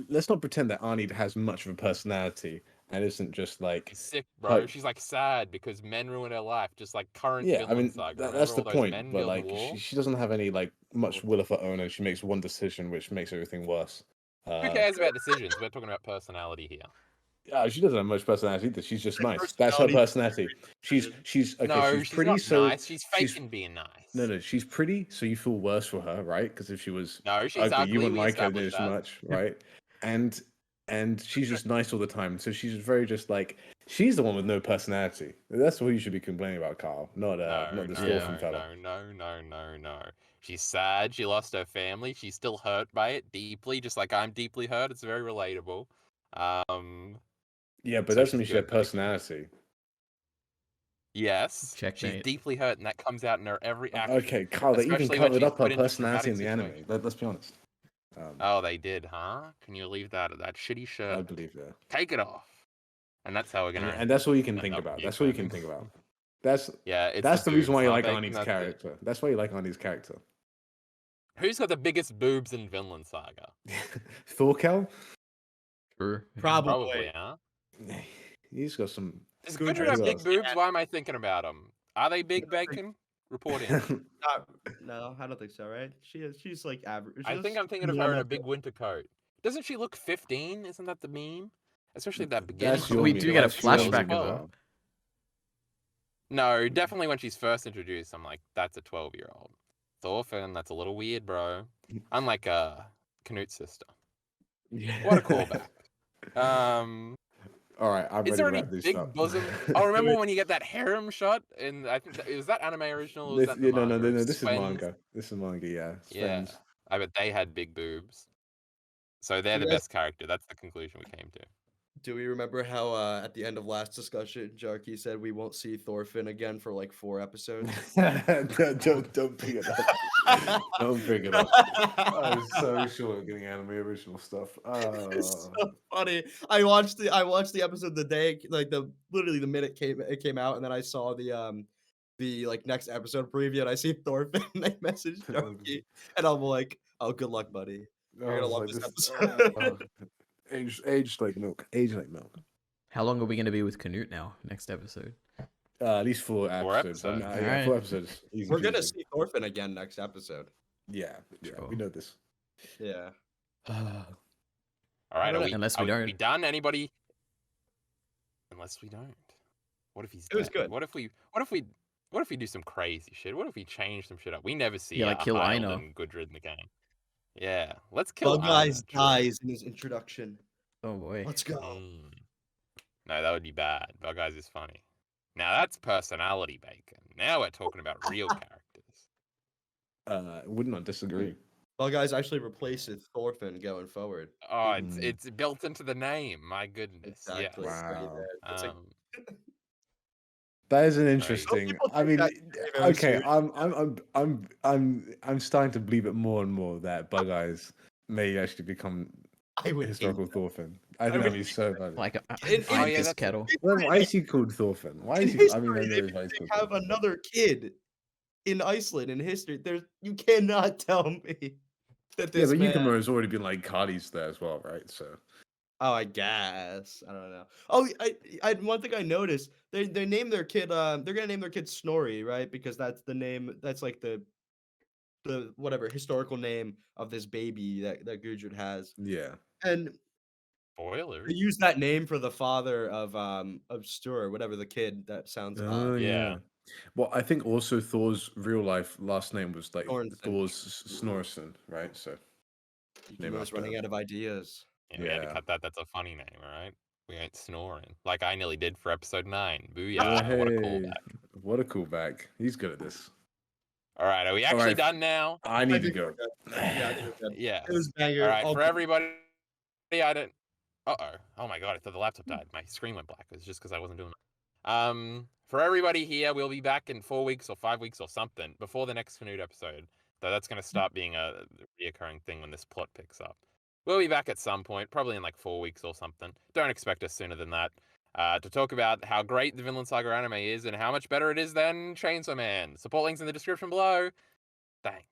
let's not pretend that Arnie has much of a personality and isn't just like. She's sick, bro. Like- She's like sad because men ruin her life, just like current Yeah, I Vinland mean Saga. that's Remember the all those point. men But building like, the wall? she doesn't have any like much will of her own, and she makes one decision which makes everything worse. Who cares about decisions? We're talking about personality here. She doesn't have much personality either. She's just Her nice. That's her personality- personality. She's okay. No, she's pretty. not So nice. She's she's- faking being nice. no, she's pretty. So you feel worse for her, right? Because if she was No, she's ugly, ugly. you wouldn't We like her established as that. much, right? And she's just nice all the time. So she's very just like she's the one with no personality. That's what you should be complaining about, Carl. Not this Thorfinn fella. No. She's sad. She lost her family. She's still hurt by it deeply, just like I'm deeply hurt. It's very relatable. Yeah, but So that doesn't she's mean she had good, Bacon. personality. Yes, she's Checkmate. deeply hurt, and that comes out in her every action. Okay, Carl, they even Especially when covered she's up her put into personality in the traumatic anime. situations. Let's be honest. Oh, they did, huh? Can you leave that shitty I shirt? believe that. Take it off. And that's how we're gonna. And that's what you can end think up about. That's what you can reoccurring. think about. That's Yeah, it's that's the reason why you boobs, like huh, Bacon? Arnie's That's it. character. That's why you like Arnie's character. Who's got the biggest boobs in Vinland Saga? Thorkel? True. Probably, huh? He's got some Does good Gudrun have big results. boobs? Why am I thinking about them? Are they big, Bacon? Report in. No, I don't think so. Right? She's like average. I think I'm thinking of her in a big winter coat. Doesn't she look 15? Isn't that the meme? Especially at that beginning. That's your We meme. do get a That's your flashback meme of as her. well. No, definitely when she's first introduced, I'm like, that's a 12-year-old. Thorfinn, that's a little weird, bro. Unlike Knut's sister. What a callback. All right, I'm Is ready there to any wrap this big up. bosom? I remember when you get that harem shot, and I think is that anime original or was that the No, manga? this is Sven's? manga. This is manga, yeah. Yeah, Sven's. I bet they had big boobs. So they're the Yes. best character. That's the conclusion we came to. Do we remember how at the end of last discussion, Jarkey said we won't see Thorfinn again for like 4 episodes? don't bring it up. Don't bring it up. I was so sure of getting anime original stuff. It's so funny. I watched the episode the day literally the minute it came out, and then I saw the like next episode preview, and I see Thorfinn and I messaged Jarkey, and I'm like, oh, good luck, buddy. You're gonna love this episode. Aged like milk. Aged like milk. How long are we going to be with Canute now? Next episode. At least 4 4 episodes. episodes. Yeah, Alright. 4 episodes. Easy We're gonna peasy. see Thorfinn again next episode. Yeah, Sure. we know this. Yeah. All right, Unless we don't. we done? Anybody? Unless we don't. What if he's It was dead? good. What if we do some crazy shit? What if we change some shit up? We never see Yeah, like kill Hyland Einar. and Gudrun in the game. Yeah, let's kill Bug Einar, Eyes true. dies in his introduction. Oh boy. Let's go. Mm. No, that would be bad. Bug Eyes is funny. Now that's personality, Bacon. Now we're talking about real characters. Would not disagree. Bug Eyes actually replaces Thorfinn going forward. Oh, it's built into the name. My goodness. Exactly. Yes. Wow. It's like, That is an Right. interesting. people I take mean, that very okay, seriously. I'm starting to believe it more and more that Bug Eyes may actually become I would historical hate that. Thorfinn. I think would that'd be so funny. Like In- I in this his- kettle. Why is he called Thorfinn? Why In is he? I history, mean, I know they why he's called have Thorfinn. another kid in Iceland in history. You cannot tell me that Yeah, this but man. Yukimura has already been like Kali's there as well, right? So Oh, I guess. I don't know. Oh, I one thing I noticed, they named their kid they're gonna name their kid Snorri, right? Because that's the name, that's like the whatever historical name of this baby that Gudrun has. yeah, And Spoilers. they use that name for the father of Stur, whatever the kid that sounds oh yeah. yeah. Well, I think also Thor's real life last name was like Thornton. Thor's Snorrison, right? So name Yukimura's after running him. out of ideas. Yeah, we had to Yeah. cut that. That's a funny name, all right? We ain't snoring. Like I nearly did for episode 9. Oh, Booyah. What a hey, callback. what a callback. He's good at this. All right, are we actually right. done now? I need to think go. we're good. Yeah, I think we're good. Yeah. It was banger. All right, All for good. everybody, I didn't. Oh my god! I thought the laptop died. My screen went black. It was just because I wasn't doing it. For everybody here, we'll be back in 4 weeks or 5 weeks or something before the next Canute episode. Though that's going to start being a reoccurring thing when this plot picks up. We'll be back at some point, probably in like 4 weeks or something. Don't expect us sooner than that. To talk about how great the Vinland Saga anime is and how much better it is than Chainsaw Man. Support links in the description below. Thanks.